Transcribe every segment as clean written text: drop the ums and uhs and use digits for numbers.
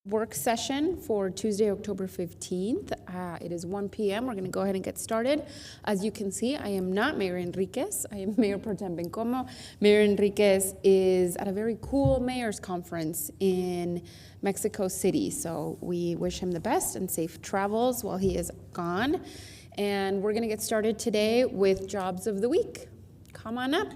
work session for Tuesday, October 15th. It is 1 p.m. We're going to go ahead and get started. As you can see, I am not Mayor Enriquez. I am Mayor Pro Tem Bencomo. Mayor Enriquez is at a very cool mayor's conference in Mexico City. So we wish him the best and safe travels while he is gone. And we're going to get started today with Jobs of the Week. Come on up.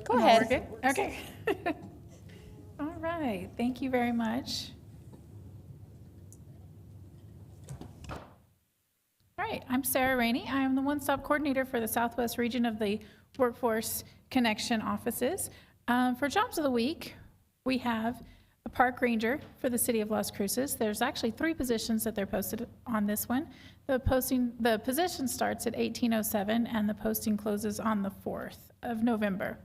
Go ahead. Okay. All right. Thank you very much. All right. I'm Sarah Rainey. I am the one-stop coordinator for the Southwest region of the Workforce Connection offices. For Jobs of the Week, we have a park ranger for the city of Las Cruces. There's actually 3 positions that they're posted on this one. The position starts at 18:07 and the posting closes on the 4th of November.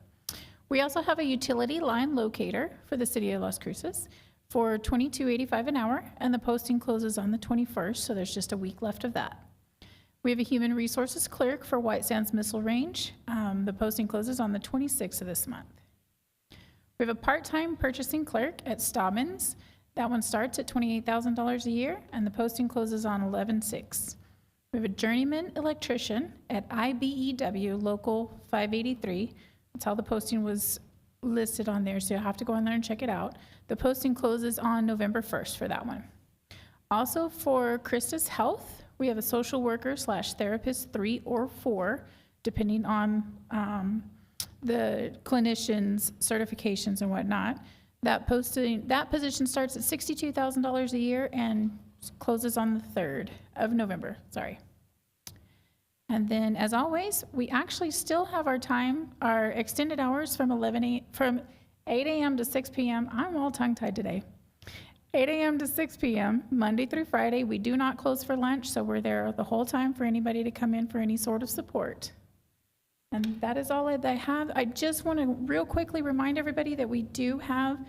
We also have a utility line locator for the city of Las Cruces for $22.85 an hour, and the posting closes on the 21st, so there's just a week left of that. We have a human resources clerk for White Sands Missile Range. The posting closes on the 26th of this month. We have a part-time purchasing clerk at Staubens. That one starts at $28,000 a year, and the posting closes on 11/6. We have a journeyman electrician at IBEW Local 583. That's how the posting was listed on there, so you'll have to go in there and check it out. The posting closes on November 1st for that one. Also for Cruces Health, we have a social worker / therapist 3 or 4, depending on the clinician's certifications and whatnot. That position starts at $62,000 a year and closes on the 3rd of November. And then, as always, we actually still have our extended hours from 8 a.m. to 6 p.m. I'm all tongue-tied today. 8 a.m. to 6 p.m., Monday through Friday. We do not close for lunch, so we're there the whole time for anybody to come in for any sort of support. And that is all that I have. I just want to real quickly remind everybody that we do have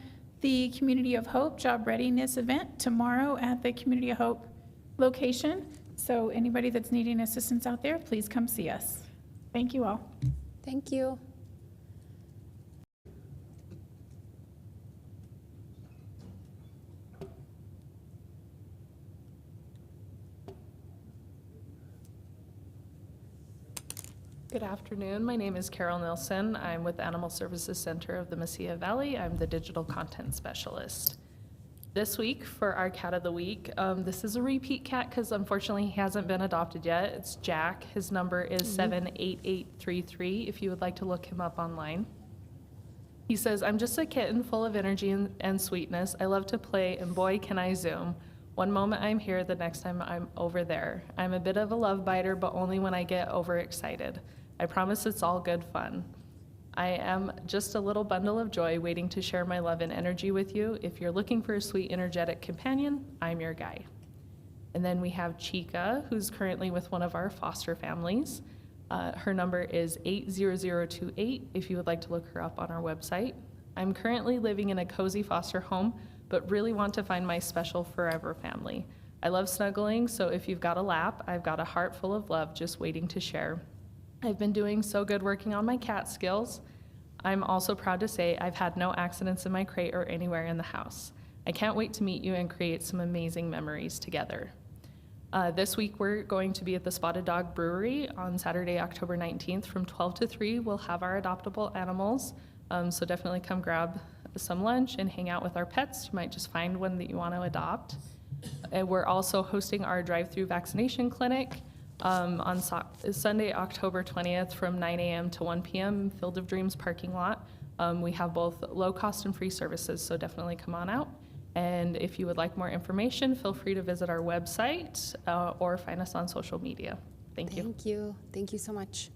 the Community of Hope Job Readiness event tomorrow at the Community of Hope location. So anybody that's needing assistance out there, please come see us. Thank you all. Thank you. Good afternoon. My name is Carol Nilsson. I'm with the Animal Services Center of the Mesilla Valley. I'm the digital content specialist. This week for our cat of the week, this is a repeat cat because unfortunately he hasn't been adopted yet. It's Jack. His number is 78833 if you would like to look him up online. He says, "I'm just a kitten full of energy and sweetness. I love to play and boy can I zoom. One moment I'm here, the next time I'm over there. I'm a bit of a love biter, but only when I get overexcited. I promise it's all good fun. I am just a little bundle of joy waiting to share my love and energy with you. If you're looking for a sweet, energetic companion, I'm your guy." And then we have Chica, who's currently with one of our foster families. Her number is 80028 if you would like to look her up on our website. "I'm currently living in a cozy foster home, but really want to find my special forever family. I love snuggling, so if you've got a lap, I've got a heart full of love just waiting to share. I've been doing so good working on my cat skills. I'm also proud to say I've had no accidents in my crate or anywhere in the house. I can't wait to meet you and create some amazing memories together." This week we're going to be at the Spotted Dog Brewery on Saturday, October 19th from 12 to 3. We'll have our adoptable animals, so definitely come grab some lunch and hang out with our pets. You might just find one that you want to adopt. And we're also hosting our drive-through vaccination clinic on Sunday, October 20th from 9 a.m. to 1 p.m. Field of Dreams parking lot. We have both low cost and free services, so definitely come on out. And if you would like more information, feel free to visit our website or find us on social media. Thank you. Thank you. Thank you so much.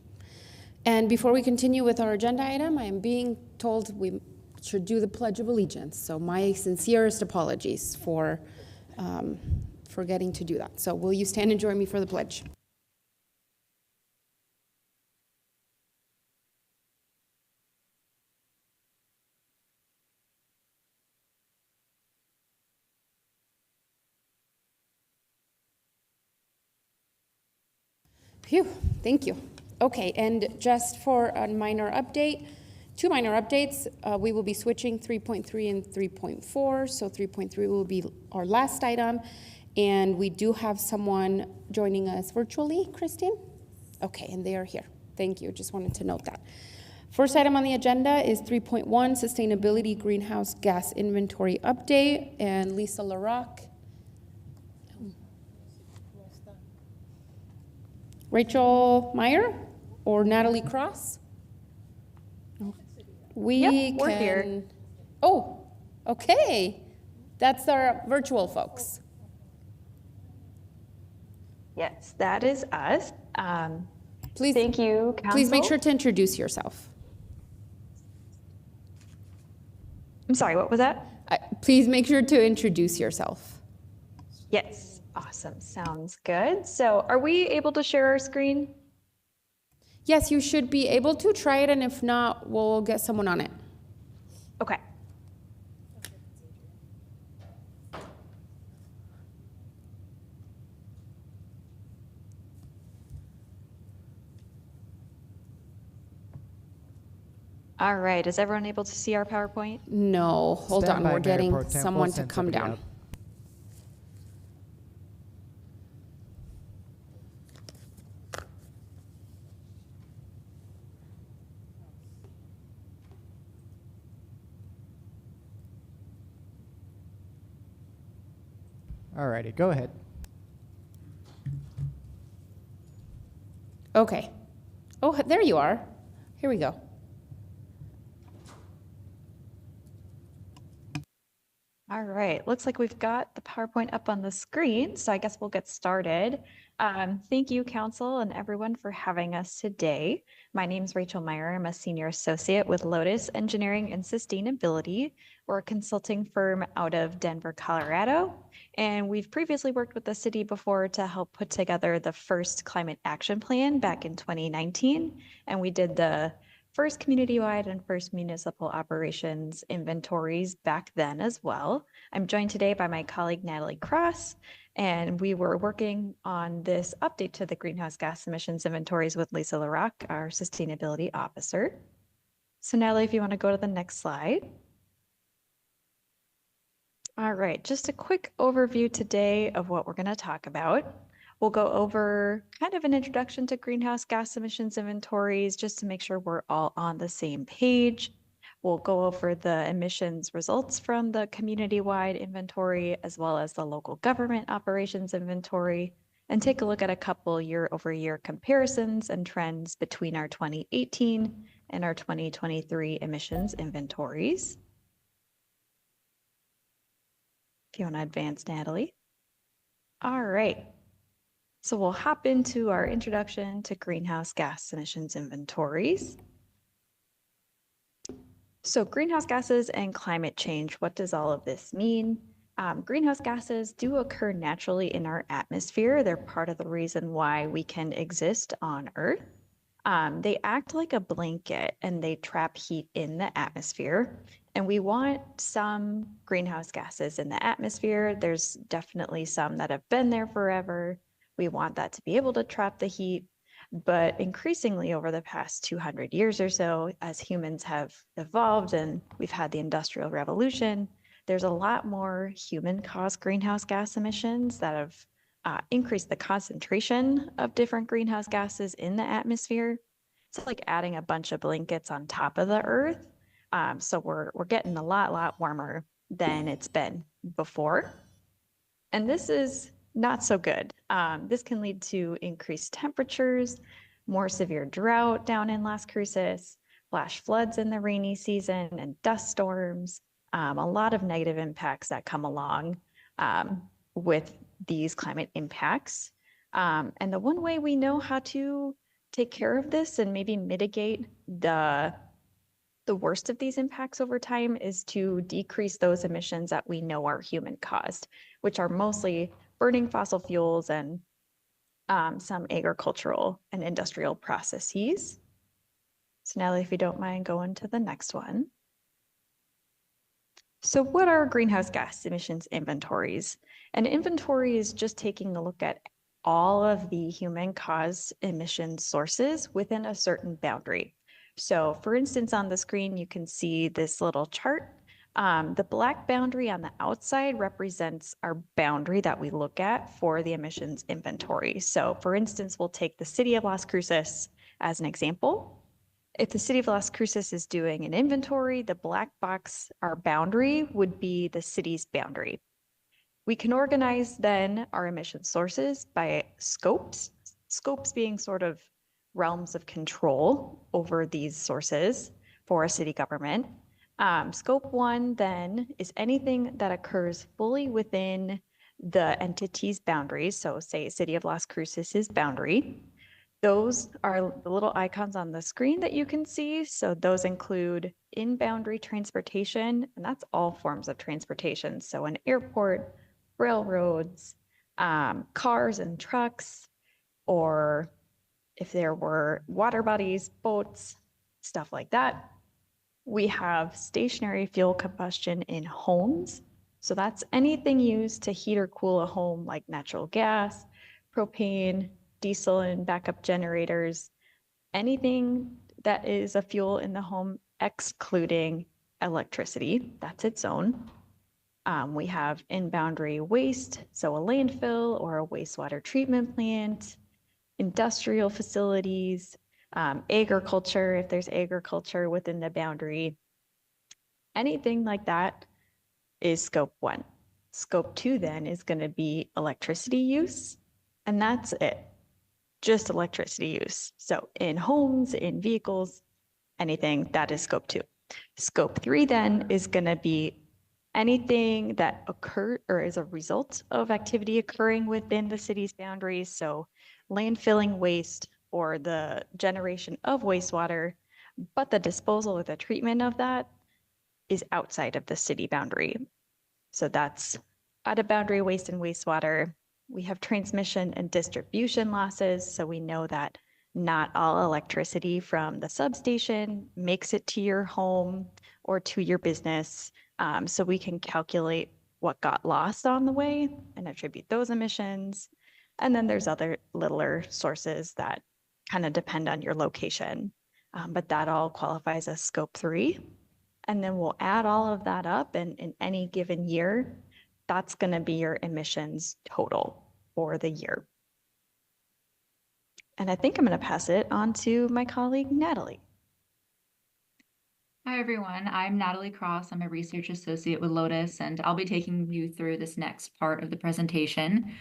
And before we continue with our agenda item, I am being told we should do the Pledge of Allegiance. So my sincerest apologies for forgetting to do that. So will you stand and join me for the pledge? Phew, thank you. Okay, and just for a minor update, two minor updates. We will be switching 3.3 and 3.4. So 3.3 will be our last item. And we do have someone joining us virtually, Christine? Okay, and they are here. Thank you. Just wanted to note that. First item on the agenda is 3.1, Sustainability Greenhouse Gas Inventory Update. And Lisa LaRocque. Rachel Meyer or Natalie Cross? We We're can. here. Oh, okay. That's our virtual folks. Yes, that is us. Please, Thank you, Council. please make sure to introduce yourself. I'm sorry, what was that? Please make sure to introduce yourself. Yes, awesome. Sounds good. So are we able to share our screen? Yes, you should be able to try it, and if not, we'll get someone on it. Okay. All right, is everyone able to see our PowerPoint? No, hold Stand on. by, We're Mayor getting Pro Tem. We'll someone to send come somebody down. out. All righty, go ahead. Okay. Oh, there you are. Here we go. All right, looks like we've got the PowerPoint up on the screen, so I guess we'll get started. Thank you, Council, and everyone for having us today. My name is Rachel Meyer. I'm a Senior Associate with Lotus Engineering and Sustainability. We're a consulting firm out of Denver, Colorado, and we've previously worked with the city before to help put together the first climate action plan back in 2019, and we did the first community-wide and first municipal operations inventories back then as well. I'm joined today by my colleague Natalie Cross, and we were working on this update to the greenhouse gas emissions inventories with Lisa LaRocque, our sustainability officer. So Natalie, if you want to go to the next slide. All right, just a quick overview today of what we're going to talk about. We'll go over kind of an introduction to greenhouse gas emissions inventories just to make sure we're all on the same page. We'll go over the emissions results from the community-wide inventory as well as the local government operations inventory and take a look at a couple year-over-year comparisons and trends between our 2018 and our 2023 emissions inventories. If you want to advance, Natalie. All right. So we'll hop into our introduction to greenhouse gas emissions inventories. So greenhouse gases and climate change, what does all of this mean? Greenhouse gases do occur naturally in our atmosphere. They're part of the reason why we can exist on Earth. They act like a blanket and they trap heat in the atmosphere. And we want some greenhouse gases in the atmosphere. There's definitely some that have been there forever. We want that to be able to trap the heat, but increasingly over the past 200 years or so, as humans have evolved and we've had the Industrial Revolution, there's a lot more human-caused greenhouse gas emissions that have increased the concentration of different greenhouse gases in the atmosphere. It's like adding a bunch of blankets on top of the Earth. So we're getting a lot warmer than it's been before. And this is not so good. This can lead to increased temperatures, more severe drought down in Las Cruces, flash floods in the rainy season, and dust storms. A lot of negative impacts that come along with these climate impacts. And the one way we know how to take care of this and maybe mitigate the worst of these impacts over time is to decrease those emissions that we know are human caused, which are mostly burning fossil fuels and some agricultural and industrial processes. So Natalie, if you don't mind going to the next one. So what are greenhouse gas emissions inventories? An inventory is just taking a look at all of the human-caused emission sources within a certain boundary. So for instance, on the screen, you can see this little chart. The black boundary on the outside represents our boundary that we look at for the emissions inventory. So for instance, we'll take the city of Las Cruces as an example. If the city of Las Cruces is doing an inventory, the black box, our boundary, would be the city's boundary. We can organize then our emission sources by scopes, scopes being sort of realms of control over these sources for a city government. Scope 1 then is anything that occurs fully within the entity's boundaries. So say City of Las Cruces' boundary. Those are the little icons on the screen that you can see. So those include in-boundary transportation, and that's all forms of transportation. So an airport, railroads, cars and trucks, or if there were water bodies, boats, stuff like that. We have stationary fuel combustion in homes. So that's anything used to heat or cool a home like natural gas, propane, diesel and backup generators, anything that is a fuel in the home, excluding electricity, that's its own. We have in-boundary waste, so a landfill or a wastewater treatment plant, industrial facilities, agriculture, if there's agriculture within the boundary. Anything like that is scope 1. Scope 2 then is going to be electricity use, and that's it. Just electricity use. So in homes, in vehicles, anything that is scope 2. Scope 3 then is going to be anything that occurred or is a result of activity occurring within the city's boundaries. So landfilling waste or the generation of wastewater, but the disposal or the treatment of that is outside of the city boundary. So that's out of boundary waste and wastewater. We have transmission and distribution losses. So we know that not all electricity from the substation makes it to your home or to your business. So we can calculate what got lost on the way and attribute those emissions. And then there's other littler sources that kind of depend on your location. But that all qualifies as scope 3. And then we'll add all of that up, and in any given year, that's going to be your emissions total for the year. And I think I'm going to pass it on to my colleague, Natalie. Hi, everyone. I'm Natalie Cross. I'm a research associate with Lotus, and I'll be taking you through this next part of the presentation.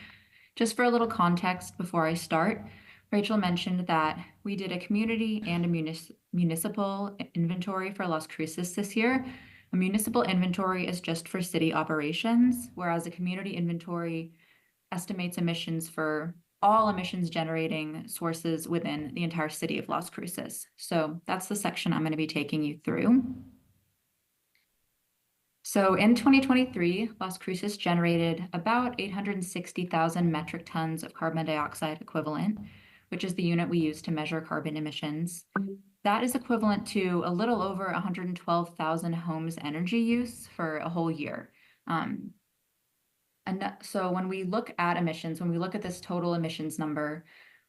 Just for a little context before I start, Rachel mentioned that we did a community and a municipal inventory for Las Cruces this year. A municipal inventory is just for city operations, whereas a community inventory estimates emissions for all emissions generating sources within the entire city of Las Cruces. So that's the section I'm going to be taking you through. So in 2023, Las Cruces generated about 860,000 metric tons of carbon dioxide equivalent, which is the unit we use to measure carbon emissions. That is equivalent to a little over 112,000 homes' energy use for a whole year. And so when we look at emissions, when we look at this total emissions number,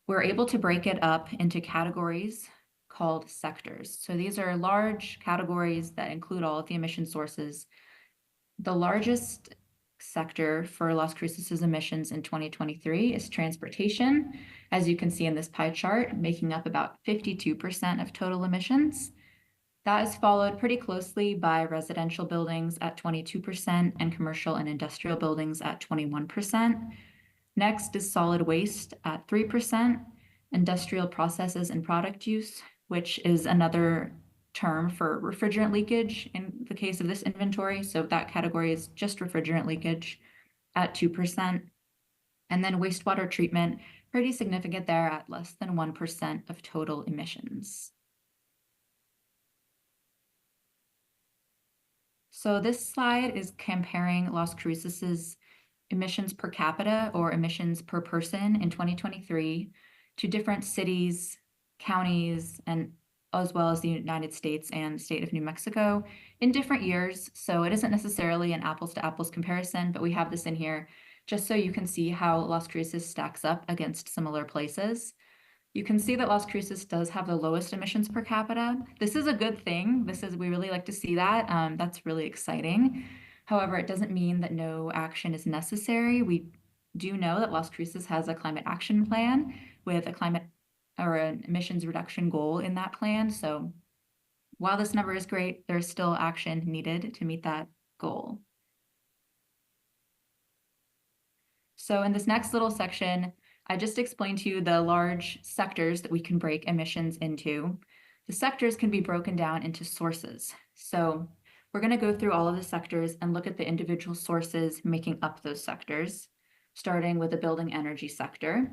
we're able to break it up into categories called sectors. So these are large categories that include all of the emission sources. The largest sector for Las Cruces' emissions in 2023 is transportation, as you can see in this pie chart, making up about 52% of total emissions. That is followed pretty closely by residential buildings at 22% and commercial and industrial buildings at 21%. Next is solid waste at 3%, industrial processes and product use, which is another term for refrigerant leakage in the case of this inventory. So that category is just refrigerant leakage at 2%. And then wastewater treatment, pretty significant there at less than 1% of total emissions. So this slide is comparing Las Cruces' emissions per capita or emissions per person in 2023 to different cities, counties, and as well as the United States and state of New Mexico in different years. So it isn't necessarily an apples to apples comparison, but we have this in here just so you can see how Las Cruces stacks up against similar places. You can see that Las Cruces does have the lowest emissions per capita. This is a good thing. We really like to see that. That's really exciting. However, it doesn't mean that no action is necessary. We do know that Las Cruces has a climate action plan with a climate or an emissions reduction goal in that plan. So while this number is great, there's still action needed to meet that goal. So in this next little section, I just explained to you the large sectors that we can break emissions into. The sectors can be broken down into sources. So we're going to go through all of the sectors and look at the individual sources making up those sectors, starting with the building energy sector.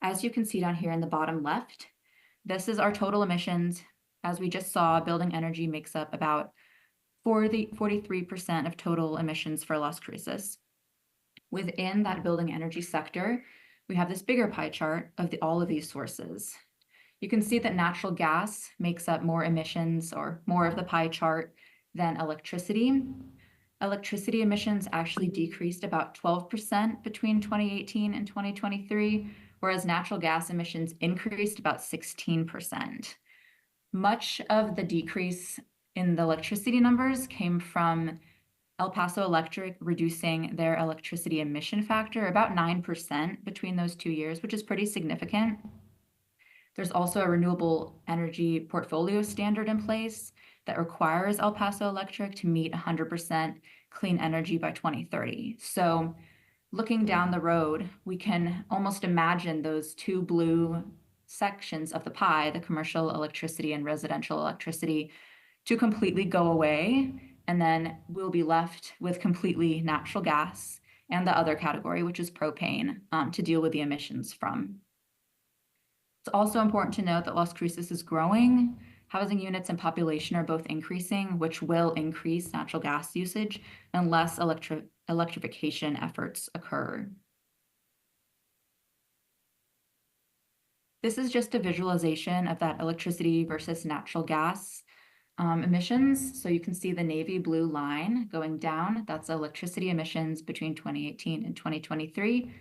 As you can see down here in the bottom left, this is our total emissions. As we just saw, building energy makes up about 43% of total emissions for Las Cruces. Within that building energy sector, we have this bigger pie chart of all of these sources. You can see that natural gas makes up more emissions or more of the pie chart than electricity. Electricity emissions actually decreased about 12% between 2018 and 2023, whereas natural gas emissions increased about 16%. Much of the decrease in the electricity numbers came from El Paso Electric reducing their electricity emission factor about 9% between those 2 years, which is pretty significant. There's also a renewable energy portfolio standard in place that requires El Paso Electric to meet 100% clean energy by 2030. So looking down the road, we can almost imagine those two blue sections of the pie, the commercial electricity and residential electricity, to completely go away. And then we'll be left with completely natural gas and the other category, which is propane, to deal with the emissions from. It's also important to note that Las Cruces is growing. Housing units and population are both increasing, which will increase natural gas usage unless electrification efforts occur. This is just a visualization of that electricity versus natural gas emissions. So you can see the navy blue line going down. That's electricity emissions between 2018 and 2023.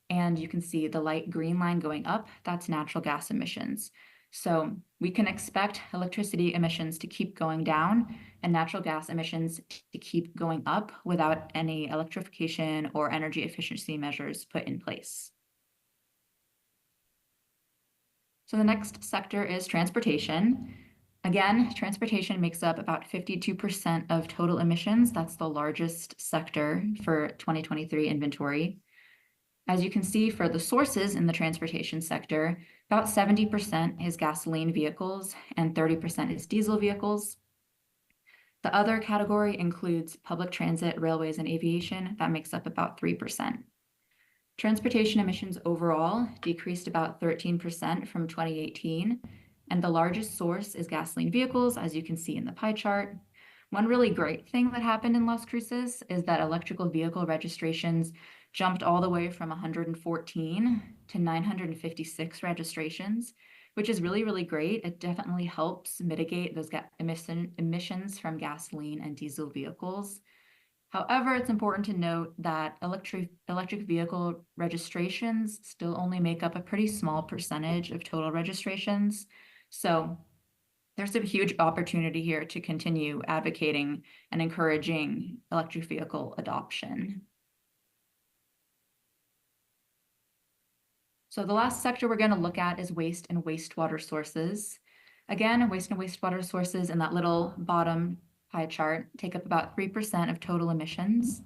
And you can see the light green line going up. That's natural gas emissions. So we can expect electricity emissions to keep going down and natural gas emissions to keep going up without any electrification or energy efficiency measures put in place. So the next sector is transportation. Again, transportation makes up about 52% of total emissions. That's the largest sector for 2023 inventory. As you can see, for the sources in the transportation sector, about 70% is gasoline vehicles and 30% is diesel vehicles. The other category includes public transit, railways, and aviation. That makes up about 3%. Transportation emissions overall decreased about 13% from 2018. And the largest source is gasoline vehicles, as you can see in the pie chart. One really great thing that happened in Las Cruces is that electrical vehicle registrations jumped all the way from 114 to 956 registrations, which is really, really great. It definitely helps mitigate those emissions from gasoline and diesel vehicles. However, it's important to note that electric vehicle registrations still only make up a pretty small percentage of total registrations. So there's a huge opportunity here to continue advocating and encouraging electric vehicle adoption. So the last sector we're going to look at is waste and wastewater sources. Again, waste and wastewater sources in that little bottom pie chart take up about 3% of total emissions.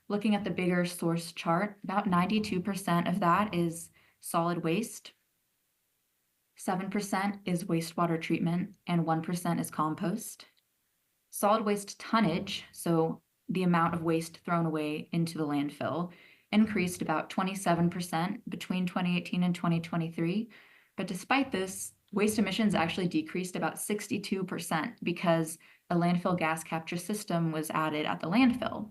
Looking at the bigger source chart, about 92% of that is solid waste. 7% is wastewater treatment, and 1% is compost. Solid waste tonnage, so the amount of waste thrown away into the landfill, increased about 27% between 2018 and 2023. But despite this, waste emissions actually decreased about 62% because a landfill gas capture system was added at the landfill.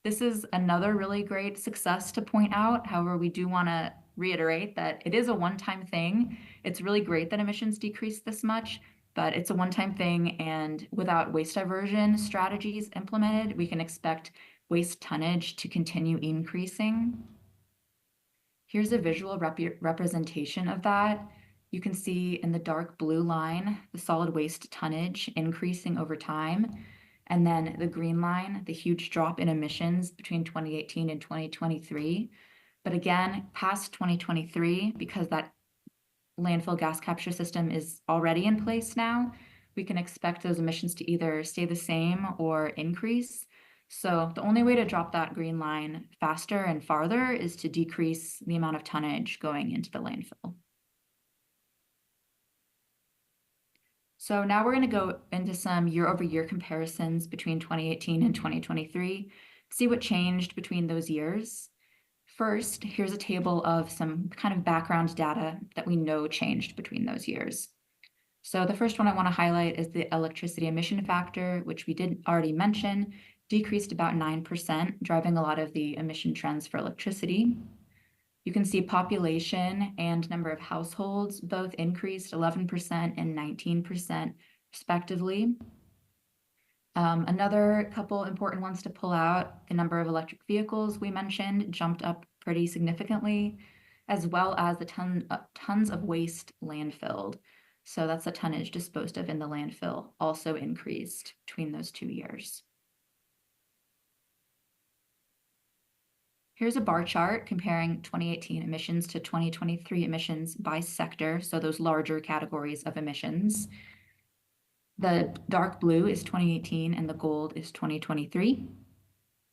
This is another really great success to point out. However, we do want to reiterate that it is a one-time thing. It's really great that emissions decreased this much, but it's a one-time thing, and without waste diversion strategies implemented, we can expect waste tonnage to continue increasing. Here's a visual representation of that. You can see in the dark blue line, the solid waste tonnage increasing over time. And then the green line, the huge drop in emissions between 2018 and 2023. But again, past 2023, because that landfill gas capture system is already in place now, we can expect those emissions to either stay the same or increase. So the only way to drop that green line faster and farther is to decrease the amount of tonnage going into the landfill. So now we're going to go into some year-over-year comparisons between 2018 and 2023, see what changed between those years. First, here's a table of some kind of background data that we know changed between those years. So the first one I want to highlight is the electricity emission factor, which we did already mention, decreased about 9%, driving a lot of the emission trends for electricity. You can see population and number of households both increased 11% and 19% respectively. Another couple important ones to pull out, the number of electric vehicles we mentioned jumped up pretty significantly, as well as the tons of waste landfilled. So that's the tonnage disposed of in the landfill also increased between those 2 years. Here's a bar chart comparing 2018 emissions to 2023 emissions by sector, so those larger categories of emissions. The dark blue is 2018 and the gold is 2023.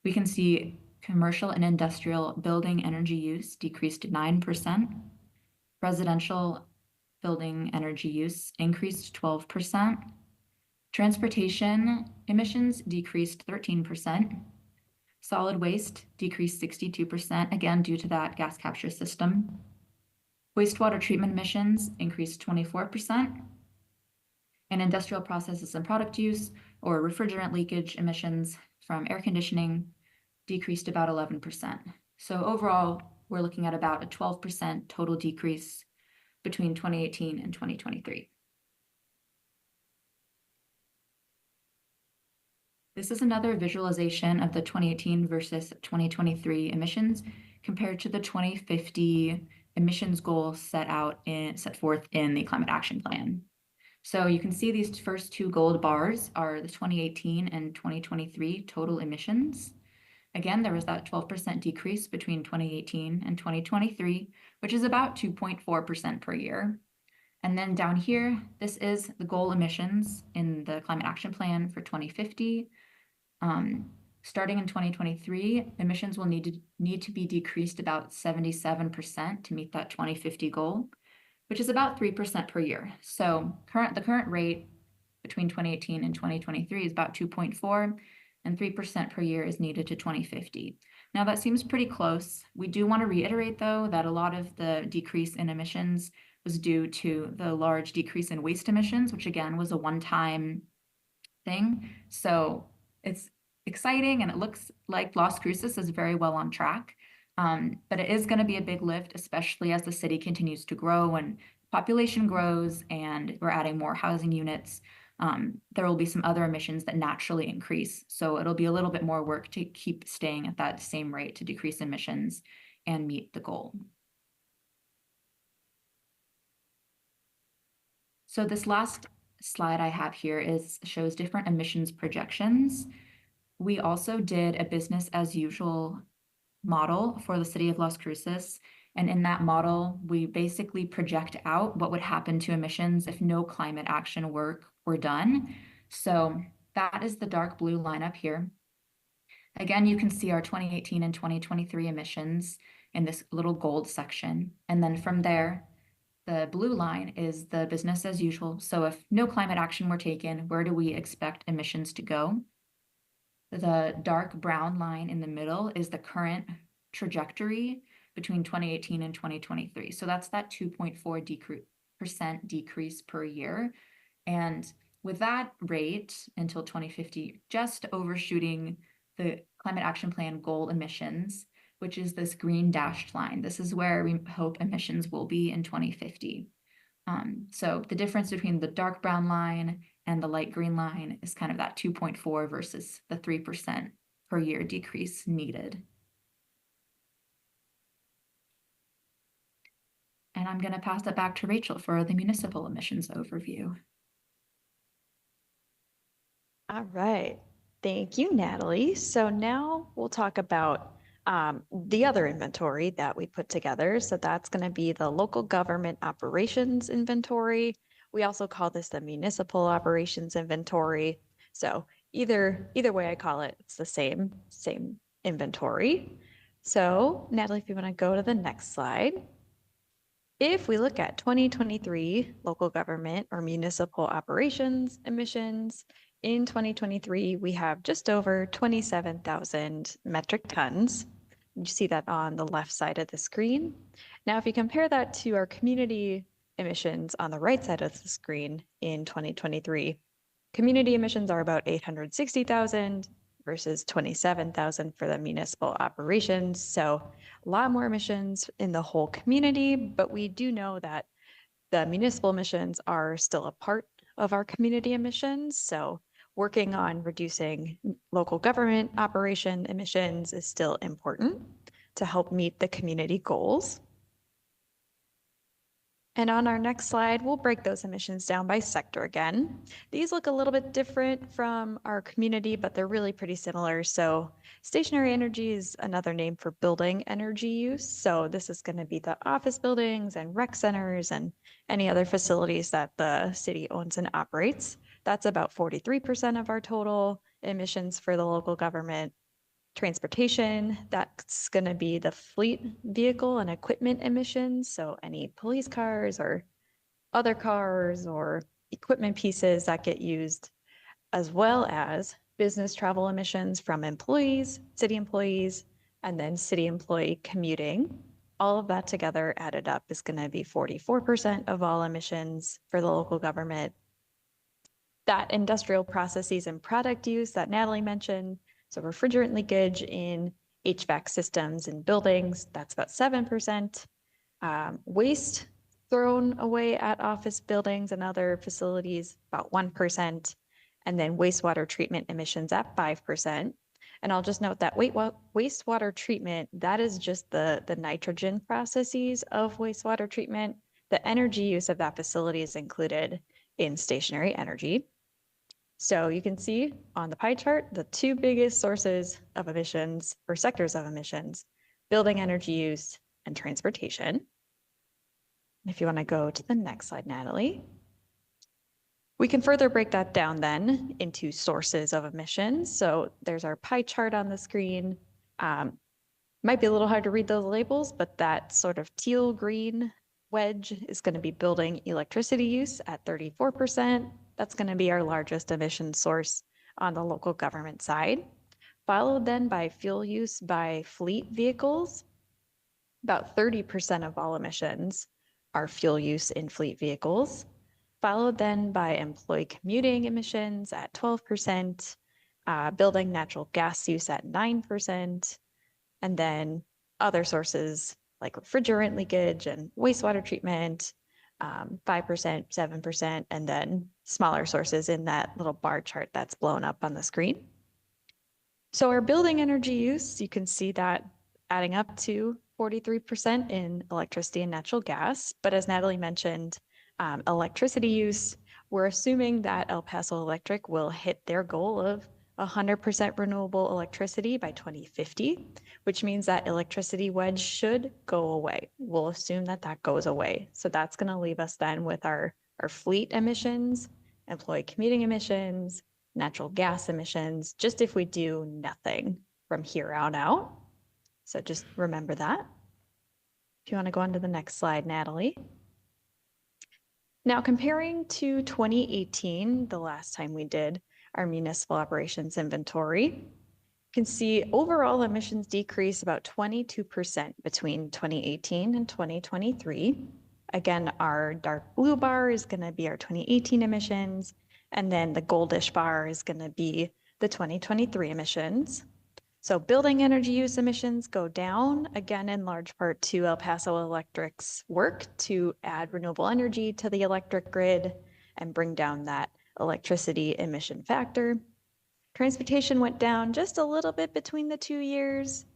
We can see commercial and industrial building energy use decreased to 9%. Residential building energy use increased 12%. Transportation emissions decreased 13%. Solid waste decreased 62%, again, due to that gas capture system. Wastewater treatment emissions increased 24%. And industrial processes and product use or refrigerant leakage emissions from air conditioning decreased about 11%. So overall, we're looking at about a 12% total decrease between 2018 and 2023. This is another visualization of the 2018 versus 2023 emissions compared to the 2050 emissions goal set forth in the Climate Action Plan. So you can see these first two gold bars are the 2018 and 2023 total emissions. Again, there was that 12% decrease between 2018 and 2023, which is about 2.4% per year. And then down here, this is the goal emissions in the Climate Action Plan for 2050. Starting in 2023, emissions will need to be decreased about 77% to meet that 2050 goal, which is about 3% per year. So the current rate between 2018 and 2023 is about 2.4, and 3% per year is needed to 2050. Now that seems pretty close. We do want to reiterate, though, that a lot of the decrease in emissions was due to the large decrease in waste emissions, which again was a one-time thing. So it's exciting, and it looks like Las Cruces is very well on track. But it is going to be a big lift, especially as the city continues to grow and population grows and we're adding more housing units. There will be some other emissions that naturally increase. So it'll be a little bit more work to keep staying at that same rate to decrease emissions and meet the goal. So this last slide I have here shows different emissions projections. We also did a business as usual model for the city of Las Cruces. And in that model, we basically project out what would happen to emissions if no climate action work were done. So that is the dark blue line up here. Again, you can see our 2018 and 2023 emissions in this little gold section. And then from there, the blue line is the business as usual. So if no climate action were taken, where do we expect emissions to go? The dark brown line in the middle is the current trajectory between 2018 and 2023. So that's that 2.4% decrease per year. And with that rate until 2050, just overshooting the Climate Action Plan goal emissions, which is this green dashed line. This is where we hope emissions will be in 2050. So the difference between the dark brown line and the light green line is kind of that 2.4 versus the 3% per year decrease needed. And I'm going to pass it back to Rachel for the municipal emissions overview. All right. Thank you, Natalie. So now we'll talk about the other inventory that we put together. So that's going to be the local government operations inventory. We also call this the municipal operations inventory. So either way I call it, it's the same inventory. So Natalie, if you want to go to the next slide. If we look at 2023 local government or municipal operations emissions, in 2023, we have just over 27,000 metric tons. You see that on the left side of the screen. Now, if you compare that to our community emissions on the right side of the screen in 2023, community emissions are about 860,000 versus 27,000 for the municipal operations. So a lot more emissions in the whole community, but we do know that the municipal emissions are still a part of our community emissions. So working on reducing local government operation emissions is still important to help meet the community goals. And on our next slide, we'll break those emissions down by sector again. These look a little bit different from our community, but they're really pretty similar. So stationary energy is another name for building energy use. So this is going to be the office buildings and rec centers and any other facilities that the city owns and operates. That's about 43% of our total emissions for the local government. Transportation, that's going to be the fleet vehicle and equipment emissions. So any police cars or other cars or equipment pieces that get used, as well as business travel emissions from employees, and then city employee commuting. All of that together added up is going to be 44% of all emissions for the local government. That industrial processes and product use that Natalie mentioned, so refrigerant leakage in HVAC systems and buildings, that's about 7%. Waste thrown away at office buildings and other facilities, about 1%. And then wastewater treatment emissions at 5%. And I'll just note that wastewater treatment, that is just the nitrogen processes of wastewater treatment. The energy use of that facility is included in stationary energy. So you can see on the pie chart, the two biggest sources of emissions or sectors of emissions, building energy use and transportation. If you want to go to the next slide, Natalie. We can further break that down then into sources of emissions. So there's our pie chart on the screen. Might be a little hard to read those labels, but that sort of teal green wedge is going to be building electricity use at 34%. That's going to be our largest emission source on the local government side, followed then by fuel use by fleet vehicles. About 30% of all emissions are fuel use in fleet vehicles, followed then by employee commuting emissions at 12%, building natural gas use at 9%, and then other sources like refrigerant leakage and wastewater treatment, 5%, 7%, and then smaller sources in that little bar chart that's blown up on the screen. So our building energy use, you can see that adding up to 43% in electricity and natural gas. But as Natalie mentioned, electricity use, we're assuming that El Paso Electric will hit their goal of 100% renewable electricity by 2050, which means that electricity wedge should go away. We'll assume that that goes away. So that's going to leave us then with our fleet emissions, employee commuting emissions, natural gas emissions, just if we do nothing from here on out. So just remember that. If you want to go on to the next slide, Natalie. Now comparing to 2018, the last time we did our municipal operations inventory, you can see overall emissions decrease about 22% between 2018 and 2023. Again, our dark blue bar is going to be our 2018 emissions, and then the goldish bar is going to be the 2023 emissions. So building energy use emissions go down, again, in large part to El Paso Electric's work to add renewable energy to the electric grid and bring down that electricity emission factor. Transportation went down just a little bit between the 2 years.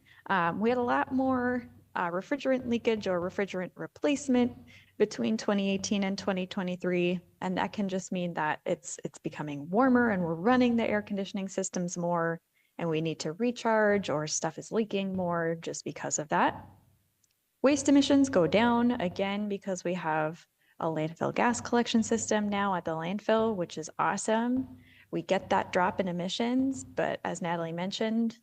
We had a lot more refrigerant leakage or refrigerant replacement between 2018 and 2023. And that can just mean that it's becoming warmer and we're running the air conditioning systems more and we need to recharge or stuff is leaking more just because of that. Waste emissions go down again because we have a landfill gas collection system now at the landfill, which is awesome. We get that drop in emissions, but as Natalie mentioned,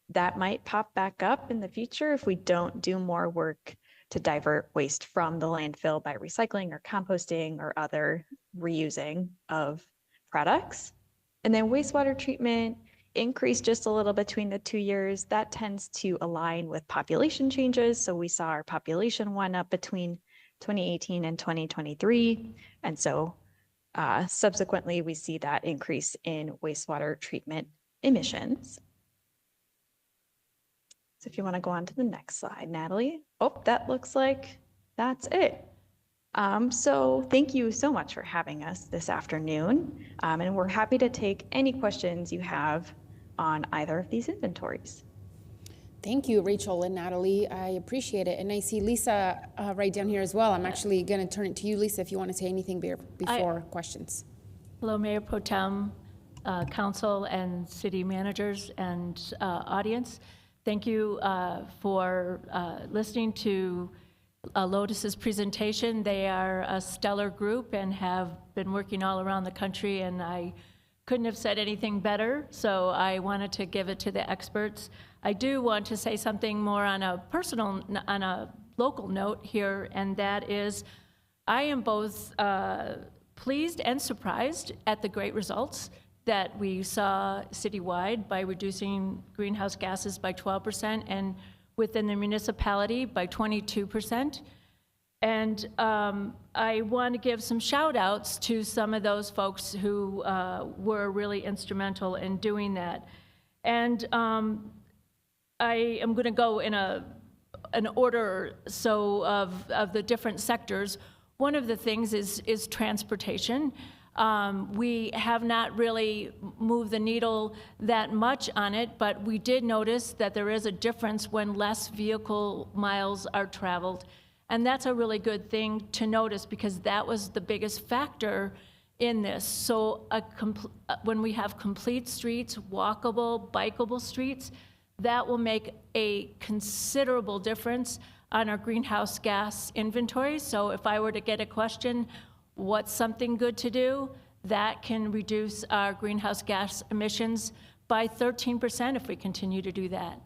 that might pop back up in the future if we don't do more work to divert waste from the landfill by recycling or composting or other reusing of products. And then wastewater treatment increased just a little between the 2 years. That tends to align with population changes. So we saw our population went up between 2018 and 2023. And so subsequently, we see that increase in wastewater treatment emissions. So if you want to go on to the next slide, Natalie. Oh, that looks like that's it. So thank you so much for having us this afternoon. And we're happy to take any questions you have on either of these inventories. Thank you, Rachel and Natalie. I appreciate it. And I see Lisa right down here as well. I'm actually going to turn it to you, Lisa, if you want to say anything before questions. Hello, Mayor Pro Tem, Council, and city managers and audience. Thank you for listening to Lotus's presentation. They are a stellar group and have been working all around the country, and I couldn't have said anything better, so I wanted to give it to the experts. I do want to say something more on a local note here, and that is I am both pleased and surprised at the great results that we saw citywide by reducing greenhouse gases by 12% and within the municipality by 22%. And I want to give some shout outs to some of those folks who were really instrumental in doing that. And I am going to go in an order of the different sectors. One of the things is transportation. We have not really moved the needle that much on it, but we did notice that there is a difference when less vehicle miles are traveled. And that's a really good thing to notice because that was the biggest factor in this. So when we have complete streets, walkable, bikeable streets, that will make a considerable difference on our greenhouse gas inventory. So if I were to get a question, what's something good to do? That can reduce our greenhouse gas emissions by 13% if we continue to do that.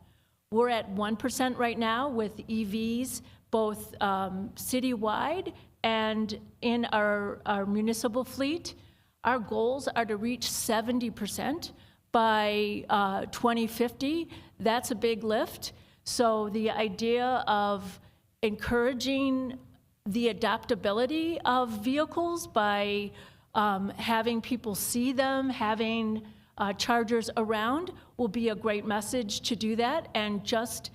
We're at 1% right now with EVs, both citywide and in our municipal fleet. Our goals are to reach 70% by 2050. That's a big lift. So the idea of encouraging the adaptability of vehicles by having people see them, having chargers around will be a great message to do that. And just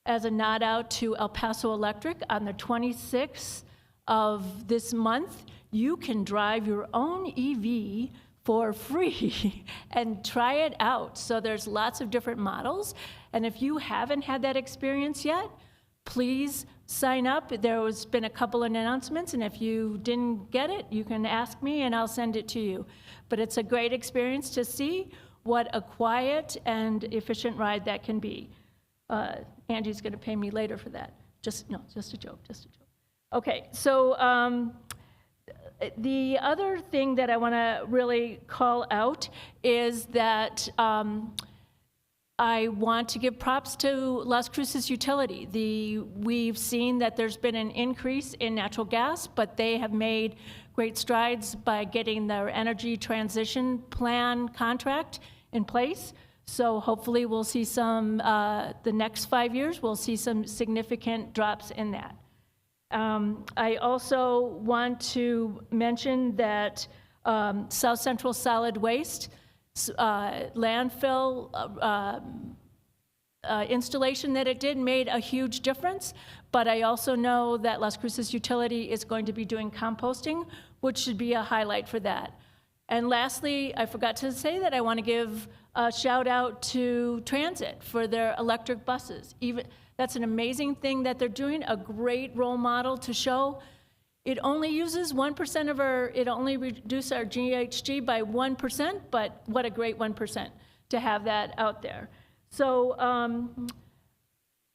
as a nod out to El Paso Electric, on the 26th of this month, you can drive your own EV for free and try it out. So there's lots of different models. And if you haven't had that experience yet, please sign up. There has been a couple of announcements, and if you didn't get it, you can ask me and I'll send it to you. But it's a great experience to see what a quiet and efficient ride that can be. Angie's gonna pay me later for that. Just a joke. Okay, so the other thing that I wanna really call out is that I want to give props to Las Cruces Utility. We've seen that there's been an increase in natural gas, but they have made great strides by getting their energy transition plan contract in place. So hopefully we'll see some, the next 5 years, we'll see some significant drops in that. I also want to mention that South Central Solid Waste landfill installation that it did made a huge difference, but I also know that Las Cruces Utility is going to be doing composting, which should be a highlight for that. And lastly, I forgot to say that I want to give a shout out to transit for their electric buses. That's an amazing thing that they're doing, a great role model to show. It only uses 1% of it only reduces our GHG by 1%, but what a great 1% to have that out there. So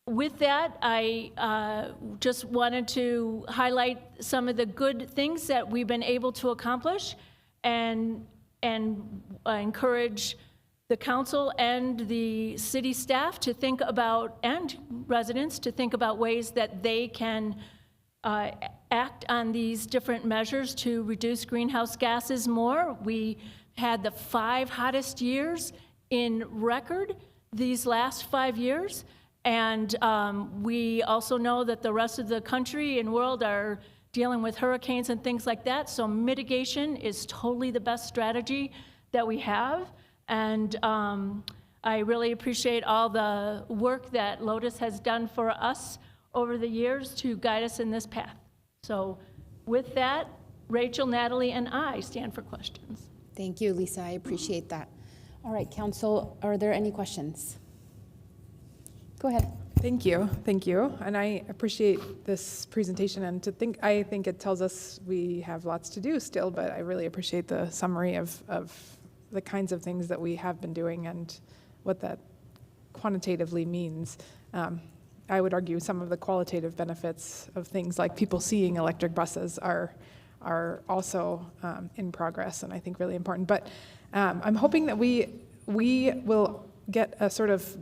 with that, I just wanted to highlight some of the good things that we've been able to accomplish and encourage the council and the city staff to think about, and residents to think about ways that they can act on these different measures to reduce greenhouse gases more. We had the 5 hottest years in record these last 5 years. And we also know that the rest of the country and world are dealing with hurricanes and things like that. So mitigation is totally the best strategy that we have. And I really appreciate all the work that Lotus has done for us over the years to guide us in this path. So with that, Rachel, Natalie, and I stand for questions. Thank you, Lisa. I appreciate that. All right, council, are there any questions? Go ahead. Thank you, and I appreciate this presentation. And I think it tells us we have lots to do still, but I really appreciate the summary of the kinds of things that we have been doing and what that quantitatively means. I would argue some of the qualitative benefits of things like people seeing electric buses are also in progress, and I think really important. But I'm hoping that we will get a sort of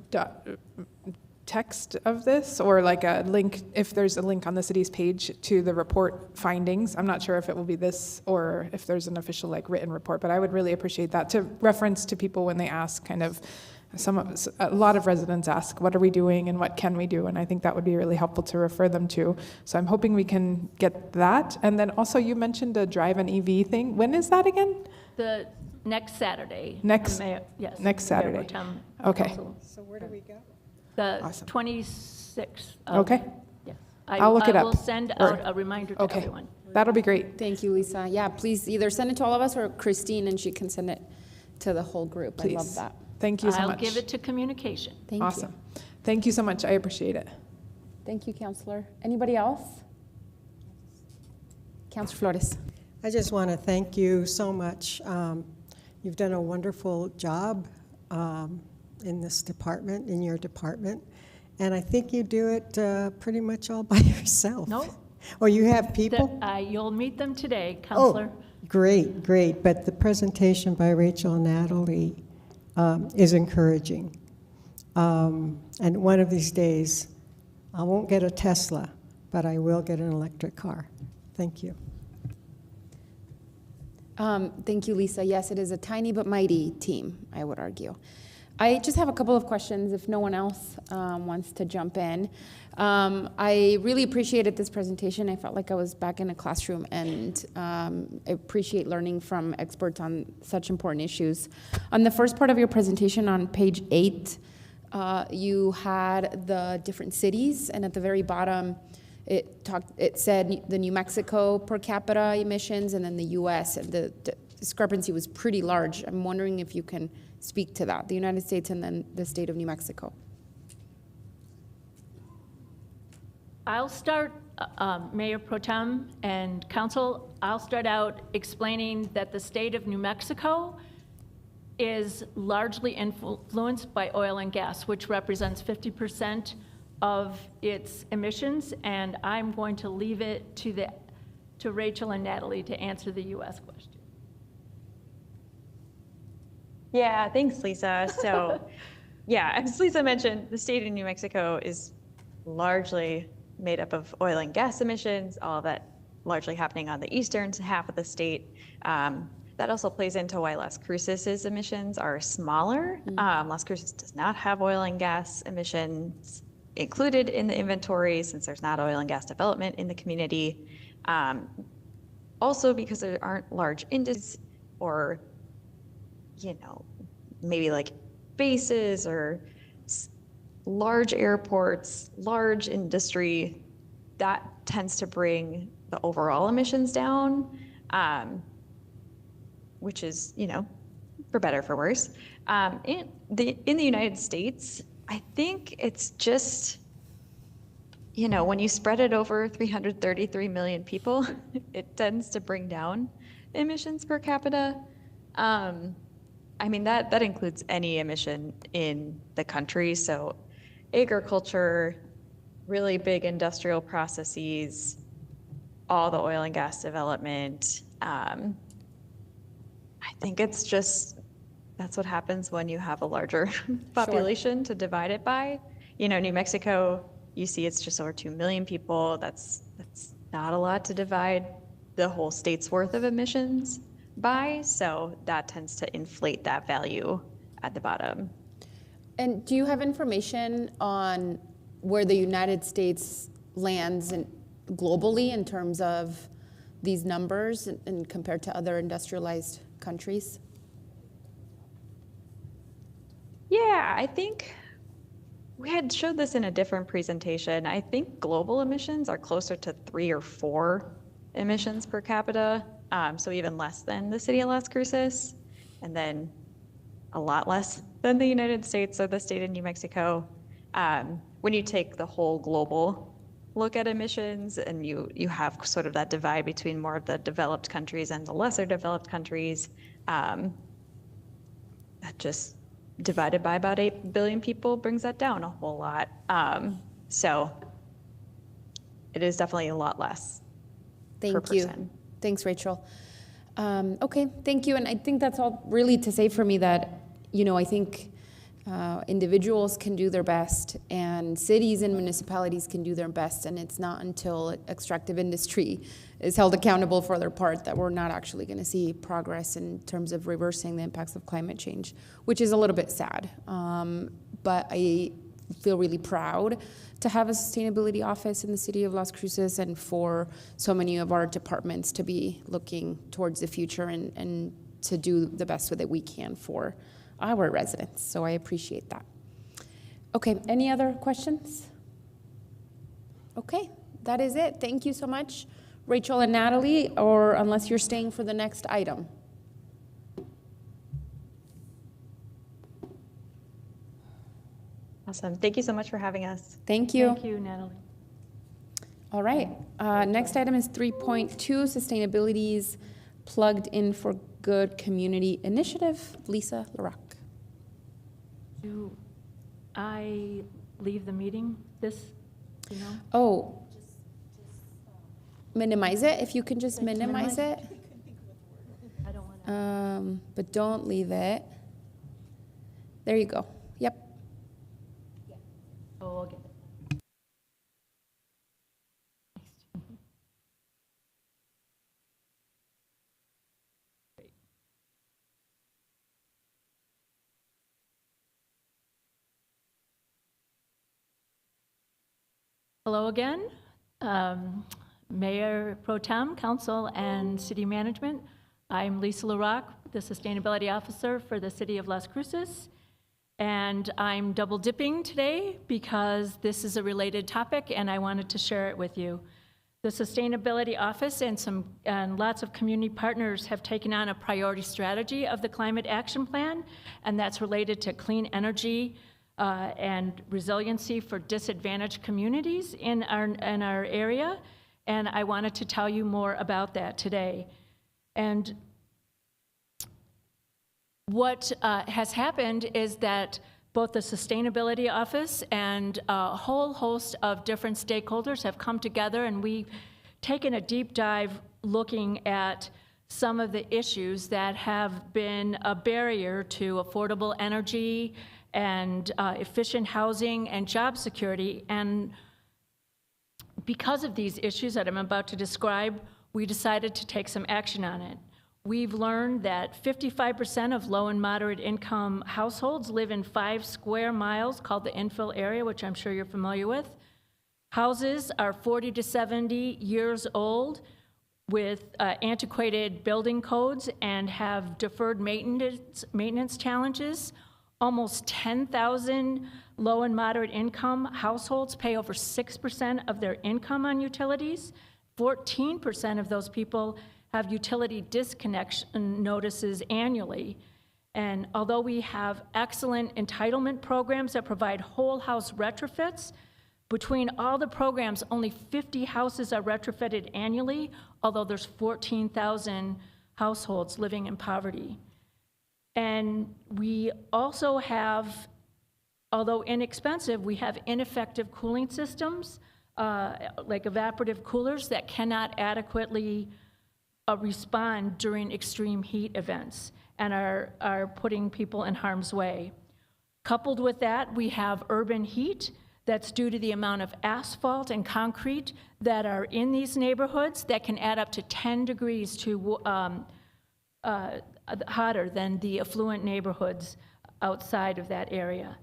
text of this, or like a link, if there's a link on the city's page to the report findings. I'm not sure if it will be this or if there's an official like written report, but I would really appreciate that to reference to people when they ask kind of a lot of residents ask, what are we doing and what can we do? And I think that would be really helpful to refer them to. So I'm hoping we can get that. And then also you mentioned a drive an EV thing. When is that again? The next Saturday. Next Saturday. Mayor Pro Tem Okay. Council. So where do we go? The Awesome. 26th. Okay. Yes. I'll look it I up. will send out a reminder to Okay. everyone. That'll be great. Thank you, Lisa. Yeah, please either send it to all of us or Christine, and she can send it to the whole group. Please. I love that. Thank you so much. I'll give it to communication. Thank Awesome. you. Thank you so much. I appreciate it. Thank you, Counselor. Anybody else? Counselor Flores. I just want to thank you so much. You've done a wonderful job in this department, in your department, and I think you do it pretty much all by yourself. No. Or you have people? You'll meet them today, Counselor. Oh, great. But the presentation by Rachel and Natalie is encouraging. And one of these days, I won't get a Tesla, but I will get an electric car. Thank you. Thank you, Lisa. Yes, it is a tiny but mighty team, I would argue. I just have a couple of questions if no one else wants to jump in. I really appreciated this presentation. I felt like I was back in a classroom, and I appreciate learning from experts on such important issues. On the first part of your presentation on page 8, you had the different cities, and at the very bottom, it said the New Mexico per capita emissions and then the US, and the discrepancy was pretty large. I'm wondering if you can speak to that, the United States and then the state of New Mexico. I'll start, Mayor Pro Tem and Council, I'll start out explaining that the state of New Mexico is largely influenced by oil and gas, which represents 50% of its emissions, and I'm going to leave it to Rachel and Natalie to answer the US question. Yeah, thanks, Lisa. So, yeah, as Lisa mentioned, the state of New Mexico is largely made up of oil and gas emissions, all of that largely happening on the eastern half of the state. That also plays into why Las Cruces' emissions are smaller. Las Cruces does not have oil and gas emissions included in the inventory since there's not oil and gas development in the community. Also because there aren't large industries or, maybe like bases or large airports, large industry, that tends to bring the overall emissions down. which is, for better or for worse. In the United States, I think it's just, when you spread it over 333 million people, it tends to bring down emissions per capita. That includes any emission in the country. So agriculture, really big industrial processes, all the oil and gas development. I think it's just, that's what happens when you have a larger population to divide it by. New Mexico, you see it's just over 2 million people. That's not a lot to divide the whole state's worth of emissions by. So that tends to inflate that value at the bottom. And do you have information on where the United States lands globally in terms of these numbers and compared to other industrialized countries? Yeah, I think we had showed this in a different presentation. I think global emissions are closer to 3 or 4 emissions per capita, so even less than the city of Las Cruces, and then a lot less than the United States or the state of New Mexico. When you take the whole global look at emissions and you have sort of that divide between more of the developed countries and the lesser developed countries, that just divided by about 8 billion people brings that down a whole lot. So it is definitely a lot less per person. Thanks, Rachel. Okay, thank you. And I think that's all really to say for me that, I think individuals can do their best and cities and municipalities can do their best. And it's not until extractive industry is held accountable for their part that we're not actually going to see progress in terms of reversing the impacts of climate change, which is a little bit sad. But I feel really proud to have a sustainability office in the city of Las Cruces and for so many of our departments to be looking towards the future and to do the best that we can for our residents. So I appreciate that. Okay, any other questions? Okay, that is it. Thank you so much, Rachel and Natalie, or unless you're staying for the next item. Awesome. Thank you so much for having us. Thank you. Thank you, Natalie. All right. Next item is 3.2, Sustainability's Plugged In for Good Community Initiative. Lisa LaRock. Do I leave the meeting Oh, minimize it. If you can just minimize it. I don't want to. But don't leave it. There you go. Yep. Oh, I'll get it. Hello again, Mayor Pro Tem, Council, and City Management. I'm Lisa LaRock, the Sustainability Officer for the City of Las Cruces. And I'm double dipping today because this is a related topic and I wanted to share it with you. The Sustainability Office and lots of community partners have taken on a priority strategy of the Climate Action Plan, and that's related to clean energy and resiliency for disadvantaged communities in our area. And I wanted to tell you more about that today. And what has happened is that both the Sustainability Office and a whole host of different stakeholders have come together, and we've taken a deep dive looking at some of the issues that have been a barrier to affordable energy and efficient housing and job security. And because of these issues that I'm about to describe, we decided to take some action on it. We've learned that 55% of low and moderate income households live in 5 square miles called the infill area, which I'm sure you're familiar with. Houses are 40 to 70 years old with antiquated building codes and have deferred maintenance challenges. Almost 10,000 low and moderate income households pay over 6% of their income on utilities. 14% of those people have utility disconnection notices annually. And although we have excellent entitlement programs that provide whole house retrofits, between all the programs, only 50 houses are retrofitted annually, although there's 14,000 households living in poverty. And we also have, although inexpensive, we have ineffective cooling systems, like evaporative coolers that cannot adequately respond during extreme heat events and are putting people in harm's way. Coupled with that, we have urban heat that's due to the amount of asphalt and concrete that are in these neighborhoods that can add up to 10 degrees to hotter than the affluent neighborhoods outside of that area.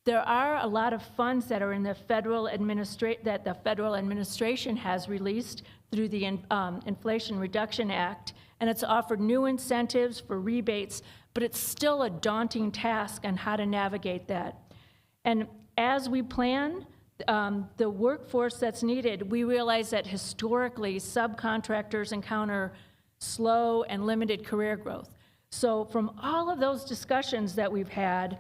There are a lot of funds that are in the federal that the federal administration has released through the Inflation Reduction Act, and it's offered new incentives for rebates, but it's still a daunting task on how to navigate that. And as we plan the workforce that's needed, we realize that historically subcontractors encounter slow and limited career growth. So from all of those discussions that we've had,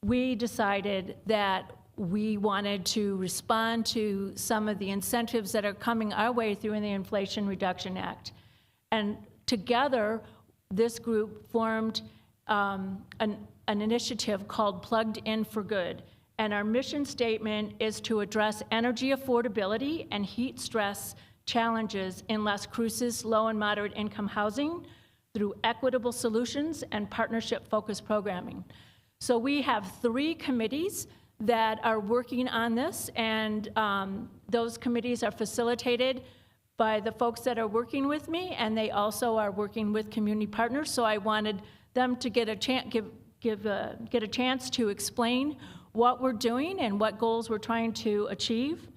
we decided that we wanted to respond to some of the incentives that are coming our way through in the Inflation Reduction Act. And together, this group formed an initiative called Plugged In for Good. And our mission statement is to address energy affordability and heat stress challenges in Las Cruces low and moderate income housing through equitable solutions and partnership-focused programming. So we have 3 committees that are working on this, and those committees are facilitated by the folks that are working with me, and they also are working with community partners. So I wanted them to get a chance, get a chance to explain what we're doing and what goals we're trying to achieve.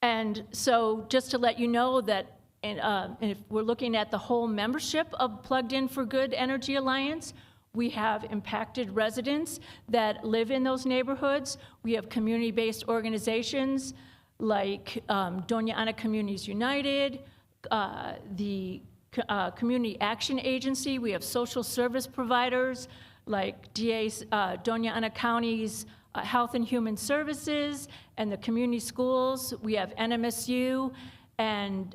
And so just to let you know that if we're looking at the whole membership of Plugged In for Good Energy Alliance, we have impacted residents that live in those neighborhoods. We have community-based organizations like Doña Ana Communities United, the Community Action Agency. We have social service providers like Doña Ana County's Health and Human Services and the community schools. We have NMSU and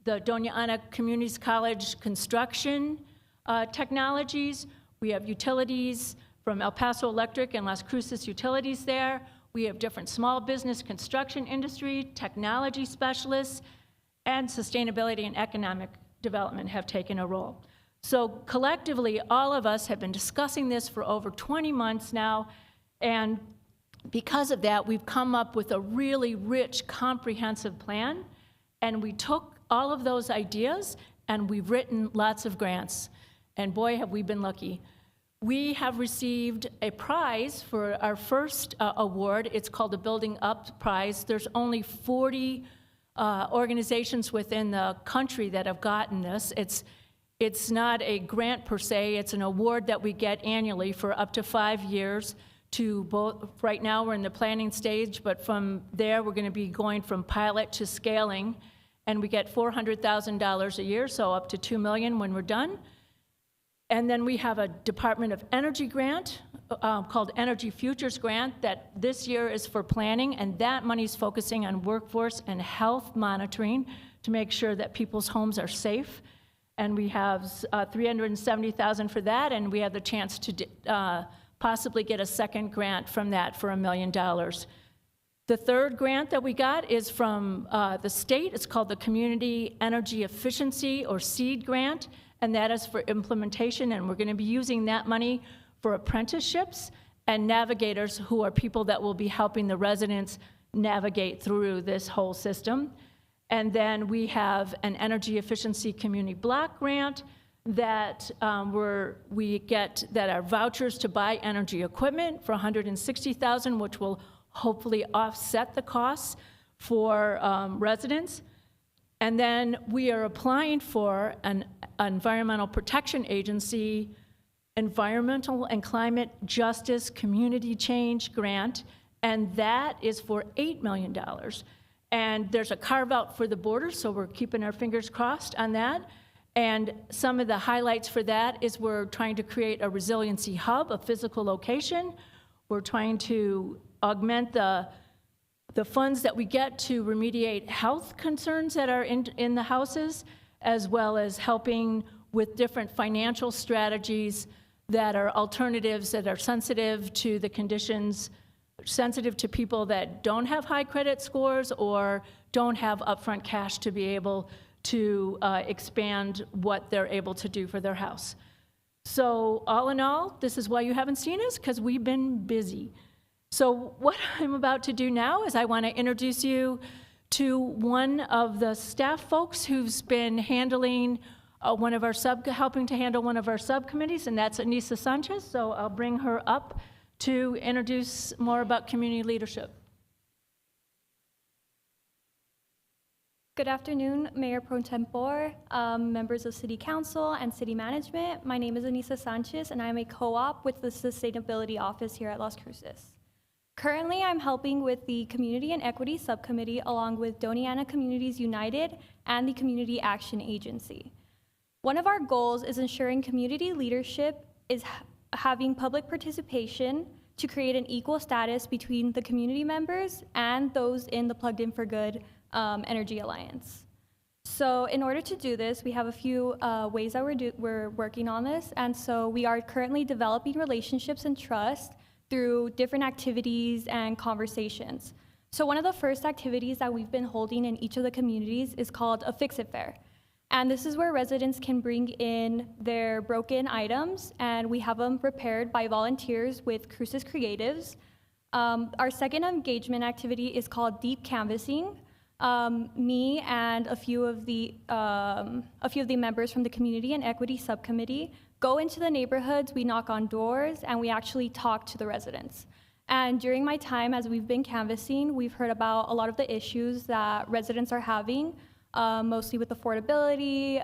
the Doña Ana Communities College Construction Technologies. We have utilities from El Paso Electric and Las Cruces Utilities there. We have different small business construction industry, technology specialists, and sustainability and economic development have taken a role. So collectively, all of us have been discussing this for over 20 months now, and because of that, we've come up with a really rich, comprehensive plan, and we took all of those ideas and we've written lots of grants. And boy, have we been lucky. We have received a prize for our first award. It's called the Building Up Prize. There's only 40 organizations within the country that have gotten this. It's not a grant per se, it's an award that we get annually for up to 5 years to both, right now we're in the planning stage, but from there we're gonna be going from pilot to scaling, and we get $400,000 a year, so up to $2 million when we're done. And then we have a Department of Energy grant called Energy Futures Grant that this year is for planning, and that money's focusing on workforce and health monitoring to make sure that people's homes are safe. And we have $370,000 for that, and we have the chance to possibly get a second grant from that for $1 million. The third grant that we got is from the state. It's called the Community Energy Efficiency or SEED grant, and that is for implementation, and we're going to be using that money for apprenticeships and navigators, who are people that will be helping the residents navigate through this whole system. And then we have an Energy Efficiency Community Block Grant that we get that are vouchers to buy energy equipment for $160,000, which will hopefully offset the costs for residents. And then we are applying for an Environmental Protection Agency Environmental and Climate Justice Community Change Grant, and that is for $8 million. And there's a carve out for the border, so we're keeping our fingers crossed on that. And some of the highlights for that is we're trying to create a resiliency hub, a physical location. We're trying to augment the funds that we get to remediate health concerns that are in the houses, as well as helping with different financial strategies that are alternatives that are sensitive to the conditions, sensitive to people that don't have high credit scores or don't have upfront cash to be able to expand what they're able to do for their house. So all in all, this is why you haven't seen us, because we've been busy. So what I'm about to do now is I want to introduce you to one of the staff folks who's been handling helping to handle one of our subcommittees, and that's Anissa Sanchez. So I'll bring her up to introduce more about community leadership. Good afternoon, Mayor Pro Tempore, members of City Council and City Management. My name is Anissa Sanchez, and I'm a co-op with the Sustainability Office here at Las Cruces. Currently, I'm helping with the Community and Equity Subcommittee along with Doniana Communities United and the Community Action Agency. One of our goals is ensuring community leadership is having public participation to create an equal status between the community members and those in the Plugged In for Good Energy Alliance. So in order to do this, we have a few ways that we're working on this. And so we are currently developing relationships and trust through different activities and conversations. So one of the first activities that we've been holding in each of the communities is called a Fix-It Fair. And this is where residents can bring in their broken items, and we have them repaired by volunteers with Cruces Creatives. Our second engagement activity is called Deep Canvassing. Me and a few of the members from the Community and Equity Subcommittee go into the neighborhoods, we knock on doors, and we actually talk to the residents. And during my time as we've been canvassing, we've heard about a lot of the issues that residents are having, mostly with affordability,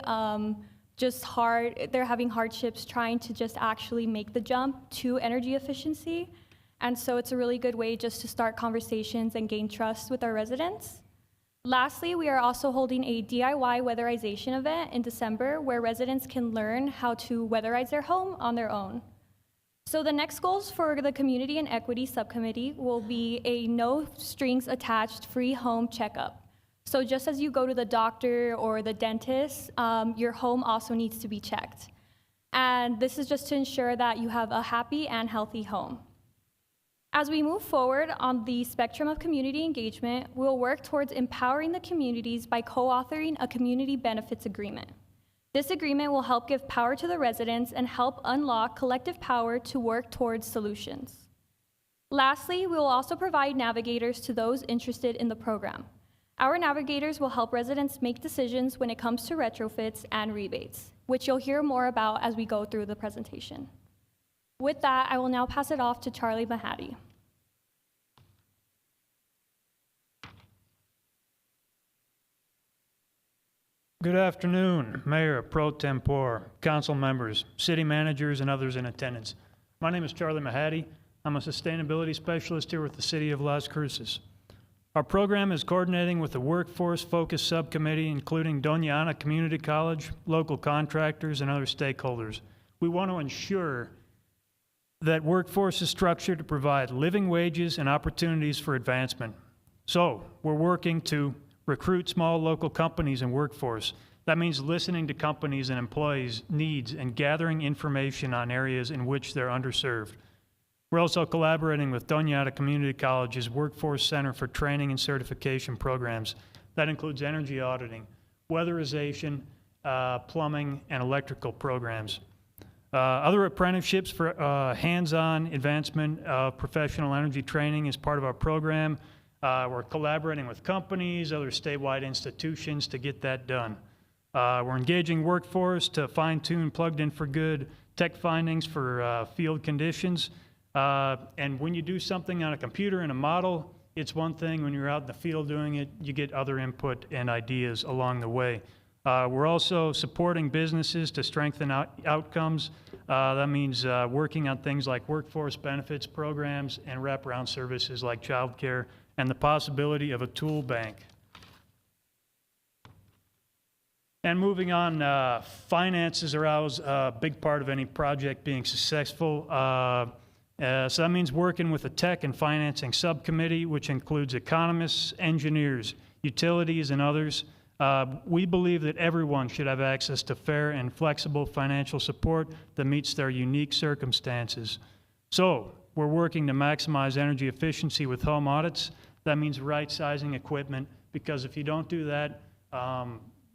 they're having hardships trying to just actually make the jump to energy efficiency. And so it's a really good way just to start conversations and gain trust with our residents. Lastly, we are also holding a DIY weatherization event in December where residents can learn how to weatherize their home on their own. So the next goals for the Community and Equity Subcommittee will be a no strings attached free home checkup. So just as you go to the doctor or the dentist, your home also needs to be checked. And this is just to ensure that you have a happy and healthy home. As we move forward on the spectrum of community engagement, we'll work towards empowering the communities by co-authoring a community benefits agreement. This agreement will help give power to the residents and help unlock collective power to work towards solutions. Lastly, we will also provide navigators to those interested in the program. Our navigators will help residents make decisions when it comes to retrofits and rebates, which you'll hear more about as we go through the presentation. With that, I will now pass it off to Charlie Mahady. Good afternoon, Mayor Pro Tempore, council members, city managers, and others in attendance. My name is Charlie Mahady. I'm a sustainability specialist here with the City of Las Cruces. Our program is coordinating with the workforce-focused subcommittee, including Doniana Community College, local contractors, and other stakeholders. We want to ensure that workforce is structured to provide living wages and opportunities for advancement. So we're working to recruit small local companies and workforce. That means listening to companies and employees' needs and gathering information on areas in which they're underserved. We're also collaborating with Doniana Community College's Workforce Center for Training and Certification programs. That includes energy auditing, weatherization, plumbing, and electrical programs. Other apprenticeships for hands-on advancement of professional energy training is part of our program. We're collaborating with companies, other statewide institutions to get that done. We're engaging workforce to fine-tune Plugged In for Good tech findings for field conditions. And when you do something on a computer in a model, it's one thing. When you're out in the field doing it, you get other input and ideas along the way. We're also supporting businesses to strengthen outcomes. That means working on things like workforce benefits programs and wraparound services like childcare and the possibility of a tool bank And moving on, finances are always a big part of any project being successful. So that means working with a tech and financing subcommittee, which includes economists, engineers, utilities, and others. We believe that everyone should have access to fair and flexible financial support that meets their unique circumstances. So we're working to maximize energy efficiency with home audits. That means right-sizing equipment, because if you don't do that,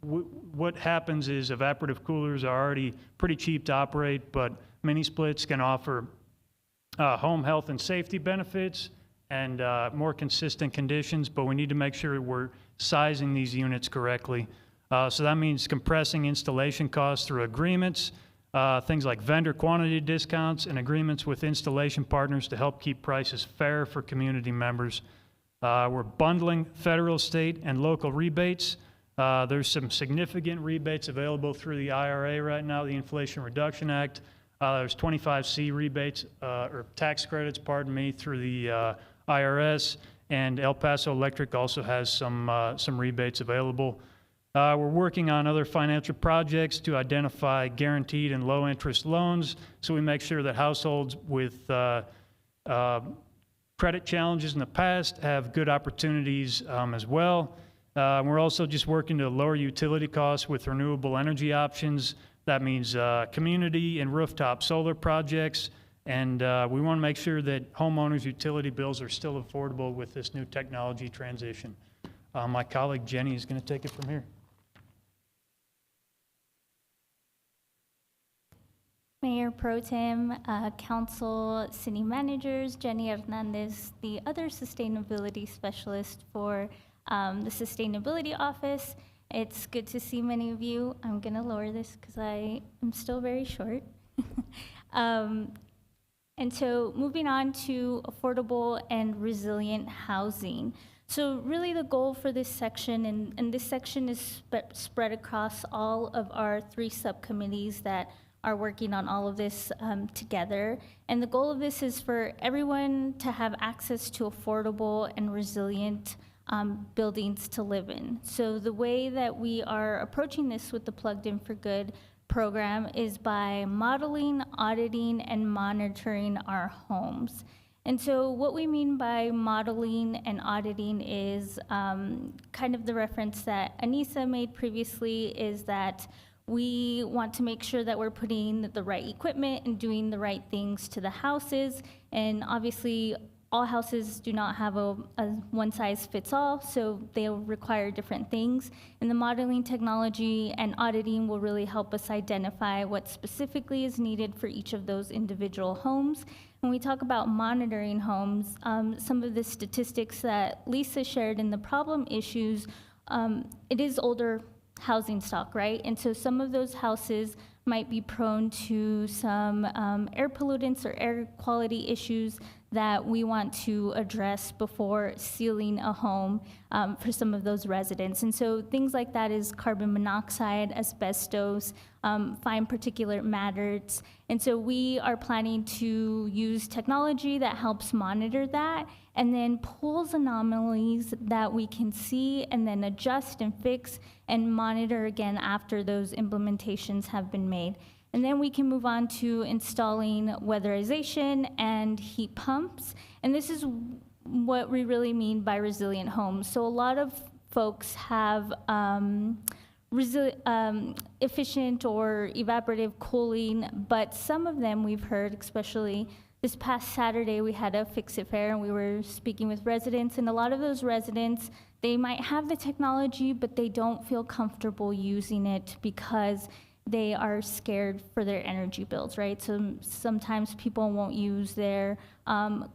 what happens is evaporative coolers are already pretty cheap to operate, but mini splits can offer home health and safety benefits and more consistent conditions, but we need to make sure we're sizing these units correctly. So that means compressing installation costs through agreements, things like vendor quantity discounts and agreements with installation partners to help keep prices fair for community members. We're bundling federal, state, and local rebates. There's some significant rebates available through the IRA right now, the Inflation Reduction Act. There's 25C rebates, or tax credits, pardon me, through the IRS, and El Paso Electric also has some rebates available. We're working on other financial projects to identify guaranteed and low-interest loans, so we make sure that households with credit challenges in the past have good opportunities as well. We're also just working to lower utility costs with renewable energy options. That means community and rooftop solar projects, and we want to make sure that homeowners' utility bills are still affordable with this new technology transition. My colleague Jenny is going to take it from here. Mayor Pro Tem, Council, City Managers, Jenny Hernandez, the other Sustainability Specialist for the Sustainability Office. It's good to see many of you. I'm going to lower this because I am still very short. And so moving on to affordable and resilient housing. So really the goal for this section, and this section is spread across all of our 3 subcommittees that are working on all of this together. And the goal of this is for everyone to have access to affordable and resilient buildings to live in. So the way that we are approaching this with the Plugged In for Good program is by modeling, auditing, and monitoring our homes. And so what we mean by modeling and auditing is kind of the reference that Anissa made previously, is that we want to make sure that we're putting the right equipment and doing the right things to the houses. And obviously, all houses do not have a one-size-fits-all, so they'll require different things. And the modeling technology and auditing will really help us identify what specifically is needed for each of those individual homes. When we talk about monitoring homes, some of the statistics that Lisa shared in the problem issues, it is older housing stock, right? And so some of those houses might be prone to some air pollutants or air quality issues that we want to address before sealing a home for some of those residents. And so things like that is carbon monoxide, asbestos, fine particulate matters. And so we are planning to use technology that helps monitor that and then pulls anomalies that we can see and then adjust and fix and monitor again after those implementations have been made. And then we can move on to installing weatherization and heat pumps. And this is what we really mean by resilient homes. So a lot of folks have efficient or evaporative cooling, but some of them we've heard, especially this past Saturday, we had a Fix-It Fair and we were speaking with residents, and a lot of those residents, they might have the technology, but they don't feel comfortable using it because they are scared for their energy bills, right? So sometimes people won't use their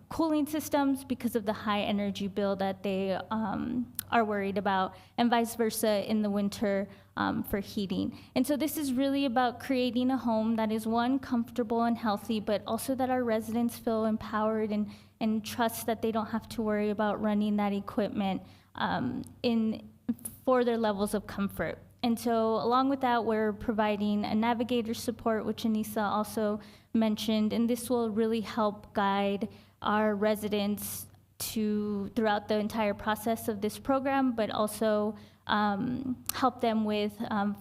cooling systems because of the high energy bill that they are worried about, and vice versa in the winter for heating. And so this is really about creating a home that is, one, comfortable and healthy, but also that our residents feel empowered and trust that they don't have to worry about running that equipment for their levels of comfort. And so along with that, we're providing a navigator support, which Anissa also mentioned, and this will really help guide our residents throughout the entire process of this program, but also help them with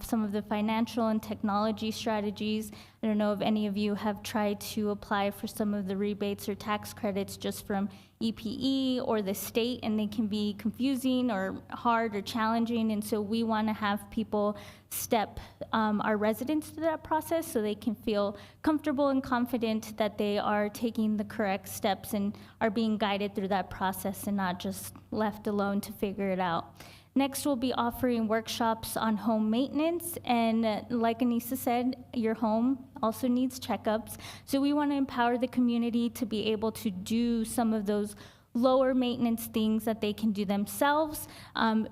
some of the financial and technology strategies. I don't know if any of you have tried to apply for some of the rebates or tax credits just from EPE or the state, and they can be confusing or hard or challenging. And so we want to have people step our residents through that process so they can feel comfortable and confident that they are taking the correct steps and are being guided through that process and not just left alone to figure it out. Next, we'll be offering workshops on home maintenance, and like Anissa said, your home also needs checkups. So we want to empower the community to be able to do some of those lower maintenance things that they can do themselves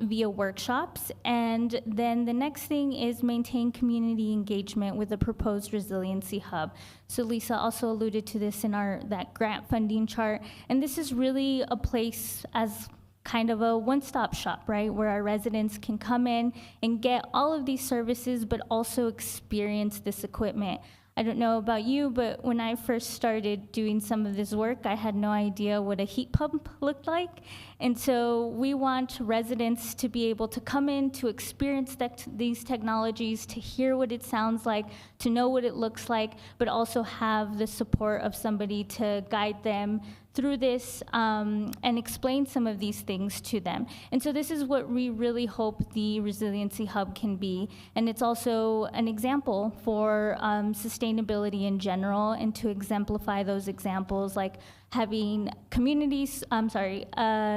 via workshops. And then the next thing is maintain community engagement with the proposed resiliency hub. So Lisa also alluded to this in that grant funding chart, and this is really a place as kind of a one-stop shop, right, where our residents can come in and get all of these services, but also experience this equipment. I don't know about you, but when I first started doing some of this work, I had no idea what a heat pump looked like. And so we want residents to be able to come in, to experience these technologies, to hear what it sounds like, to know what it looks like, but also have the support of somebody to guide them through this and explain some of these things to them. And so this is what we really hope the Resiliency Hub can be. And it's also an example for sustainability in general, and to exemplify those examples, like having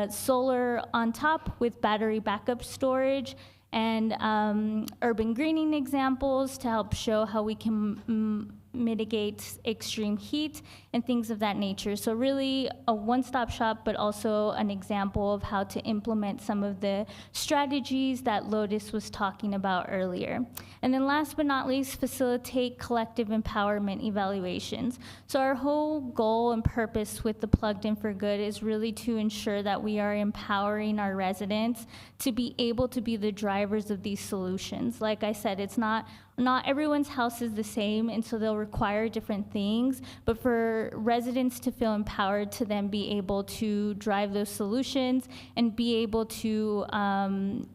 solar on top with battery backup storage, and urban greening examples to help show how we can mitigate extreme heat and things of that nature. So really a one-stop shop, but also an example of how to implement some of the strategies that Lotus was talking about earlier. And then last but not least, facilitate collective empowerment evaluations. So our whole goal and purpose with the Plugged In for Good is really to ensure that we are empowering our residents to be able to be the drivers of these solutions. Like I said, it's not everyone's house is the same, and so they'll require different things, but for residents to feel empowered to then be able to drive those solutions and be able to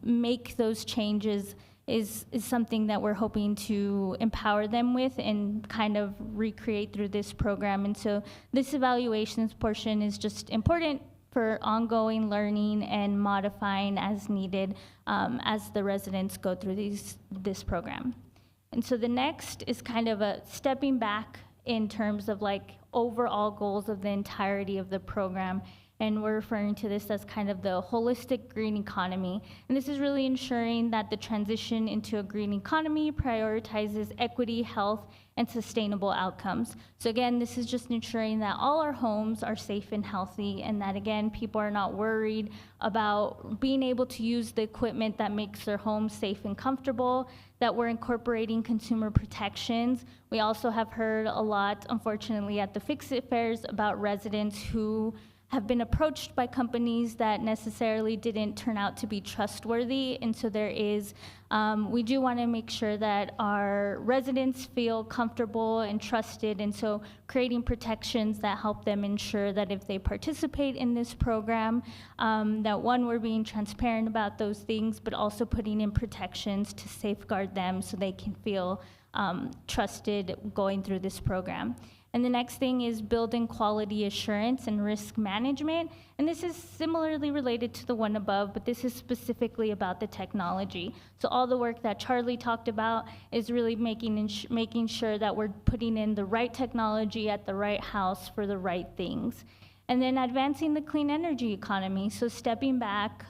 make those changes is something that we're hoping to empower them with and kind of recreate through this program. And so this evaluations portion is just important for ongoing learning and modifying as needed as the residents go through this program. And so the next is kind of a stepping back in terms of like overall goals of the entirety of the program. And we're referring to this as kind of the holistic green economy. And this is really ensuring that the transition into a green economy prioritizes equity, health, and sustainable outcomes. So again, this is just ensuring that all our homes are safe and healthy, and that again, people are not worried about being able to use the equipment that makes their home safe and comfortable, that we're incorporating consumer protections. We also have heard a lot, unfortunately, at the Fix-It fairs about residents who have been approached by companies that necessarily didn't turn out to be trustworthy. And so we do want to make sure that our residents feel comfortable and trusted. And so creating protections that help them ensure that if they participate in this program, that one, we're being transparent about those things, but also putting in protections to safeguard them so they can feel trusted going through this program. And the next thing is building quality assurance and risk management. And this is similarly related to the one above, but this is specifically about the technology. So all the work that Charlie talked about is really making sure that we're putting in the right technology at the right house for the right things. And then advancing the clean energy economy. So stepping back,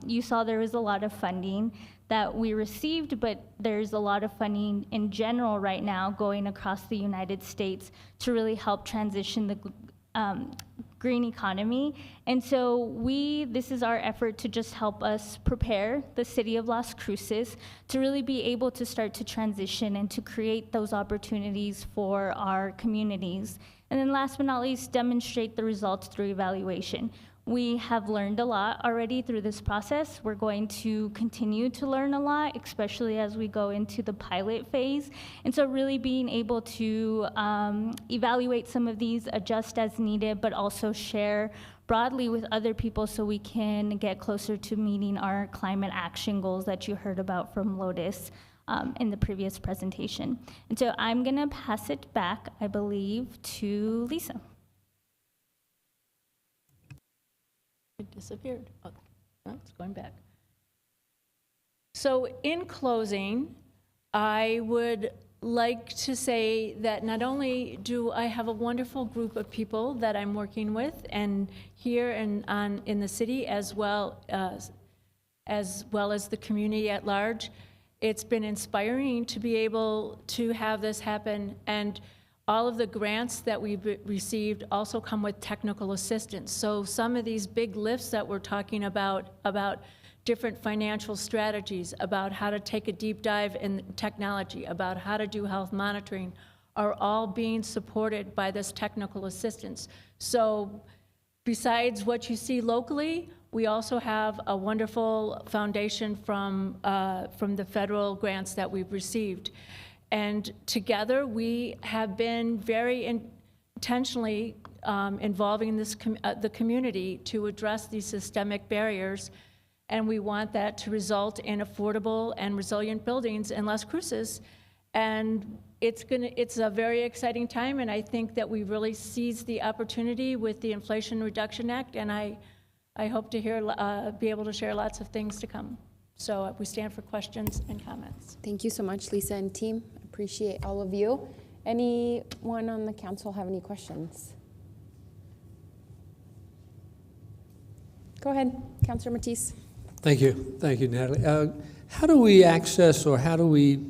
you saw there was a lot of funding that we received, but there's a lot of funding in general right now going across the United States to really help transition the green economy. And so this is our effort to just help us prepare the city of Las Cruces to really be able to start to transition and to create those opportunities for our communities. And then last but not least, demonstrate the results through evaluation. We have learned a lot already through this process. We're going to continue to learn a lot, especially as we go into the pilot phase. And so really being able to evaluate some of these, adjust as needed, but also share broadly with other people so we can get closer to meeting our climate action goals that you heard about from Lotus in the previous presentation. And so I'm gonna pass it back, I believe, to Lisa. It disappeared. Oh, no, it's going back. So in closing, I would like to say that not only do I have a wonderful group of people that I'm working with and here and in the city as well as the community at large, it's been inspiring to be able to have this happen, and all of the grants that we've received also come with technical assistance. So some of these big lifts that we're talking about different financial strategies, about how to take a deep dive in technology, about how to do health monitoring, are all being supported by this technical assistance. So besides what you see locally, we also have a wonderful foundation from the federal grants that we've received. And together, we have been very intentionally involving the community to address these systemic barriers. And we want that to result in affordable and resilient buildings in Las Cruces. And it's a very exciting time, and I think that we really seized the opportunity with the Inflation Reduction Act, and I hope to be able to share lots of things to come. So we stand for questions and comments. Thank you so much, Lisa and team. Appreciate all of you. Anyone on the council have any questions? Go ahead, Councilor Matisse. Thank you, Natalie. How do we access, or how do we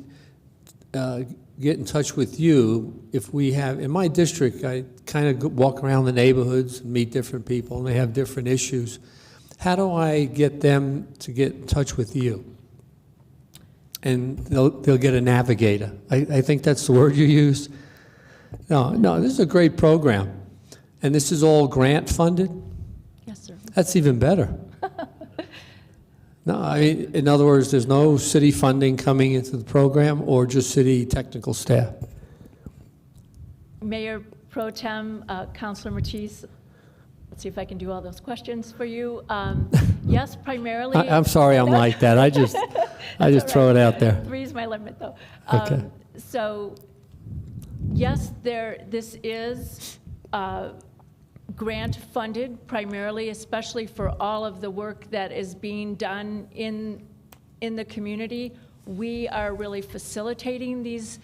get in touch with you if we have, in my district, I kind of walk around the neighborhoods and meet different people, and they have different issues. How do I get them to get in touch with you? And they'll get a navigator. I think that's the word you used. No, this is a great program. And this is all grant funded? Yes, sir. That's even better. No, I mean, in other words, there's no city funding coming into the program, or just city technical staff? Mayor Pro Tem, Councilor Matisse, let's see if I can do all those questions for you. Yes, primarily. I'm sorry I'm like that. I just throw it out there. 3 is my limit, though. Okay. So, yes, this is grant funded primarily, especially for all of the work that is being done in the community. We are really facilitating these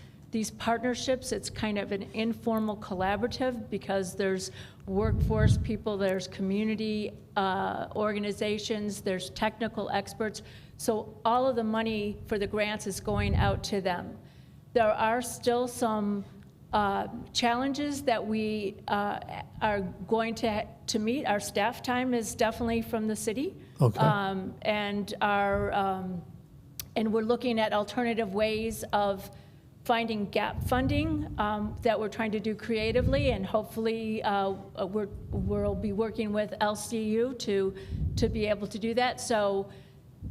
partnerships. It's kind of an informal collaborative because there's workforce people, there's community organizations, there's technical experts. So all of the money for the grants is going out to them. There are still some challenges that we are going to meet. Our staff time is definitely from the city. Okay. And we're looking at alternative ways of finding gap funding that we're trying to do creatively, and hopefully we'll be working with LCU to be able to do that. So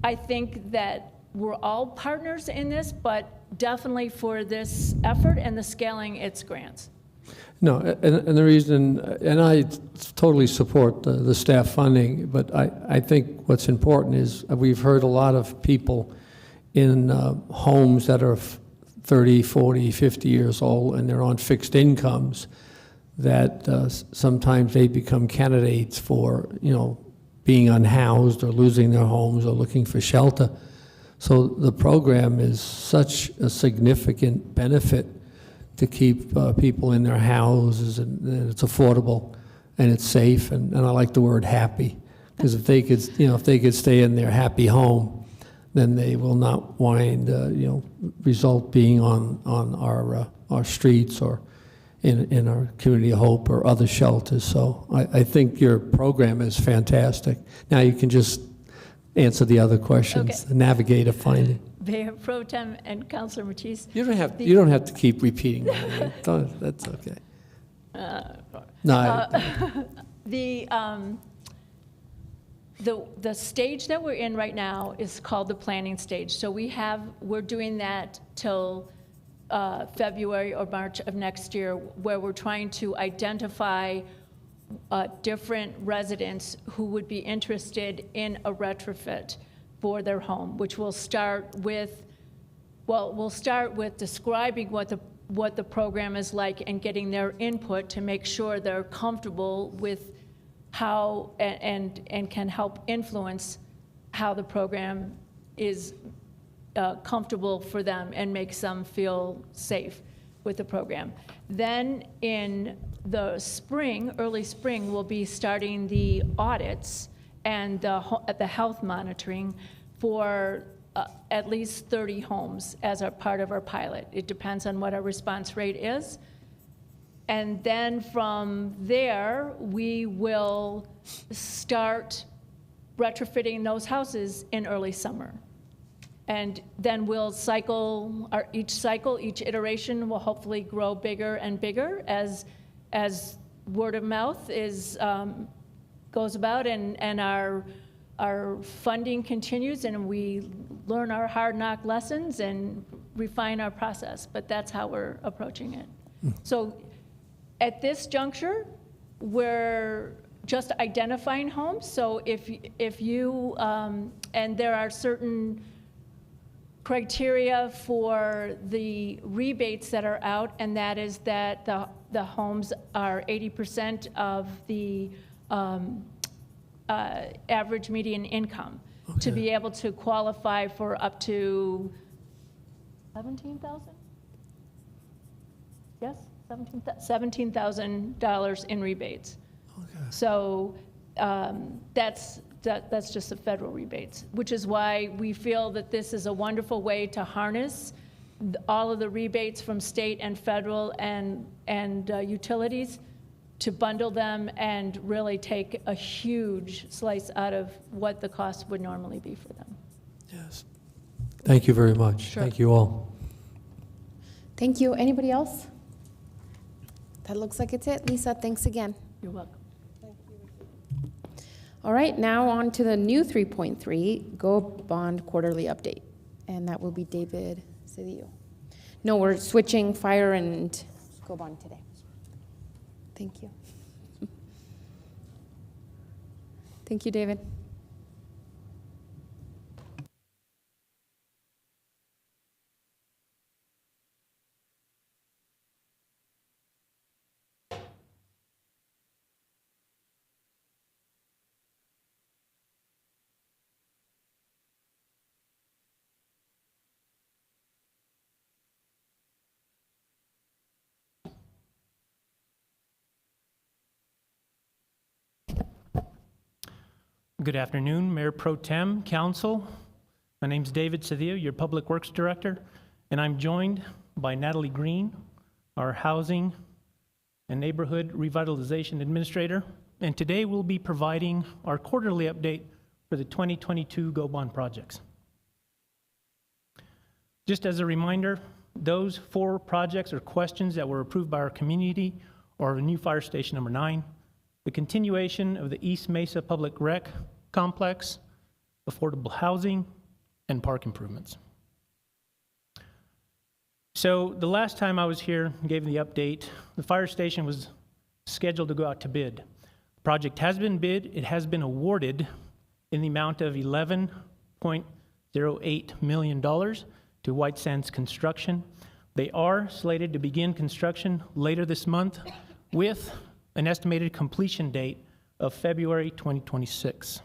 I think that we're all partners in this, but definitely for this effort and the scaling, it's grants. No, and the reason, and I totally support the staff funding, but I think what's important is we've heard a lot of people in homes that are 30, 40, 50 years old, and they're on fixed incomes, that sometimes they become candidates for, being unhoused or losing their homes or looking for shelter. So the program is such a significant benefit to keep people in their houses, and it's affordable and it's safe, and I like the word happy, because if they could stay in their happy home, then they will not wind result being on our streets or in our community of hope or other shelters. So I think your program is fantastic. Now you can just answer the other questions. Okay. Navigate a finding. Mayor Pro Tem and Councilor Matisse. You don't have to keep repeating that. That's okay. The stage that we're in right now is called the planning stage. So we're doing that till February or March of next year, where we're trying to identify different residents who would be interested in a retrofit for their home, which will start with, we'll start with describing what the program is like and getting their input to make sure they're comfortable with how and can help influence how the program is comfortable for them and makes them feel safe with the program. Then in the spring, early spring, we'll be starting the audits and the health monitoring for at least 30 homes as a part of our pilot. It depends on what our response rate is. And then from there, we will start retrofitting those houses in early summer. And then we'll cycle, each iteration will hopefully grow bigger and bigger as word of mouth goes about and our funding continues and we learn our hard knock lessons and refine our process. But that's how we're approaching it. So at this juncture, we're just identifying homes. So if you, and there are certain criteria for the rebates that are out, and that is that the homes are 80% of the average median income to be able to qualify for up to 17,000? Yes, $17,000 in rebates. Okay. So that's just the federal rebates, which is why we feel that this is a wonderful way to harness all of the rebates from state and federal and utilities to bundle them and really take a huge slice out of what the cost would normally be for them. Yes. Thank you very much. Sure. Thank you all. Thank you. Anybody else? That looks like it's it. Lisa, thanks again. You're welcome. All right, now on to the new 3.3, Go Bond Quarterly Update. And that will be David Cedillo. No, we're switching fire and Go Bond today. Thank you. Thank you, David. Good afternoon, Mayor Pro Tem, Council. My name's David Cedillo, your Public Works Director, and I'm joined by Natalie Green, our Housing and Neighborhood Revitalization Administrator. And today we'll be providing our quarterly update for the 2022 Go Bond projects. Just as a reminder, those 4 projects or questions that were approved by our community are the new fire station number 9, the continuation of the East Mesa Public Rec Complex, affordable housing, and park improvements. So the last time I was here and gave the update, the fire station was scheduled to go out to bid. The project has been bid. It has been awarded in the amount of $11.08 million to White Sands Construction. They are slated to begin construction later this month with an estimated completion date of February 2026.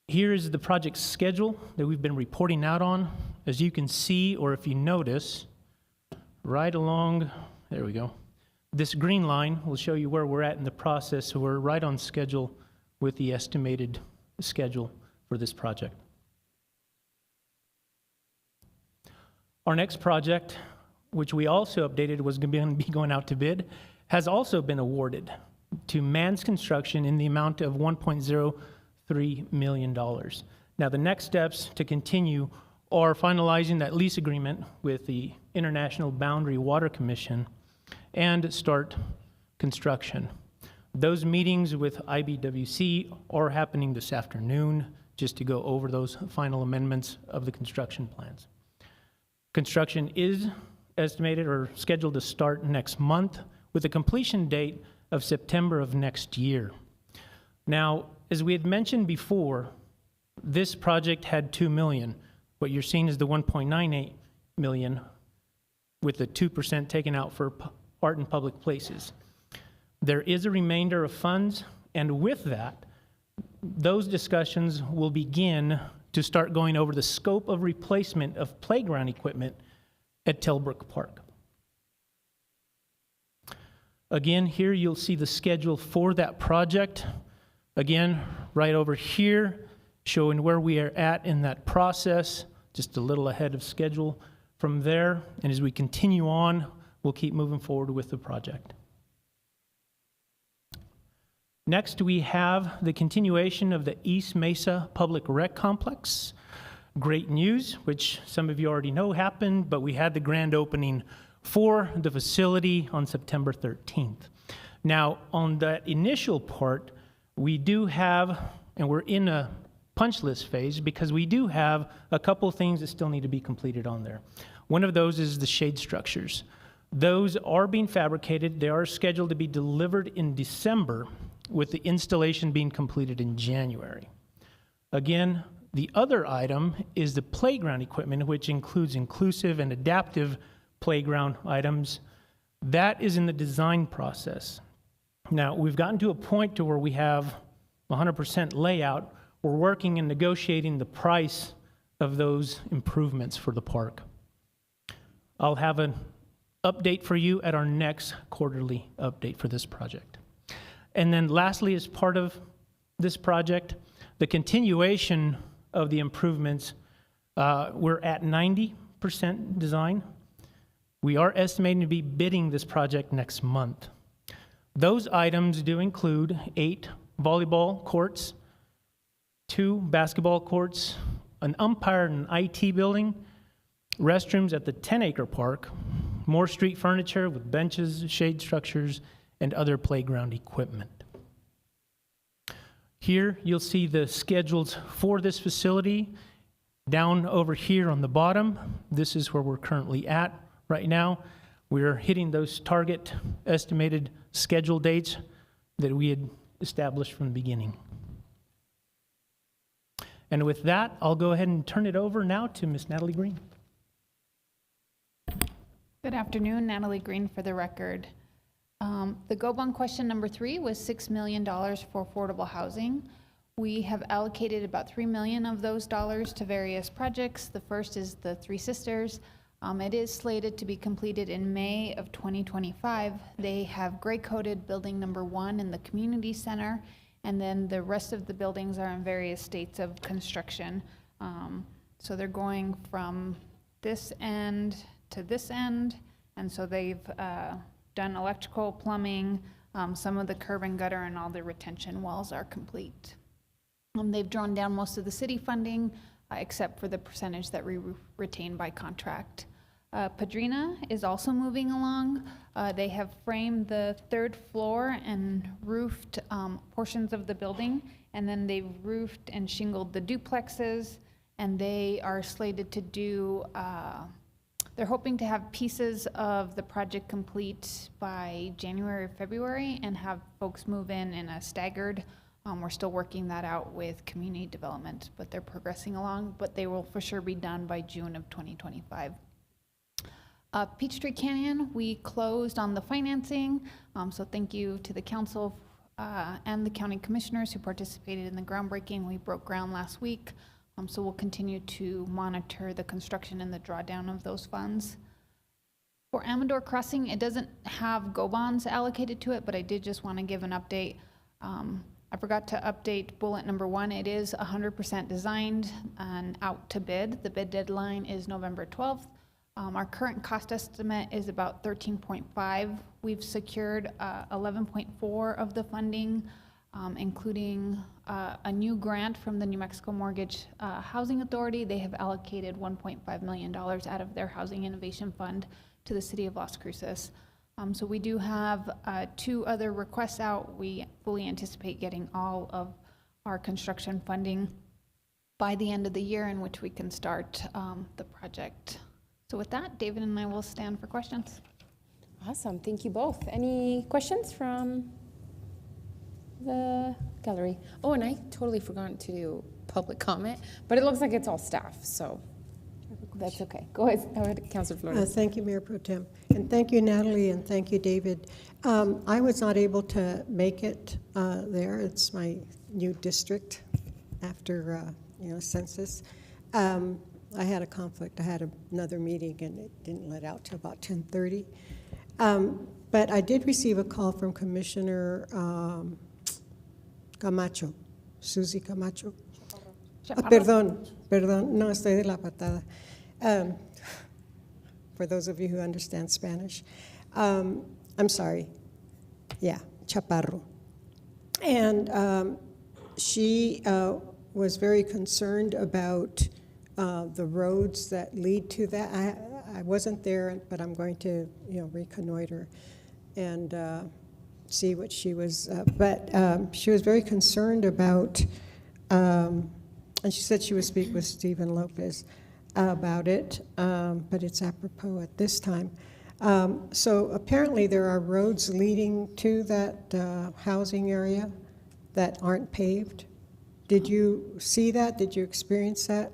Here is the project schedule that we've been reporting out on. As you can see, or if you notice, right along, there we go, this green line will show you where we're at in the process, so we're right on schedule with the estimated schedule for this project. Our next project, which we also updated was going to be going out to bid, has also been awarded to Mann's Construction in the amount of $1.03 million. Now, the next steps to continue are finalizing that lease agreement with the International Boundary Water Commission and start construction. Those meetings with IBWC are happening this afternoon, just to go over those final amendments of the construction plans. Construction is estimated or scheduled to start next month with a completion date of September of next year. Now, as we had mentioned before, this project had $2 million. What you're seeing is the $1.98 million with the 2% taken out for art in public places. There is a remainder of funds, and with that, those discussions will begin to start going over the scope of replacement of playground equipment at Tilbrook Park. Again, here you'll see the schedule for that project. Again, right over here, showing where we are at in that process, just a little ahead of schedule from there. And as we continue on, we'll keep moving forward with the project. Next, we have the continuation of the East Mesa Public Rec Complex. Great news, which some of you already know happened, but we had the grand opening for the facility on September 13th. Now, on that initial part, we do have, and we're in a punch list phase because we do have a couple things that still need to be completed on there. One of those is the shade structures. Those are being fabricated. They are scheduled to be delivered in December, with the installation being completed in January. Again, the other item is the playground equipment, which includes inclusive and adaptive playground items. That is in the design process. Now, we've gotten to a point to where we have 100% layout. We're working and negotiating the price of those improvements for the park. I'll have an update for you at our next quarterly update for this project. And then lastly, as part of this project, the continuation of the improvements, we're at 90% design. We are estimating to be bidding this project next month. Those items do include 8 volleyball courts, 2 basketball courts, an umpire and IT building, restrooms at the 10-acre park, more street furniture with benches, shade structures, and other playground equipment. Here you'll see the schedules for this facility. Down over here on the bottom, this is where we're currently at right now. We're hitting those target estimated schedule dates that we had established from the beginning. And with that, I'll go ahead and turn it over now to Ms. Natalie Green. Good afternoon, Natalie Green for the record. The go bond question number 3 was $6 million for affordable housing. We have allocated about $3 million of those dollars to various projects. The first is the Three Sisters. It is slated to be completed in May of 2025. They have gray coated building number 1 in the community center, and then the rest of the buildings are in various states of construction. So they're going from this end to this end, and so they've done electrical, plumbing, some of the curb and gutter, and all the retention walls are complete. They've drawn down most of the city funding, except for the percentage that we retain by contract. Padrina is also moving along. They have framed the 3rd floor and roofed portions of the building, and then they've roofed and shingled the duplexes, and they are slated to do they're hoping to have pieces of the project complete by January or February and have folks move in a staggered. We're still working that out with community development, but they're progressing along, but they will for sure be done by June of 2025. Peachtree Canyon, we closed on the financing, so thank you to the council and the county commissioners who participated in the groundbreaking. We broke ground last week. So we'll continue to monitor the construction and the drawdown of those funds. For Amador Crossing, it doesn't have go bonds allocated to it, but I did just want to give an update. I forgot to update bullet number 1. It is 100% designed and out to bid. The bid deadline is November 12th. Our current cost estimate is about 13.5. We've secured 11.4 of the funding, including a new grant from the New Mexico Mortgage Housing Authority. They have allocated $1.5 million out of their Housing Innovation Fund to the city of Las Cruces. So we do have 2 other requests out. We fully anticipate getting all of our construction funding by the end of the year, in which we can start the project. So with that, David and I will stand for questions. Awesome, thank you both. Any questions from the gallery? Oh, and I totally forgot to do public comment, but it looks like it's all staff, so that's okay. Go ahead, Councilor Flores. Thank you, Mayor Pro Tem. And thank you, Natalie, and thank you, David. I was not able to make it there. It's my new district after, census. I had a conflict. I had another meeting, and it didn't let out till about 10:30. But I did receive a call from Commissioner Camacho, Susie Camacho. Perdón, no estoy de la patada. For those of you who understand Spanish. I'm sorry. Yeah, Chaparro. And she was very concerned about the roads that lead to that. I wasn't there, but I'm going to, reconnoiter and see what she was. But she was very concerned about, and she said she would speak with Stephen Lopez about it, but it's apropos at this time. So apparently there are roads leading to that housing area that aren't paved. Did you see that? Did you experience that?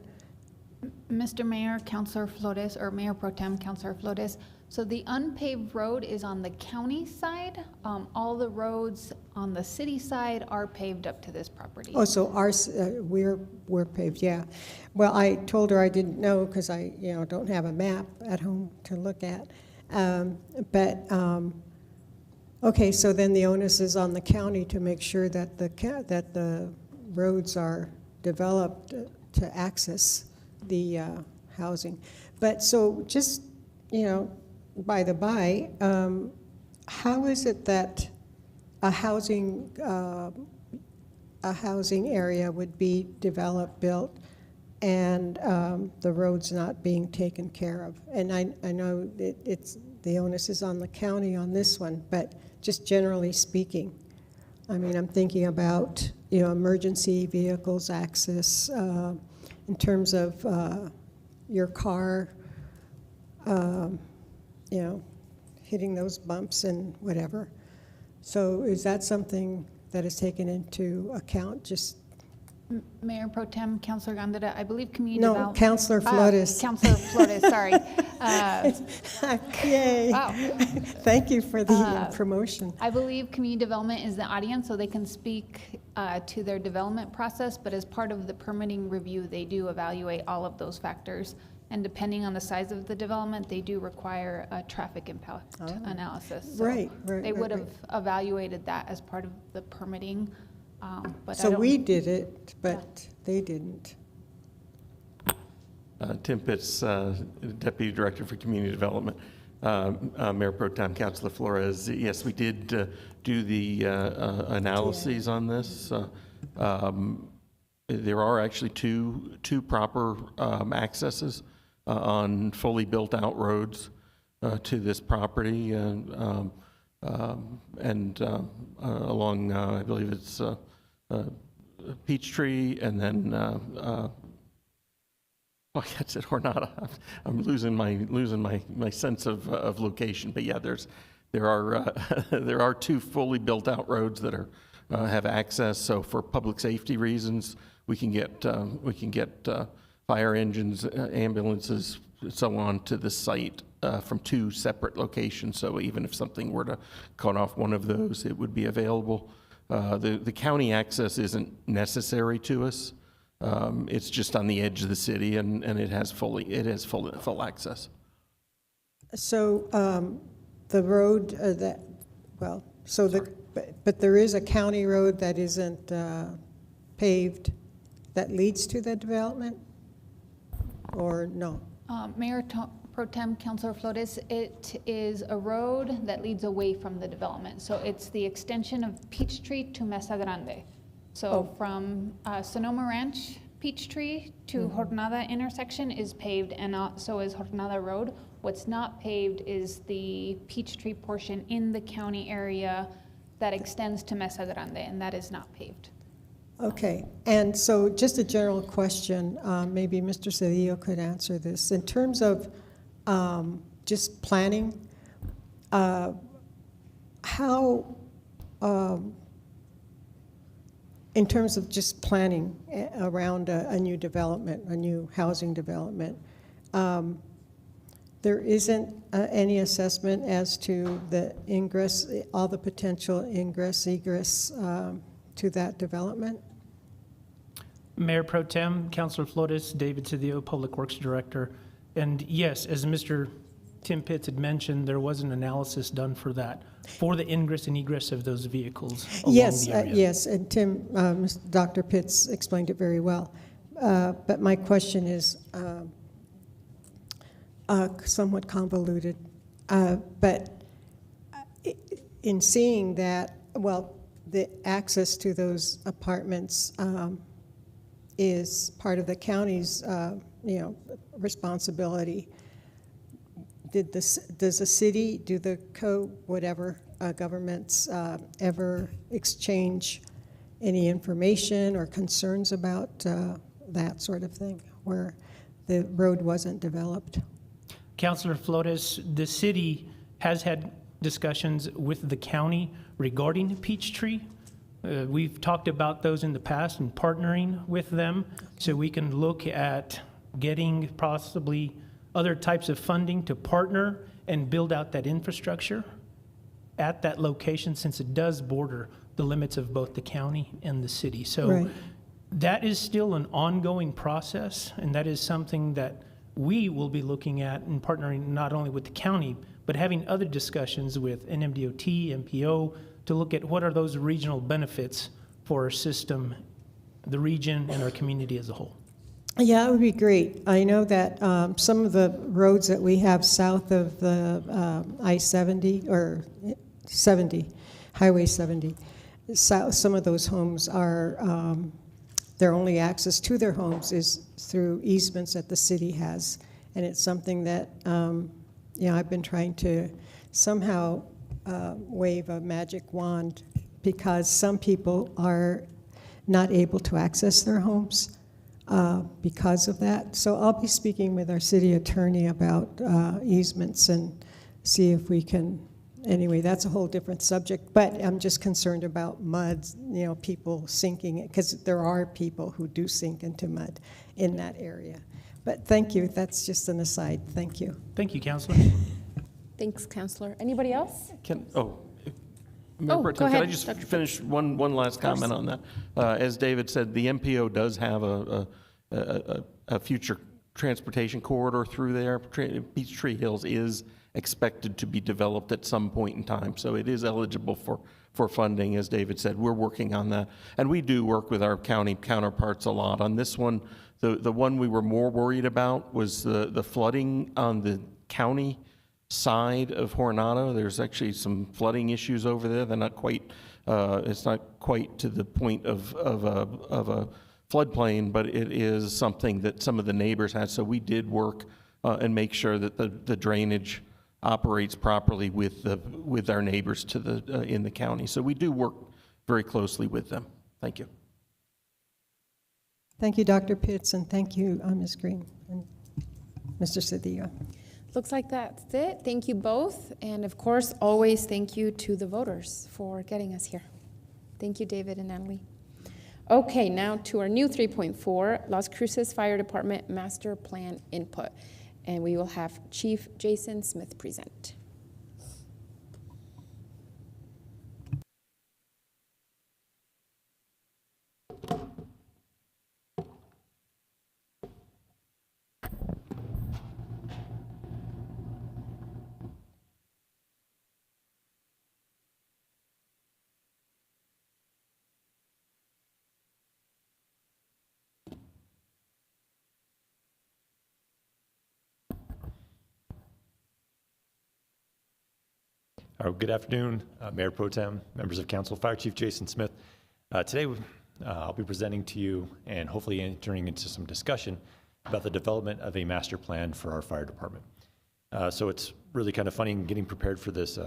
Mr. Mayor, Councilor Flores, or Mayor Pro Tem, Councilor Flores. So the unpaved road is on the county side. All the roads on the city side are paved up to this property. Oh, so ours, we're paved, yeah. Well, I told her I didn't know because I, don't have a map at home to look at. Okay, so then the onus is on the county to make sure that the roads are developed to access the housing. But so just, by the by, how is it that a housing area would be developed, built, and the roads not being taken care of? And I know it's the onus is on the county on this one, but just generally speaking, I mean, I'm thinking about emergency vehicles access in terms of your car, hitting those bumps and whatever. So is that something that is taken into account? Just Mayor Pro Tem, Councilor Gandara, I believe community no, development. Councilor Flores. Councilor Flores, sorry. Yay. Wow. Thank you for the promotion. I believe community development is the audience, so they can speak to their development process, but as part of the permitting review, they do evaluate all of those factors. And depending on the size of the development, they do require a traffic impact analysis. So right. They would have evaluated that as part of the permitting. But so we did it, but they didn't. Tim Pitts, Deputy Director for Community Development. Mayor Pro Tem, Councilor Flores. Yes, we did do the analyses on this. There are actually two proper accesses on fully built out roads to this property, and along, I believe it's Peachtree, and then that's it, Jornada. I'm losing my sense of location, but yeah, there are two fully built out roads that are have access. So for public safety reasons, we can get fire engines, ambulances, so on to the site from two separate locations. So even if something were to cut off one of those, it would be available. The county access isn't necessary to us. It's just on the edge of the city, and it has full access. So the road but there is a county road that isn't paved that leads to the development, or no? Mayor Pro Tem, Councilor Flores, it is a road that leads away from the development. So it's the extension of Peachtree to Mesa Grande. So from Sonoma Ranch, Peachtree to Jornada intersection is paved, and so is Jornada Road. What's not paved is the Peachtree portion in the county area that extends to Mesa Grande, and that is not paved. Okay, and so just a general question, maybe Mr. Cedillo could answer this. In terms of just planning, how, in terms of just planning around a new development, a new housing development, there isn't any assessment as to the ingress, all the potential ingress, egress to that development? Mayor Pro Tem, Councilor Flores, David Cedillo, Public Works Director. And yes, as Mr. Tim Pitts had mentioned, there was an analysis done for that, for the ingress and egress of those vehicles along Yes, the area. yes, and Tim, Dr. Pitts explained it very well. But my question is somewhat convoluted. But in seeing that, well, the access to those apartments is part of the county's, responsibility. Does the city, do the whatever governments ever exchange any information or concerns about that sort of thing, where the road wasn't developed? Councilor Flores, the city has had discussions with the county regarding Peachtree. We've talked about those in the past and partnering with them so we can look at getting possibly other types of funding to partner and build out that infrastructure at that location, since it does border the limits of both the county and the city. So Right. that is still an ongoing process, and that is something that we will be looking at and partnering not only with the county, but having other discussions with NMDOT, MPO, to look at what are those regional benefits for our system, the region, and our community as a whole. Yeah, it would be great. I know that some of the roads that we have south of the I-70 or 70, Highway 70, some of those homes are, their only access to their homes is through easements that the city has. And it's something that, I've been trying to somehow wave a magic wand, because some people are not able to access their homes because of that. So I'll be speaking with our city attorney about easements and see if we can, anyway, that's a whole different subject, but I'm just concerned about mud, people sinking, because there are people who do sink into mud in that area. But thank you, that's just an aside, thank you. Thank you, Councilor. Thanks, Counselor. Anybody else? Mayor Pro Tem, go can I ahead, just Dr. finish one last comment on that? As David said, the MPO does have a future transportation corridor through there. Peachtree Hills is expected to be developed at some point in time, so it is eligible for funding. As David said, we're working on that, and we do work with our county counterparts a lot. On this one, the one we were more worried about was the flooding on the county side of Coronado. There's actually some flooding issues over there. They're not quite, it's not quite to the point of a floodplain, but it is something that some of the neighbors had. So we did work and make sure that the drainage operates properly with our neighbors in the county. So we do work very closely with them. Thank you. Thank you, Dr. Pitts, and thank you, Ms. Green and Mr. Cedillo. Looks like that's it. Thank you both. And of course, always thank you to the voters for getting us here. Thank you, David and Natalie. Okay, now to our new 3.4, Las Cruces Fire Department Master Plan Input. And we will have Chief Jason Smith present. Good afternoon, Mayor Pro Tem, members of council, Fire Chief Jason Smith. Today, I'll be presenting to you and hopefully entering into some discussion about the development of a master plan for our fire department. So it's really kind of funny getting prepared for this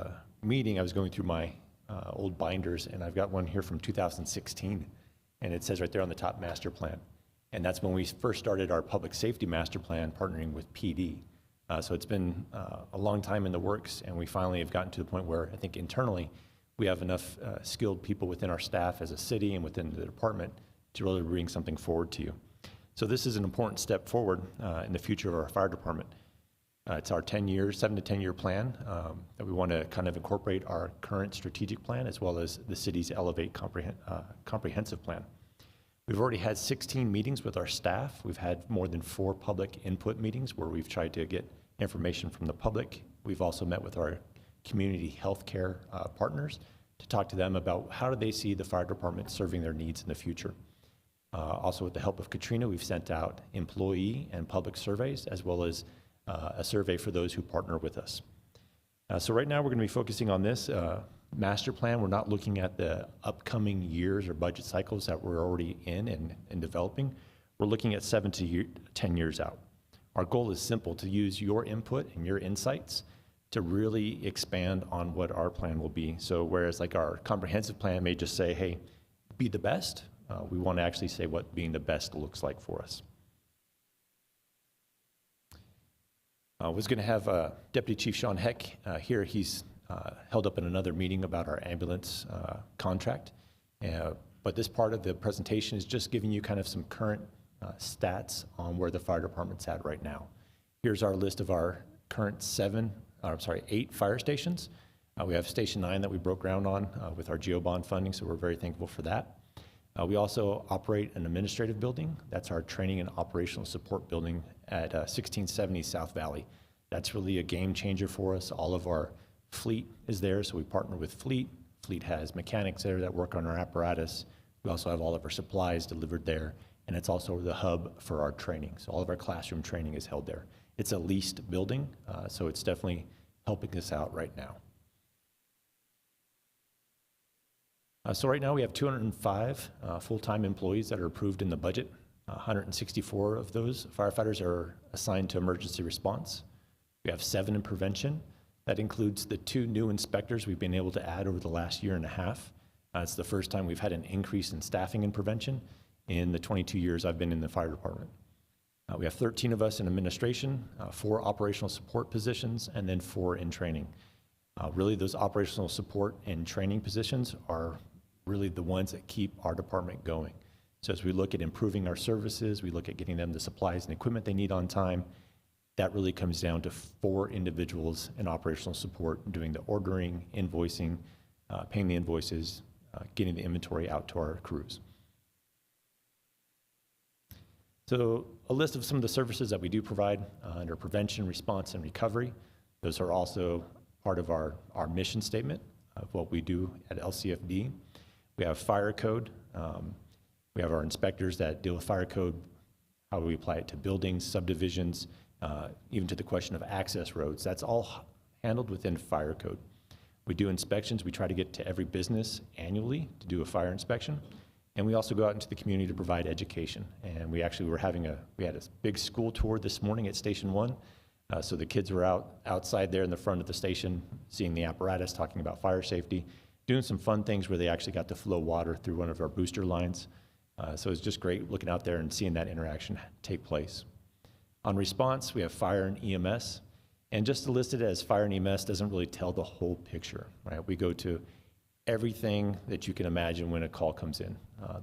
meeting. I was going through my old binders, and I've got one here from 2016, and it says right there on the top, master plan. And that's when we first started our public safety master plan, partnering with PD. So it's been a long time in the works, and we finally have gotten to the point where I think internally we have enough skilled people within our staff as a city and within the department to really bring something forward to you. So this is an important step forward in the future of our fire department. It's our 7 to 10 year plan that we want to kind of incorporate our current strategic plan as well as the city's Elevate comprehensive plan. We've already had 16 meetings with our staff. We've had more than 4 public input meetings where we've tried to get information from the public. We've also met with our community healthcare partners to talk to them about how do they see the fire department serving their needs in the future. Also, with the help of Katrina, we've sent out employee and public surveys as well as a survey for those who partner with us. So right now we're going to be focusing on this master plan. We're not looking at the upcoming years or budget cycles that we're already in and developing. We're looking at 7 to 10 years out. Our goal is simple: to use your input and your insights to really expand on what our plan will be. So whereas like our comprehensive plan may just say, hey, be the best, we want to actually say what being the best looks like for us. I was going to have Deputy Chief Sean Heck here. He's held up in another meeting about our ambulance contract. But this part of the presentation is just giving you kind of some current stats on where the fire department's at right now. Here's our list of our current 8 fire stations. We have Station 9 that we broke ground on with our GeoBond funding, so we're very thankful for that. We also operate an administrative building. That's our training and operational support building at 1670 South Valley. That's really a game changer for us. All of our fleet is there, so we partner with Fleet. Fleet has mechanics there that work on our apparatus. We also have all of our supplies delivered there, and it's also the hub for our training. So all of our classroom training is held there. It's a leased building, so it's definitely helping us out right now. So right now we have 205 full-time employees that are approved in the budget. 164 of those firefighters are assigned to emergency response. We have 7 in prevention. That includes the 2 new inspectors we've been able to add over the last year and a half. It's the first time we've had an increase in staffing in prevention in the 22 years I've been in the fire department. We have 13 of us in administration, 4 operational support positions, and then 4 in training. Really, those operational support and training positions are really the ones that keep our department going. So as we look at improving our services, we look at getting them the supplies and equipment they need on time, that really comes down to 4 individuals in operational support doing the ordering, invoicing, paying the invoices, getting the inventory out to our crews. So a list of some of the services that we do provide under prevention, response, and recovery. Those are also part of our mission statement of what we do at LCFD. We have fire code. We have our inspectors that deal with fire code, how we apply it to buildings, subdivisions, even to the question of access roads. That's all handled within fire code. We do inspections. We try to get to every business annually to do a fire inspection. And we also go out into the community to provide education. And we actually we had a big school tour this morning at Station 1. So the kids were outside there in the front of the station, seeing the apparatus, talking about fire safety, doing some fun things where they actually got to flow water through one of our booster lines. So it was just great looking out there and seeing that interaction take place. On response, we have fire and EMS. And just to list it as fire and EMS doesn't really tell the whole picture, right? We go to everything that you can imagine when a call comes in.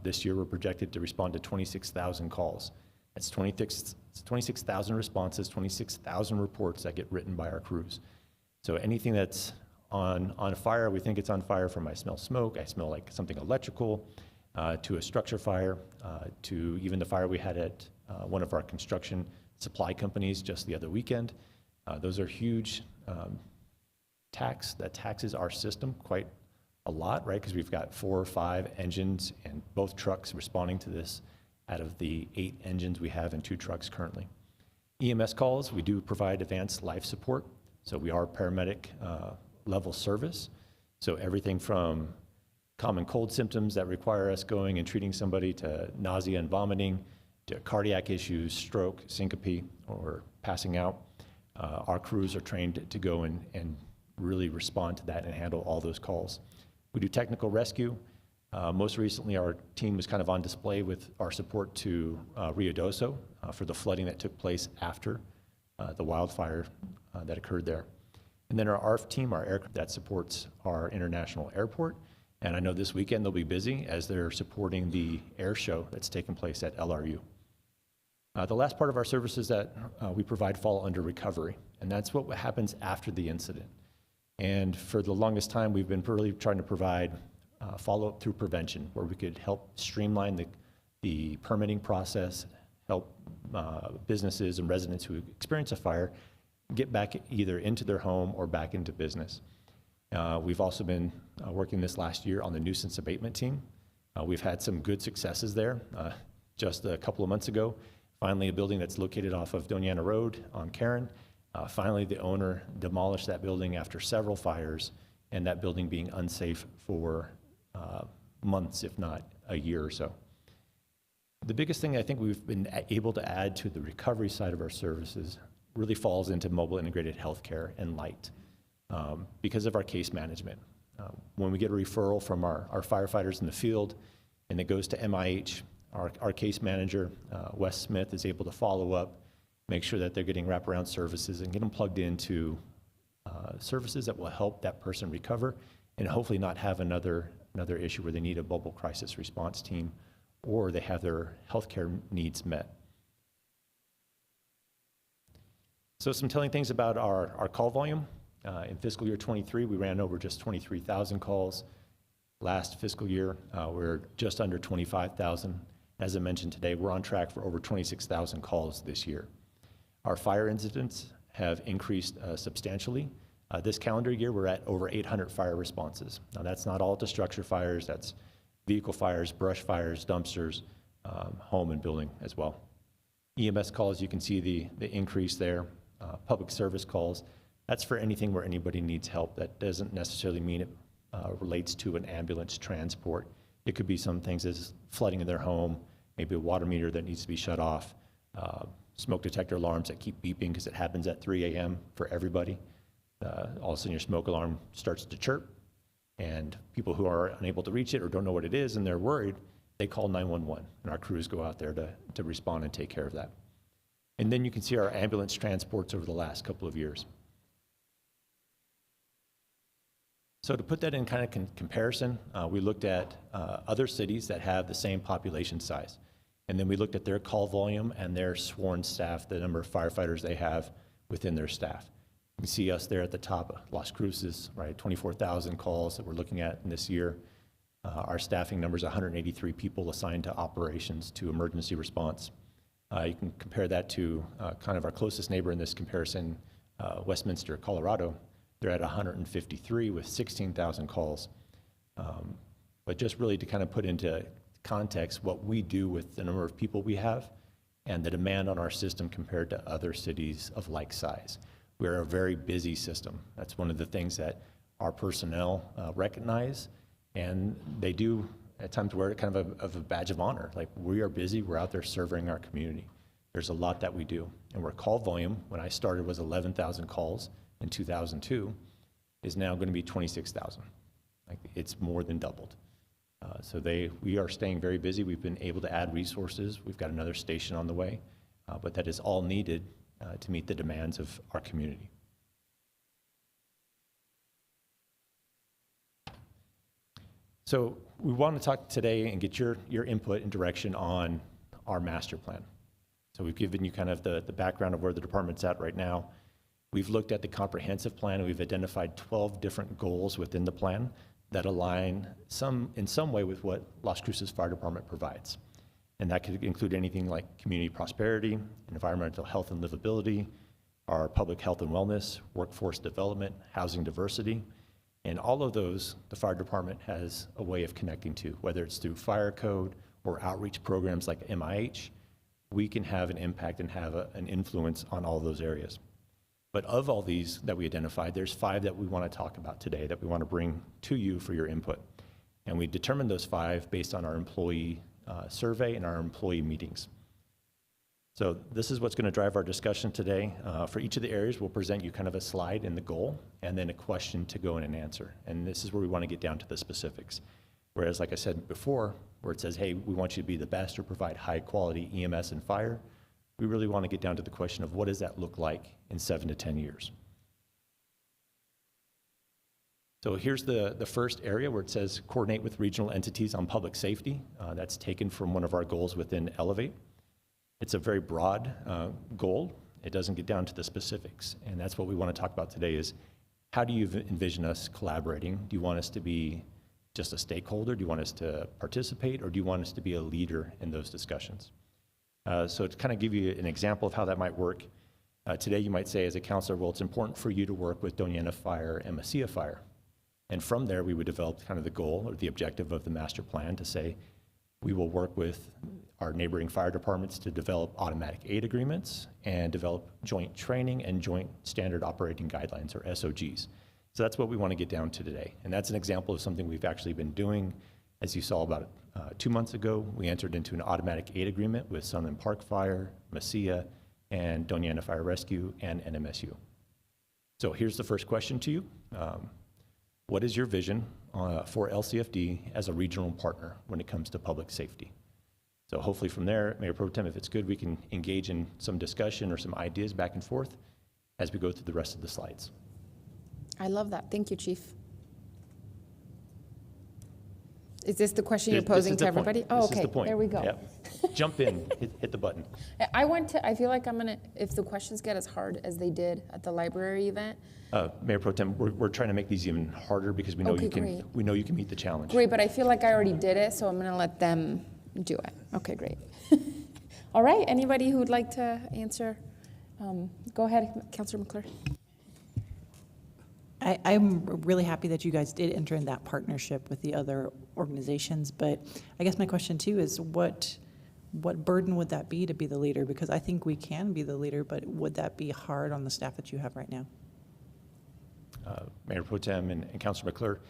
This year, we're projected to respond to 26,000 calls. That's 26,000 responses, 26,000 reports that get written by our crews. So anything that's on fire, we think it's on fire from I smell smoke, I smell like something electrical, to a structure fire, to even the fire we had at one of our construction supply companies just the other weekend. Those are huge that taxes our system quite a lot, right? Because we've got 4 or 5 engines and both trucks responding to this out of the 8 engines we have and 2 trucks currently. EMS calls, we do provide advanced life support. So we are paramedic level service. So everything from common cold symptoms that require us going and treating somebody to nausea and vomiting, to cardiac issues, stroke, syncope, or passing out. Our crews are trained to go and really respond to that and handle all those calls. We do technical rescue. Most recently, our team was kind of on display with our support to Ruidoso for the flooding that took place after the wildfire that occurred there. And then our ARF team, our aircraft that supports our international airport. And I know this weekend they'll be busy as they're supporting the air show that's taking place at LRU. The last part of our services that we provide fall under recovery, and that's what happens after the incident. And for the longest time, we've been really trying to provide follow-up through prevention, where we could help streamline the permitting process, help businesses and residents who experience a fire get back either into their home or back into business. We've also been working this last year on the nuisance abatement team. We've had some good successes there. Just a couple of months ago, finally a building that's located off of Doñana Road on Karen, finally the owner demolished that building after several fires and that building being unsafe for months, if not a year or so. The biggest thing I think we've been able to add to the recovery side of our services really falls into mobile integrated healthcare and light because of our case management. When we get a referral from our firefighters in the field and it goes to MIH, our case manager, Wes Smith, is able to follow up, make sure that they're getting wraparound services and get them plugged into services that will help that person recover and hopefully not have another issue where they need a mobile crisis response team or they have their healthcare needs met. So some telling things about our call volume. In fiscal year 23, we ran over just 23,000 calls. Last fiscal year, we're just under 25,000. As I mentioned today, we're on track for over 26,000 calls this year. Our fire incidents have increased substantially. This calendar year, we're at over 800 fire responses. Now, that's not all to structure fires. That's vehicle fires, brush fires, dumpsters, home and building as well. EMS calls, you can see the increase there. Public service calls, that's for anything where anybody needs help. That doesn't necessarily mean it relates to an ambulance transport. It could be some things as flooding in their home, maybe a water meter that needs to be shut off, smoke detector alarms that keep beeping because it happens at 3 a.m. for everybody. All of a sudden your smoke alarm starts to chirp and people who are unable to reach it or don't know what it is and they're worried, they call 911 and our crews go out there to respond and take care of that. And then you can see our ambulance transports over the last couple of years. So to put that in kind of comparison, we looked at other cities that have the same population size. And then we looked at their call volume and their sworn staff, the number of firefighters they have within their staff. You can see us there at the top, Las Cruces, right? 24,000 calls that we're looking at in this year. Our staffing number is 183 people assigned to operations to emergency response. You can compare that to kind of our closest neighbor in this comparison, Westminster, Colorado. They're at 153 with 16,000 calls. But just really to kind of put into context what we do with the number of people we have and the demand on our system compared to other cities of like size. We're a very busy system. That's one of the things that our personnel recognize, and they do at times wear it kind of a badge of honor. Like, we are busy, we're out there serving our community. There's a lot that we do. And our call volume, when I started, was 11,000 calls in 2002, is now going to be 26,000. Like, it's more than doubled. So we are staying very busy. We've been able to add resources. We've got another station on the way, but that is all needed to meet the demands of our community. So we want to talk today and get your input and direction on our master plan. So we've given you kind of the background of where the department's at right now. We've looked at the comprehensive plan, and we've identified 12 different goals within the plan that align in some way with what Las Cruces Fire Department provides. And that could include anything like community prosperity, environmental health and livability, our public health and wellness, workforce development, housing diversity. And all of those, the fire department has a way of connecting to, whether it's through fire code or outreach programs like MIH. We can have an impact and have an influence on all those areas. But of all these that we identified, there's 5 that we want to talk about today that we want to bring to you for your input. And we determined those 5 based on our employee survey and our employee meetings. So this is what's going to drive our discussion today. For each of the areas, we'll present you kind of a slide in the goal and then a question to go in and answer. And this is where we want to get down to the specifics. Whereas, like I said before, where it says, hey, we want you to be the best or provide high quality EMS and fire, we really want to get down to the question of what does that look like in 7 to 10 years. So here's the first area where it says coordinate with regional entities on public safety. That's taken from one of our goals within Elevate. It's a very broad goal. It doesn't get down to the specifics. And that's what we want to talk about today is how do you envision us collaborating? Do you want us to be just a stakeholder? Do you want us to participate? Or do you want us to be a leader in those discussions? So to kind of give you an example of how that might work, today you might say as a counselor, well, it's important for you to work with Doñana Fire and Mesilla Fire. And from there, we would develop kind of the goal or the objective of the master plan to say, we will work with our neighboring fire departments to develop automatic aid agreements and develop joint training and joint standard operating guidelines or SOGs. So that's what we want to get down to today. And that's an example of something we've actually been doing. As you saw about 2 months ago, we entered into an automatic aid agreement with Sunland Park Fire, Mesilla, and Doñana Fire Rescue, and NMSU. So here's the first question to you. What is your vision for LCFD as a regional partner when it comes to public safety? So hopefully from there, Mayor Pro Tem, if it's good, we can engage in some discussion or some ideas back and forth as we go through the rest of the slides. I love that. Thank you, Chief. Is this the question you're posing to everybody? Oh, okay. There we go. Yep. Jump in, hit the button. I feel like I'm gonna, if the questions get as hard as they did at the library event. Mayor Pro Tem, we're trying to make these even harder because we know Okay, you can. great. We know you can meet the challenge. Great, but I feel like I already did it, so I'm gonna let them do it. Okay, great. All right, anybody who would like to answer? Go ahead, Councilor McClure. I'm really happy that you guys did enter in that partnership with the other organizations, but I guess my question too is what burden would that be to be the leader? Because I think we can be the leader, but would that be hard on the staff that you have right now? Mayor Pro Tem and Councilor McClure,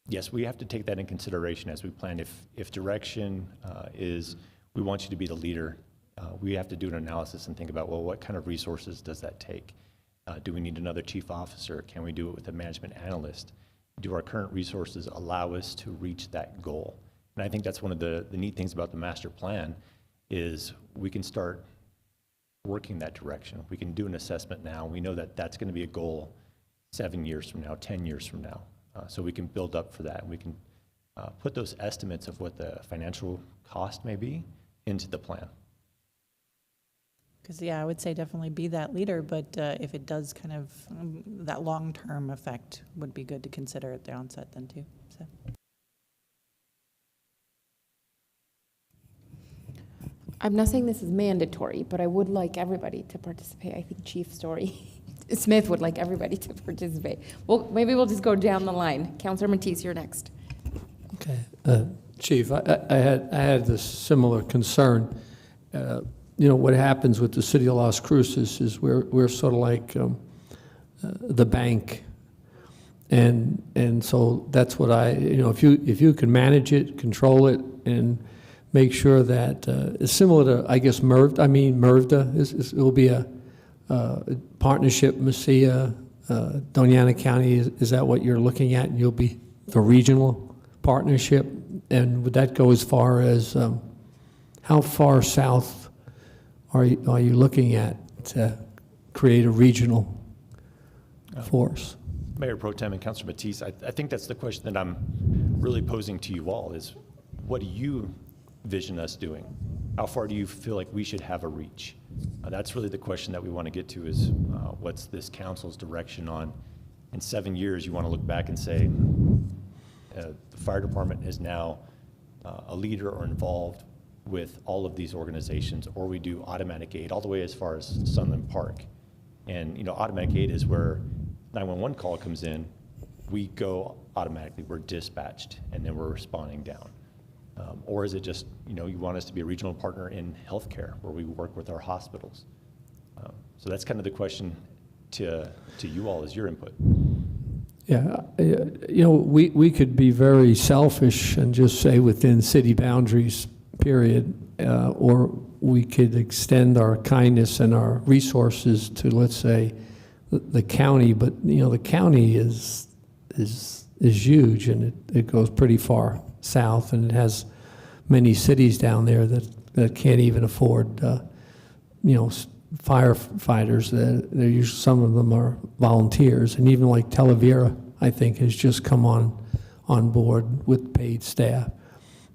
yes, we have to take that in consideration as we plan. If direction is we want you to be the leader, we have to do an analysis and think about, well, what kind of resources does that take? Do we need another chief officer? Can we do it with a management analyst? Do our current resources allow us to reach that goal? And I think that's one of the neat things about the master plan is we can start working that direction. We can do an assessment now. We know that that's going to be a goal 7 years from now, 10 years from now. So we can build up for that. We can put those estimates of what the financial cost may be into the plan. Because, yeah, I would say definitely be that leader, but if it does kind of, that long-term effect would be good to consider at the onset then too. So. I'm not saying this is mandatory, but I would like everybody to participate. I think Chief Smith would like everybody to participate. Well, maybe we'll just go down the line. Councilor Matisse, you're next. Okay, Chief, I had this similar concern. You know, what happens with the city of Las Cruces is we're sort of like the bank. And so that's what if you can manage it, control it, and make sure that it's similar to, I guess, MRVDA, it will be a partnership, Mesilla, Doñana County, is that what you're looking at? And you'll be the regional partnership? And would that go as far as, how far south are you looking at to create a regional force? Mayor Pro Tem and Councilor Matisse, I think that's the question that I'm really posing to you all is what do you vision us doing? How far do you feel like we should have a reach? That's really the question that we want to get to is what's this council's direction on in 7 years you want to look back and say the fire department is now a leader or involved with all of these organizations, or we do automatic aid all the way as far as Sunland Park. And automatic aid is where 911 call comes in, we go automatically, we're dispatched, and then we're responding down. Or is it just, you want us to be a regional partner in healthcare where we work with our hospitals? So that's kind of the question to you all as your input. Yeah, we could be very selfish and just say within city boundaries, period, or we could extend our kindness and our resources to, let's say, the county. But you know, the county is huge, and it goes pretty far south, and it has many cities down there that can't even afford, you know, firefighters. They're usually, some of them are volunteers, and even like Talavera, I think, has just come on board with paid staff.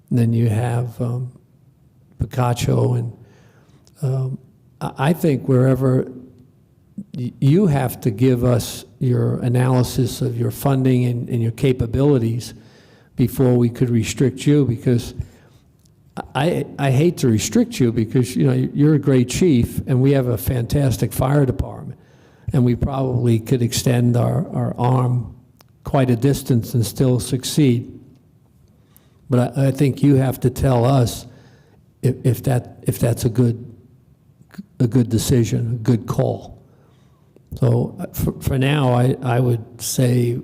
And then you have Picacho, and I think wherever you have to give us your analysis of your funding and your capabilities before we could restrict you, because I hate to restrict you, because you know you're a great chief and we have a fantastic fire department, and we probably could extend our arm quite a distance and still succeed. But I think you have to tell us if that's a good decision, a good call. So for now, I would say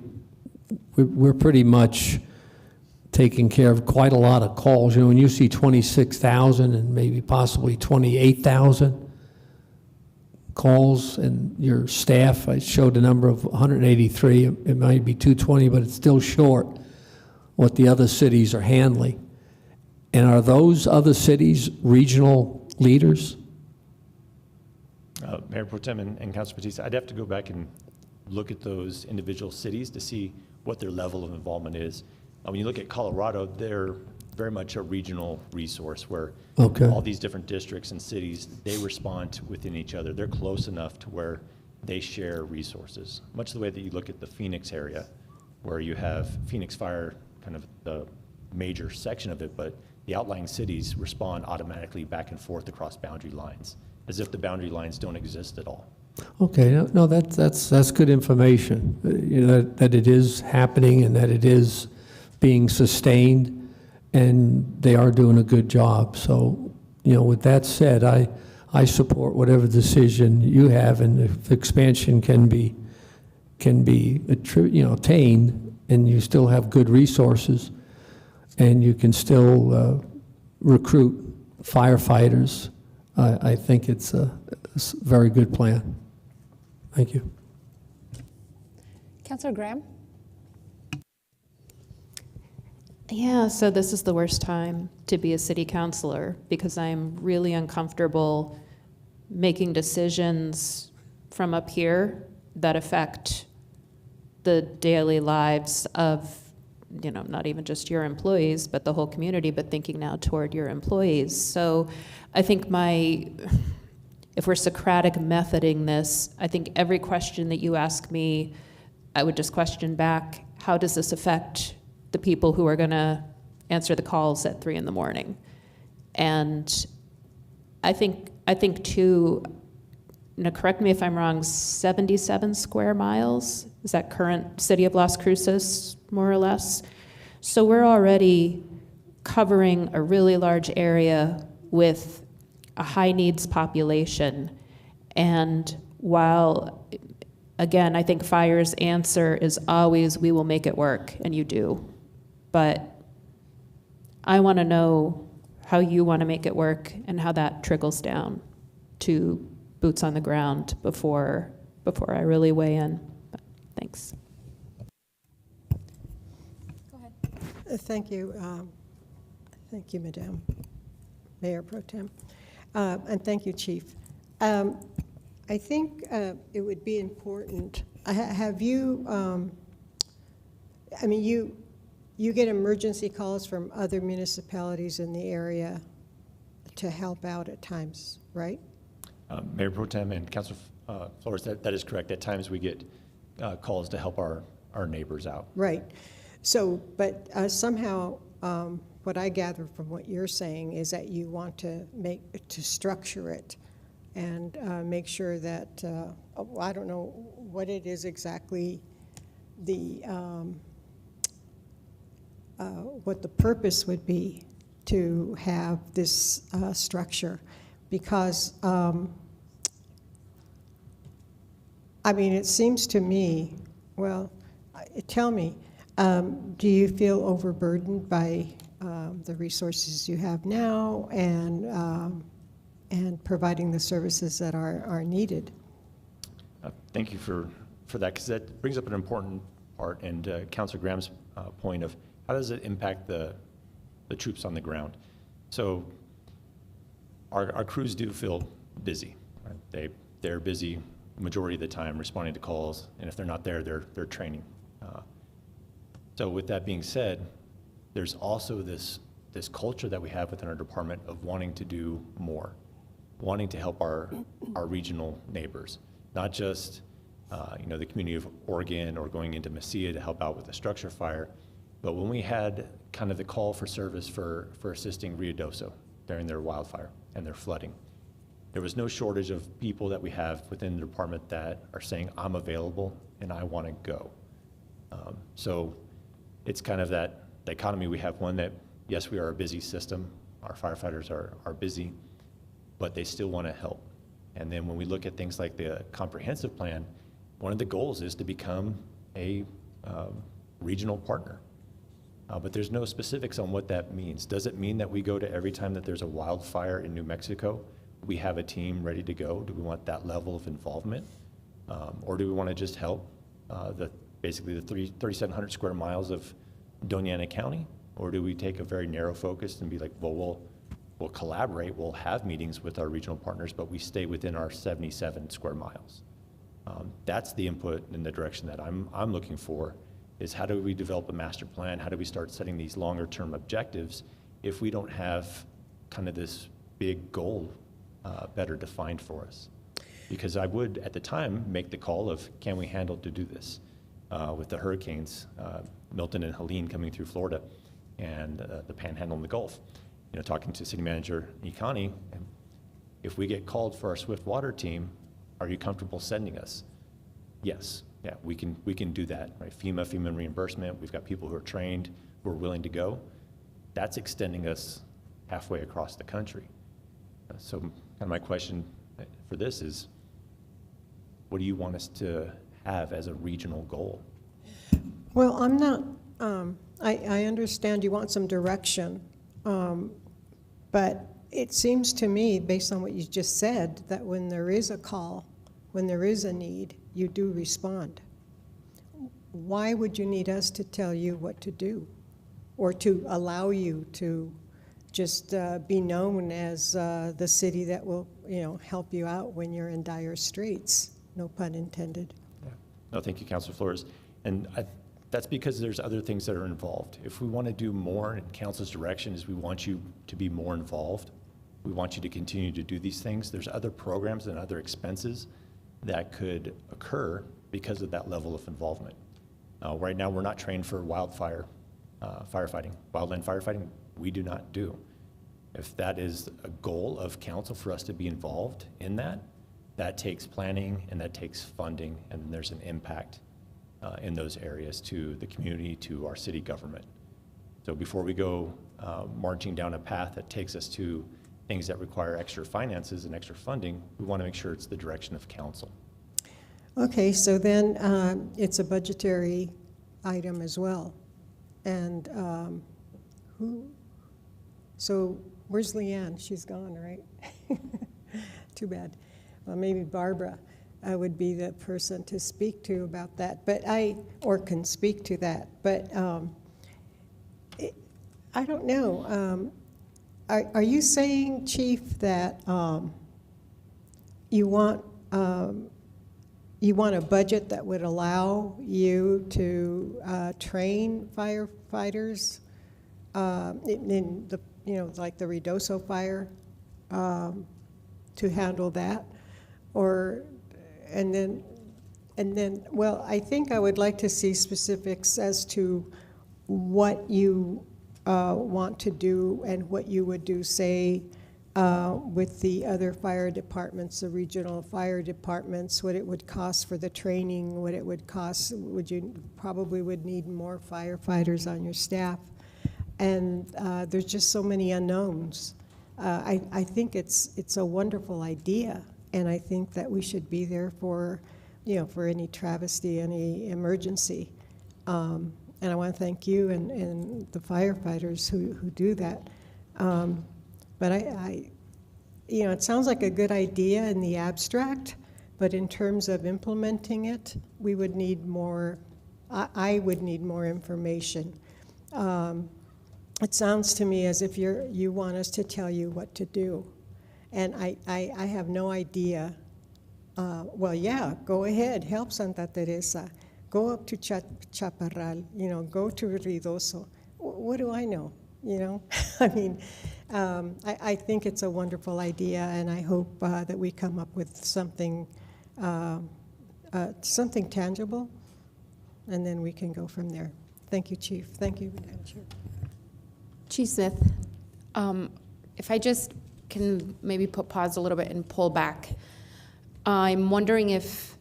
we're pretty much taking care of quite a lot of calls. You know, when you see 26,000 and maybe possibly 28,000 calls, and your staff, I showed a number of 183, it might be 220, but it's still short what the other cities are handling. And are those other cities regional leaders? Mayor Pro Tem and Councilor Batista, I'd have to go back and look at those individual cities to see what their level of involvement is. When you look at Colorado, they're very much a regional resource where all these different districts and cities, they respond within each other. They're close enough to where they share resources, much the way that you look at the Phoenix area, where you have Phoenix Fire, kind of the major section of it, but the outlying cities respond automatically back and forth across boundary lines, as if the boundary lines don't exist at all. Okay, no, that's good information. You know, that it is happening and that it is being sustained, and they are doing a good job. So, you know, with that said, I support whatever decision you have, and if expansion can be attained, and you still have good resources, and you can still recruit firefighters, I think it's a very good plan. Thank you. Councilor Graham? Yeah, so this is the worst time to be a city councilor, because I'm really uncomfortable making decisions from up here that affect the daily lives of, you know, not even just your employees, but the whole community, but thinking now toward your employees. So I think if we're Socratic methoding this, I think every question that you ask me, I would just question back, how does this affect the people who are going to answer the calls at 3 a.m? And I think too, now correct me if I'm wrong, 77 square miles, is that current city of Las Cruces, more or less? So we're already covering a really large area with a high needs population. And while, again, I think fire's answer is always, we will make it work, and you do. But I want to know how you want to make it work and how that trickles down to boots on the ground before I really weigh in. But thanks. Go ahead. Thank you. Thank you, Madam Mayor Pro Tem. And thank you, Chief. I think it would be important, have you, I mean, you get emergency calls from other municipalities in the area to help out at times, right? Mayor Pro Tem and Councilor Flores, that is correct. At times we get calls to help our neighbors out. Right. So, but somehow, what I gather from what you're saying is that you want to structure it and make sure that, I don't know what it is exactly, what the purpose would be to have this structure, because I mean, it seems to me, well, tell me, do you feel overburdened by the resources you have now and providing the services that are needed. Thank you for that, because that brings up an important part, and Councilor Graham's point of how does it impact the troops on the ground. So our crews do feel busy. Right? They're busy majority of the time responding to calls, and if they're not there, they're training. So with that being said, there's also this culture that we have within our department of wanting to do more, wanting to help our regional neighbors, not just the community of Oregon or going into Mesilla to help out with the structure fire, but when we had kind of the call for service for assisting Ruidoso during their wildfire and their flooding, there was no shortage of people that we have within the department that are saying, I'm available and I want to go. So it's kind of that dichotomy. We have one that, yes, we are a busy system. Our firefighters are busy, but they still want to help. And then when we look at things like the comprehensive plan, one of the goals is to become a regional partner. But there's no specifics on what that means. Does it mean that we go to every time that there's a wildfire in New Mexico, we have a team ready to go? Do we want that level of involvement? Or do we want to just help basically the 3,700 square miles of Doña Ana County? Or do we take a very narrow focus and be like, well, we'll collaborate, we'll have meetings with our regional partners, but we stay within our 77 square miles. That's the input in the direction that I'm looking for, is how do we develop a master plan? How do we start setting these longer term objectives if we don't have kind of this big goal better defined for us? Because I would, at the time, make the call of, can we handle to do this? With the hurricanes, Milton and Helene coming through Florida, and the Panhandle and the Gulf. Talking to City Manager Nikani, if we get called for our swift water team, are you comfortable sending us? Yes, yeah, we can do that, right? FEMA reimbursement, we've got people who are trained, who are willing to go. That's extending us halfway across the country. So kind of my question for this is, what do you want us to have as a regional goal? Well, I'm not, I understand you want some direction, but it seems to me, based on what you just said, that when there is a call, when there is a need, you do respond. Why would you need us to tell you what to do, or to allow you to just be known as the city that will, help you out when you're in dire straits? No pun intended. Yeah. No, thank you, Councilor Flores. And that's because there's other things that are involved. If we want to do more, and Council's direction is we want you to be more involved, we want you to continue to do these things, there's other programs and other expenses that could occur because of that level of involvement. Right now, we're not trained for wildfire firefighting. Wildland firefighting, we do not do. If that is a goal of council for us to be involved in that, that takes planning and that takes funding, and then there's an impact in those areas to the community, to our city government. So before we go marching down a path that takes us to things that require extra finances and extra funding, we want to make sure it's the direction of council. Okay, so then it's a budgetary item as well. And so where's Leanne? She's gone, right? Too bad. Well, maybe Barbara would be the person to speak to about that, or can speak to that. But I don't know. Are you saying, Chief, that you want a budget that would allow you to train firefighters in the, like the Ruidoso fire, to handle that? Or, and then, well, I think I would like to see specifics as to what you want to do and what you would do, say, with the other fire departments, the regional fire departments, what it would cost for the training, what it would cost. You probably would need more firefighters on your staff. And there's just so many unknowns. I think it's a wonderful idea, and I think that we should be there for, for any travesty, any emergency. And I want to thank you and the firefighters who do that. But it sounds like a good idea in the abstract, but in terms of implementing it, we would need more, I would need more information. It sounds to me as if you want us to tell you what to do. And I have no idea. Well, yeah, go ahead, help Santa Teresa. Go up to Chaparral, go to Ruidoso. What do I know, I mean, I think it's a wonderful idea, and I hope that we come up with something tangible, and then we can go from there. Thank you, Chief. Thank you, Madam Chair. Chief Smith, if I just can maybe pause a little bit and pull back, I'm wondering if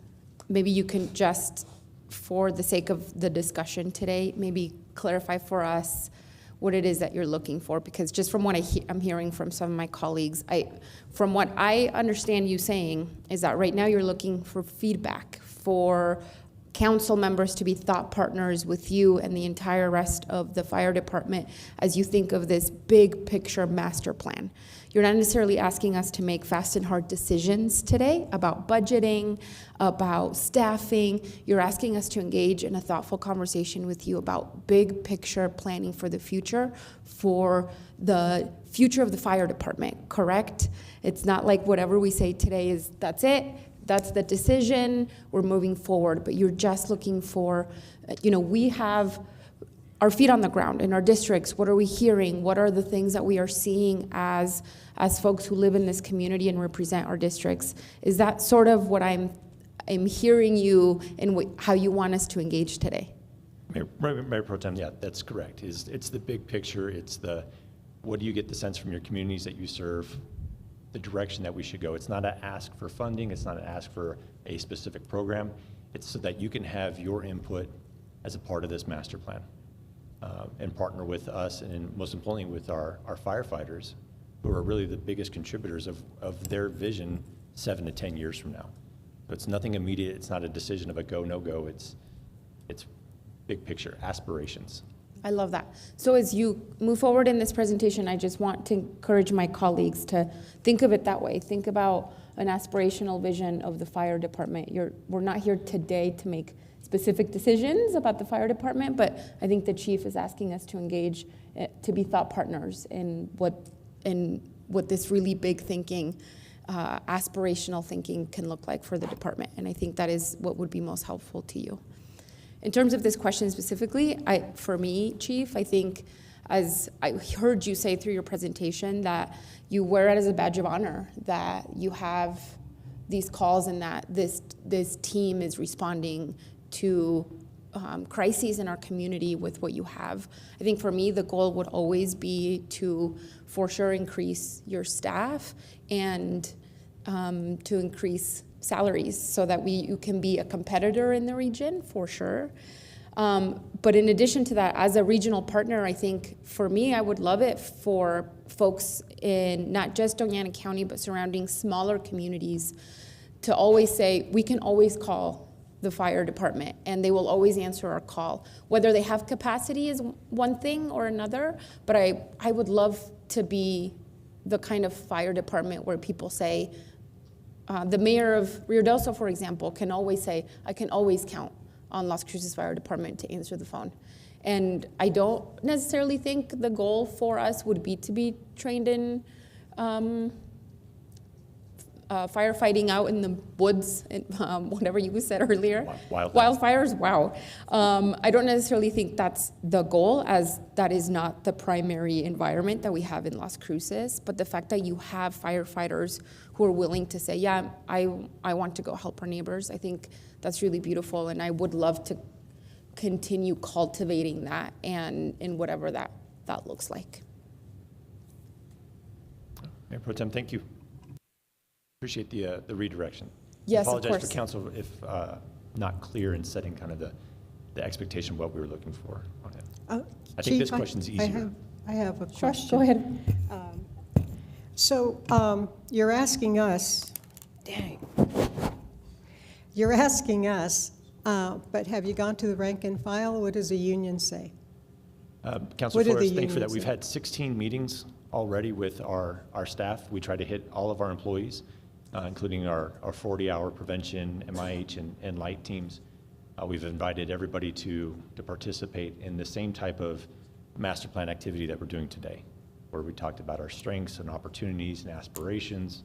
maybe you can just, for the sake of the discussion today, maybe clarify for us what it is that you're looking for, because just from what I'm hearing from some of my colleagues, from what I understand you saying is that right now you're looking for feedback, for council members to be thought partners with you and the entire rest of the fire department as you think of this big picture master plan. You're not necessarily asking us to make fast and hard decisions today about budgeting, about staffing. You're asking us to engage in a thoughtful conversation with you about big picture planning for the future of the fire department, correct? It's not like whatever we say today is, that's it, that's the decision, we're moving forward, but you're just looking for, we have our feet on the ground in our districts. What are we hearing? What are the things that we are seeing as folks who live in this community and represent our districts? Is that sort of what I'm hearing you and how you want us to engage today? Mayor Pro Tem, yeah, that's correct. It's the big picture. It's what do you get the sense from your communities that you serve, the direction that we should go. It's not an ask for funding. It's not an ask for a specific program. It's so that you can have your input as a part of this master plan. And partner with us, and most importantly with our firefighters, who are really the biggest contributors of their vision 7 to 10 years from now. So it's nothing immediate. It's not a decision of a go, no go. It's big picture, aspirations. I love that. So as you move forward in this presentation, I just want to encourage my colleagues to think of it that way. Think about an aspirational vision of the fire department. We're not here today to make specific decisions about the fire department, but I think the chief is asking us to engage, to be thought partners in what this really big thinking, aspirational thinking can look like for the department. And I think that is what would be most helpful to you. In terms of this question specifically, for me, Chief, I think, as I heard you say through your presentation, that you wear it as a badge of honor, that you have these calls and that this team is responding to crises in our community with what you have. I think for me, the goal would always be to, for sure, increase your staff and to increase salaries so that you can be a competitor in the region, for sure. But in addition to that, as a regional partner, I think for me, I would love it for folks in not just Doña Ana County, but surrounding smaller communities to always say, we can always call the fire department and they will always answer our call. Whether they have capacity is one thing or another, but I would love to be the kind of fire department where people say, the mayor of Ruidoso, for example, can always say, I can always count on Las Cruces Fire Department to answer the phone. And I don't necessarily think the goal for us would be to be trained in firefighting out in the woods, whatever you said earlier. Wildfires, wow. I don't necessarily think that's the goal, as that is not the primary environment that we have in Las Cruces, but the fact that you have firefighters who are willing to say, yeah, I want to go help our neighbors, I think that's really beautiful, and I would love to continue cultivating that and in whatever that looks like. Mayor Pro Tem, thank you. Appreciate the redirection. Yes, I apologize of course. for council if not clear in setting kind of the expectation of what we were looking for on it. I think this question's easier. I have a question. Go ahead. So you're asking us, you're asking us But have you gone to the rank and file? What does the union say? Councilor What do the Flores, thank you for that. unions We've say? had 16 meetings already with our staff. We try to hit all of our employees, including our 40-hour prevention, MIH, and light teams. We've invited everybody to participate in the same type of master plan activity that we're doing today, where we talked about our strengths and opportunities and aspirations,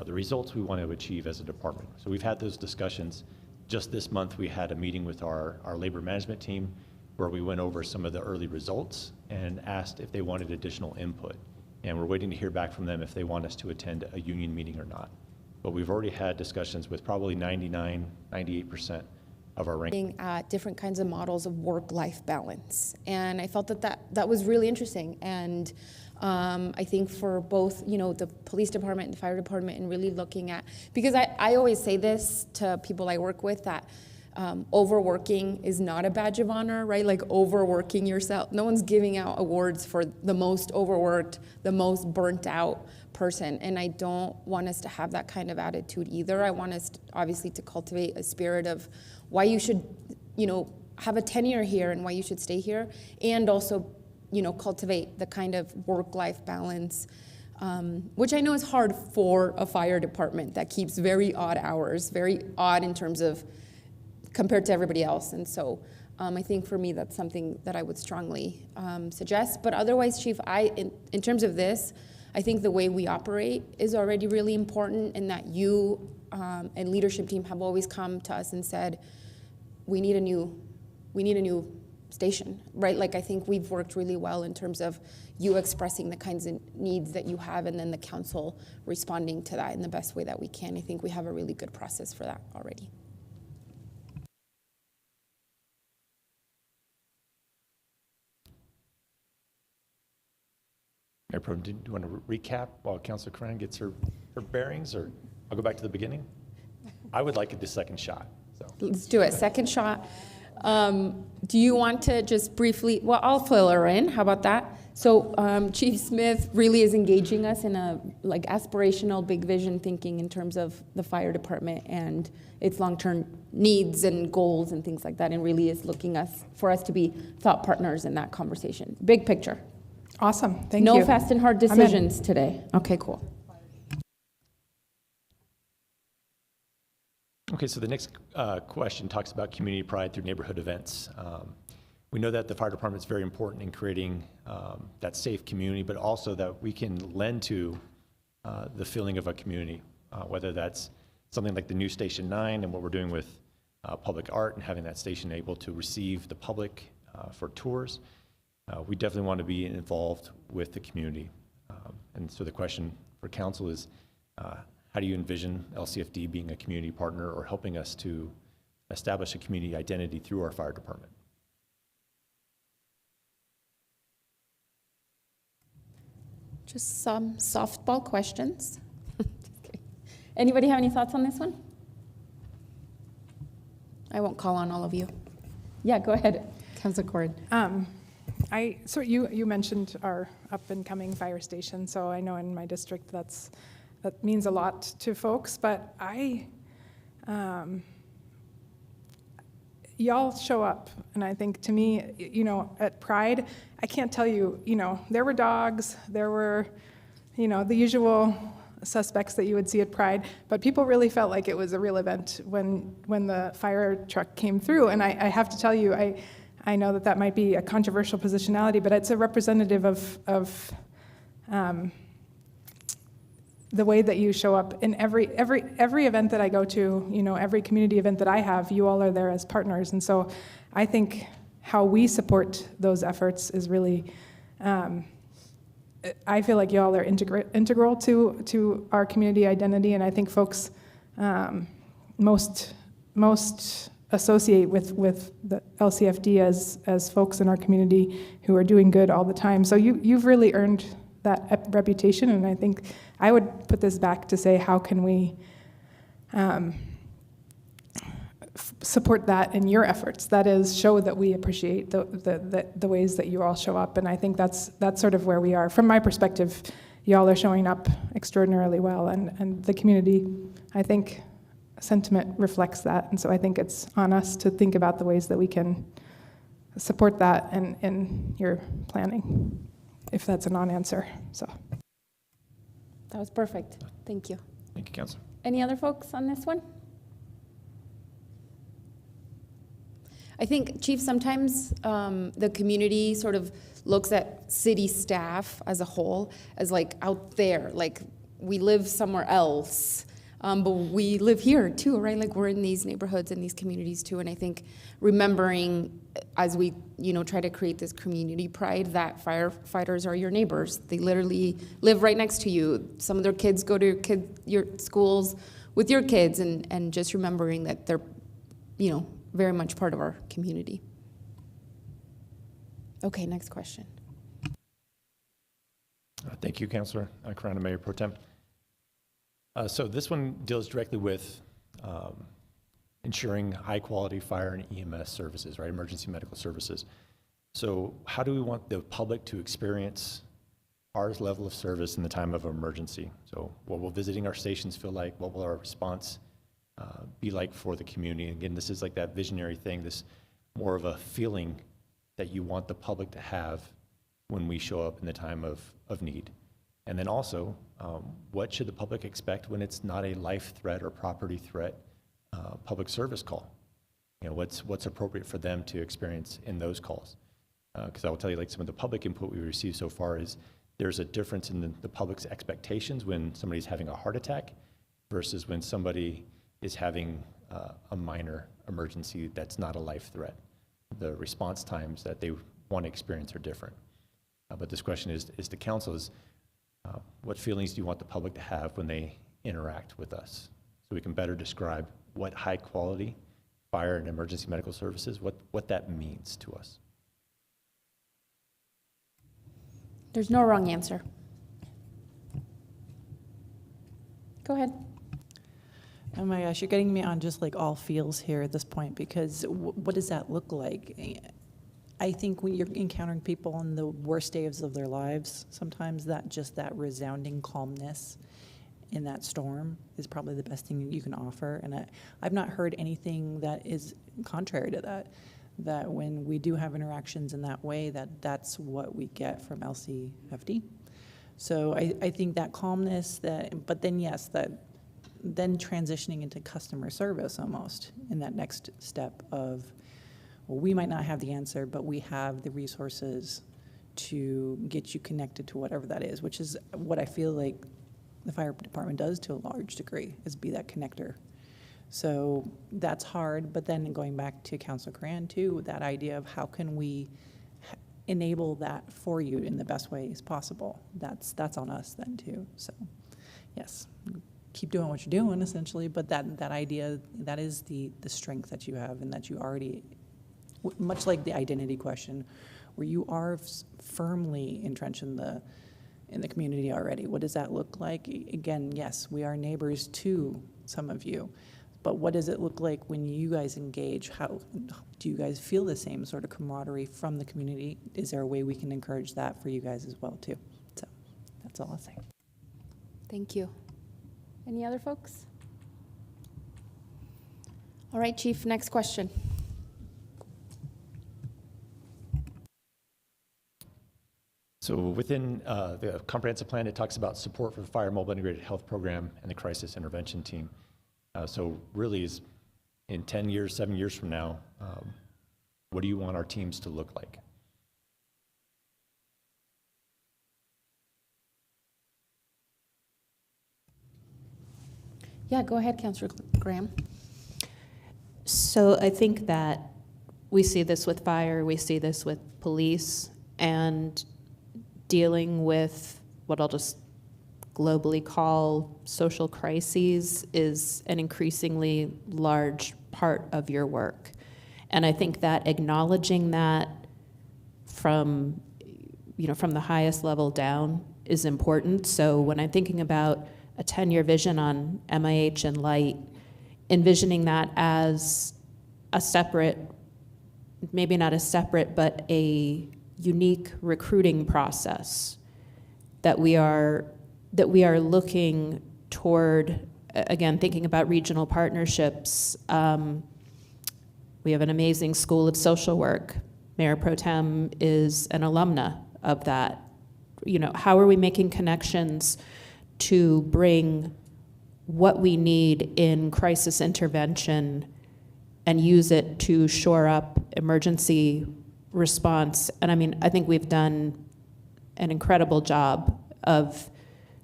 the results we want to achieve as a department. So we've had those discussions. Just this month, we had a meeting with our labor management team where we went over some of the early results and asked if they wanted additional input. And we're waiting to hear back from them if they want us to attend a union meeting or not. But we've already had discussions with probably 99, 98% of our rank. Looking at different kinds of models of work-life balance. And I felt that was really interesting. And I think for both, the police department and the fire department, and really looking at, because I always say this to people I work with, that overworking is not a badge of honor, right? Like overworking yourself. No one's giving out awards for the most overworked, the most burnt out person. And I don't want us to have that kind of attitude either. I want us obviously to cultivate a spirit of why you should, have a tenure here and why you should stay here, and also, cultivate the kind of work-life balance, which I know is hard for a fire department that keeps very odd hours, very odd in terms of compared to everybody else. And so I think for me, that's something that I would strongly suggest. But otherwise, Chief, in terms of this, I think the way we operate is already really important, and that you and leadership team have always come to us and said, we need a new station, right? Like, I think we've worked really well in terms of you expressing the kinds of needs that you have, and then the council responding to that in the best way that we can. I think we have a really good process for that already. Mayor Pro, do you want to recap while Councilor Coran gets her bearings, or I'll go back to the beginning? I would like the second shot. So. Let's do it. Second shot. Do you want to just briefly, well, I'll fill her in. How about that? So Chief Smith really is engaging us in a aspirational big vision thinking in terms of the fire department and its long-term needs and goals and things like that, and really is looking for us to be thought partners in that conversation. Big picture. Awesome. Thank you. No fast and hard decisions today. Okay, cool. Okay, so the next question talks about community pride through neighborhood events. We know that the fire department is very important in creating that safe community, but also that we can lend to the feeling of a community, whether that's something like the new Station 9 and what we're doing with public art and having that station able to receive the public for tours. We definitely want to be involved with the community. And so the question for council is, how do you envision LCFD being a community partner or helping us to establish a community identity through our fire department? Just some softball questions. Just kidding. Anybody have any thoughts on this one? I won't call on all of you. Yeah, go ahead, Councilor Cord. So you mentioned our up-and-coming fire station, so I know in my district that means a lot to folks, but y'all show up, and I think to me, at Pride, I can't tell you, there were dogs, there were, the usual suspects that you would see at Pride, but people really felt like it was a real event when the fire truck came through, and I have to tell you, I know that might be a controversial positionality, but it's a representative of the way that you show up in every event that I go to, every community event that I have, you all are there as partners. And so I think how we support those efforts is really, I feel like you all are integral to our community identity. And I think folks most associate with the LCFD as folks in our community who are doing good all the time. So you've really earned that reputation, and I think I would put this back to say, how can we support that in your efforts? That is, show that we appreciate the ways that you all show up, and I think that's sort of where we are. From my perspective, y'all are showing up extraordinarily well, and the community, I think, sentiment reflects that. And so I think it's on us to think about the ways that we can support that in your planning, if that's a non-answer. So That was perfect. Thank you. Thank you, Councilor. Any other folks on this one? I think, Chief, sometimes the community sort of looks at city staff as a whole as like out there, like we live somewhere else, but we live here too, right? Like we're in these neighborhoods and these communities too. And I think remembering as we, try to create this community pride that firefighters are your neighbors. They literally live right next to you. Some of their kids go to your schools with your kids, and just remembering that they're, very much part of our community. Okay, next question. Thank you, Councilor Carano, Mayor Pro Tem. So this one deals directly with ensuring high-quality fire and EMS services, right? Emergency medical services. So how do we want the public to experience our level of service in the time of emergency? So what will visiting our stations feel like? What will our response be like for the community? Again, this is like that visionary thing, this more of a feeling that you want the public to have when we show up in the time of need. And then also, what should the public expect when it's not a life threat or property threat public service call? What's appropriate for them to experience in those calls? Because I will tell you, like, some of the public input we received so far is there's a difference in the public's expectations when somebody's having a heart attack versus when somebody is having a minor emergency that's not a life threat. The response times that they want to experience are different. But this question is to council is, what feelings do you want the public to have when they interact with us? So we can better describe what high quality fire and emergency medical services, what that means to us. There's no wrong answer. Go ahead. Oh my gosh, you're getting me on just like all feels here at this point, because what does that look like? I think when you're encountering people on the worst days of their lives, sometimes that resounding calmness in that storm is probably the best thing you can offer. And I've not heard anything that is contrary to that when we do have interactions in that way, that's what we get from LCFD. So I think that calmness, but then yes, then transitioning into customer service almost in that next step of, well, we might not have the answer, but we have the resources to get you connected to whatever that is, which is what I feel like the fire department does to a large degree, is be that connector. So that's hard, but then going back to Councilor Coran too, that idea of how can we enable that for you in the best ways possible. That's on us then too. So yes, keep doing what you're doing essentially, but that idea, that is the strength that you have and that you already, much like the identity question, where you are firmly entrenched in the community already. What does that look like? Again, yes, we are neighbors to some of you, but what does it look like when you guys engage? How do you guys feel the same sort of camaraderie from the community? Is there a way we can encourage that for you guys as well too? So that's all I'll say. Thank you. Any other folks? All right, Chief, next question. So within the comprehensive plan, it talks about support for the Fire Mobile Integrated Health Program and the Crisis Intervention Team. So really is in 10 years, 7 years from now, what do you want our teams to look like? Yeah, go ahead, Councilor Graham. So I think that we see this with fire, we see this with police, and dealing with what I'll just globally call social crises is an increasingly large part of your work. And I think that acknowledging that from the highest level down is important. So when I'm thinking about a 10-year vision on MIH and Light, envisioning that as a separate, maybe not a separate, but a unique recruiting process that we are looking toward again, thinking about regional partnerships, we have an amazing School of Social Work. Mayor Pro Tem is an alumna of that. You know, how are we making connections to bring what we need in crisis intervention and use it to shore up emergency response? And I mean, I think we've done an incredible job of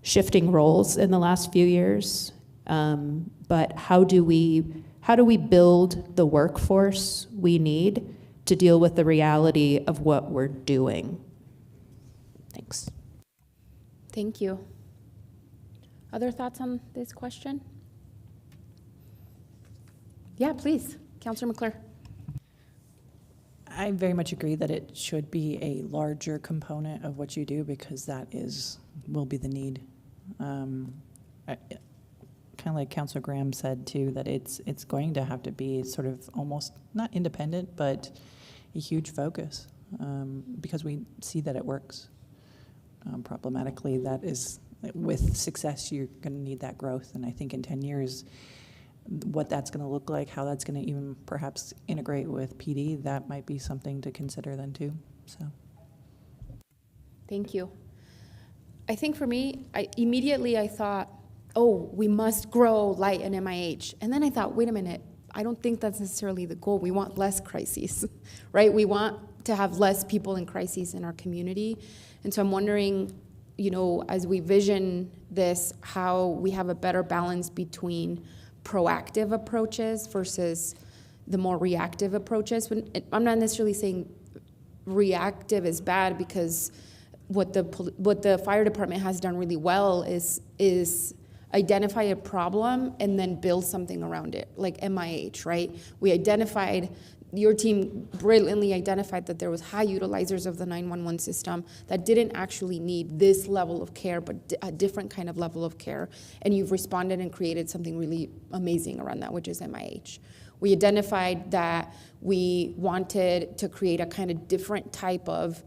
shifting roles in the last few years. But how do we build the workforce we need to deal with the reality of what we're doing? Thanks. Thank you. Other thoughts on this question? Yeah, please, Councilor McClure. I very much agree that it should be a larger component of what you do, because that will be the need. Kind of like Councilor Graham said too, that it's going to have to be sort of almost not independent, but a huge focus, because we see that it works. Problematically, that is, with success, you're going to need that growth, and I think in 10 years, what that's going to look like, how that's going to even perhaps integrate with PD, that might be something to consider then too. So, Thank you. I think for me, I thought, oh, we must grow light and MIH. And then I thought, wait a minute, I don't think that's necessarily the goal. We want less crises, right? We want to have less people in crises in our community. And so I'm wondering, you know, as we vision this, how we have a better balance between proactive approaches versus the more reactive approaches. I'm not necessarily saying reactive is bad, because what the fire department has done really well is identify a problem and then build something around it, like MIH, right? Your team brilliantly identified that there was high utilizers of the 911 system that didn't actually need this level of care, but a different kind of level of care. And you've responded and created something really amazing around that, which is MIH. We identified that we wanted to create a kind of different type of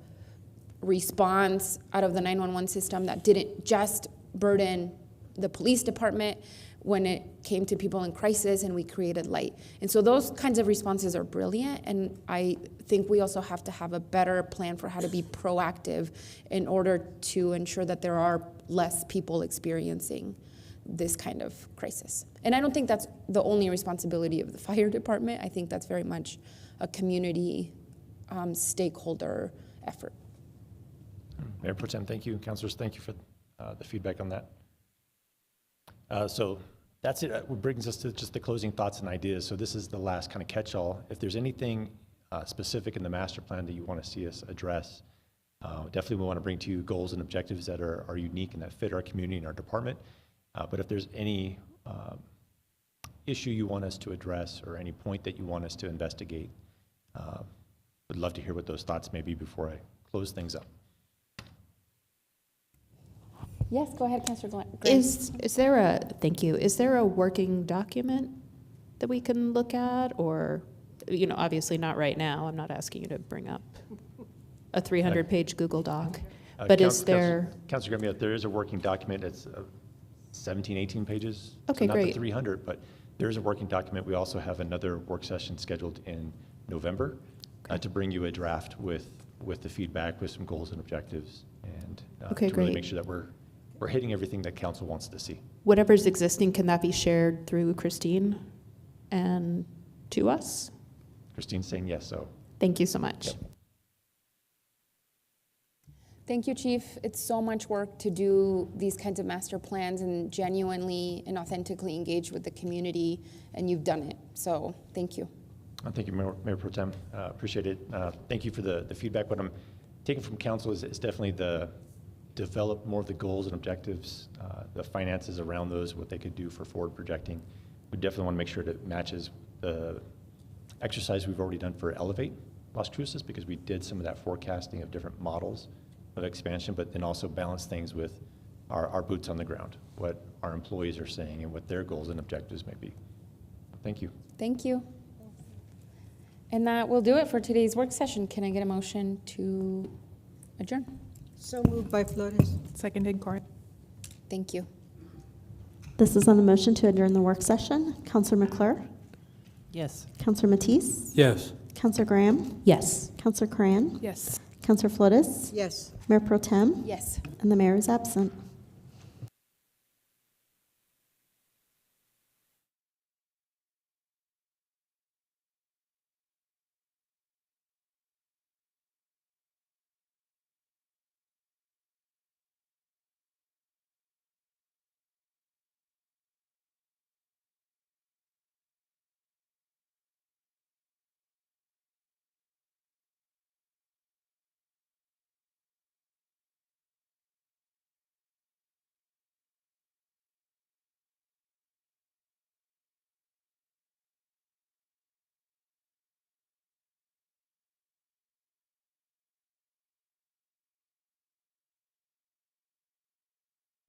response out of the 911 system that didn't just burden the police department when it came to people in crisis, and we created light. And so those kinds of responses are brilliant, and I think we also have to have a better plan for how to be proactive in order to ensure that there are less people experiencing this kind of crisis. And I don't think that's the only responsibility of the fire department. I think that's very much a community stakeholder effort. Mayor Pro Tem, thank you. Councilors, thank you for the feedback on that. So that's it. What brings us to just the closing thoughts and ideas. So this is the last kind of catch-all. If there's anything specific in the master plan that you want to see us address, definitely we want to bring to you goals and objectives that are unique and that fit our community and our department. But if there's any issue you want us to address or any point that you want us to investigate, would love to hear what those thoughts may be before I close things up. Yes, go ahead, Councilor Graham. Is there a working document that we can look at, or, you know, obviously not right now. I'm not asking you to bring up a 300-page Google Doc, but is there? Councilor Graham, there is a working document. It's 17, 18 pages. Okay, so not great. the 300, but there is a working document. We also have another work session scheduled in November to bring you a draft with the feedback, with some goals and objectives, and to really make sure that we're hitting everything that council wants to see. Whatever's existing, can that be shared through Christine and to us? Christine's saying yes, so. Thank you so much. Yep. Thank you, Chief. It's so much work to do these kinds of master plans and genuinely and authentically engage with the community, and you've done it. So thank you. Thank you, Mayor Pro Tem. Appreciate it. Thank you for the feedback. What I'm taking from council is definitely develop more of the goals and objectives, the finances around those, what they could do for forward projecting. We definitely want to make sure that it matches the exercise we've already done for Elevate Las Cruces, because we did some of that forecasting of different models of expansion, but then also balance things with our boots on the ground, what our employees are saying and what their goals and objectives may be. Thank you. Thank you. And that will do it for today's work session. Can I get a motion to adjourn? So moved by Flores. Seconded, Corin. Thank you. This is on the motion to adjourn the work session. Counselor McClure? Yes. Counselor Matisse? Yes. Counselor Graham? Yes. Counselor Cran? Yes. Counselor Flores? Yes. Mayor Pro Tem? Yes. And the mayor is absent.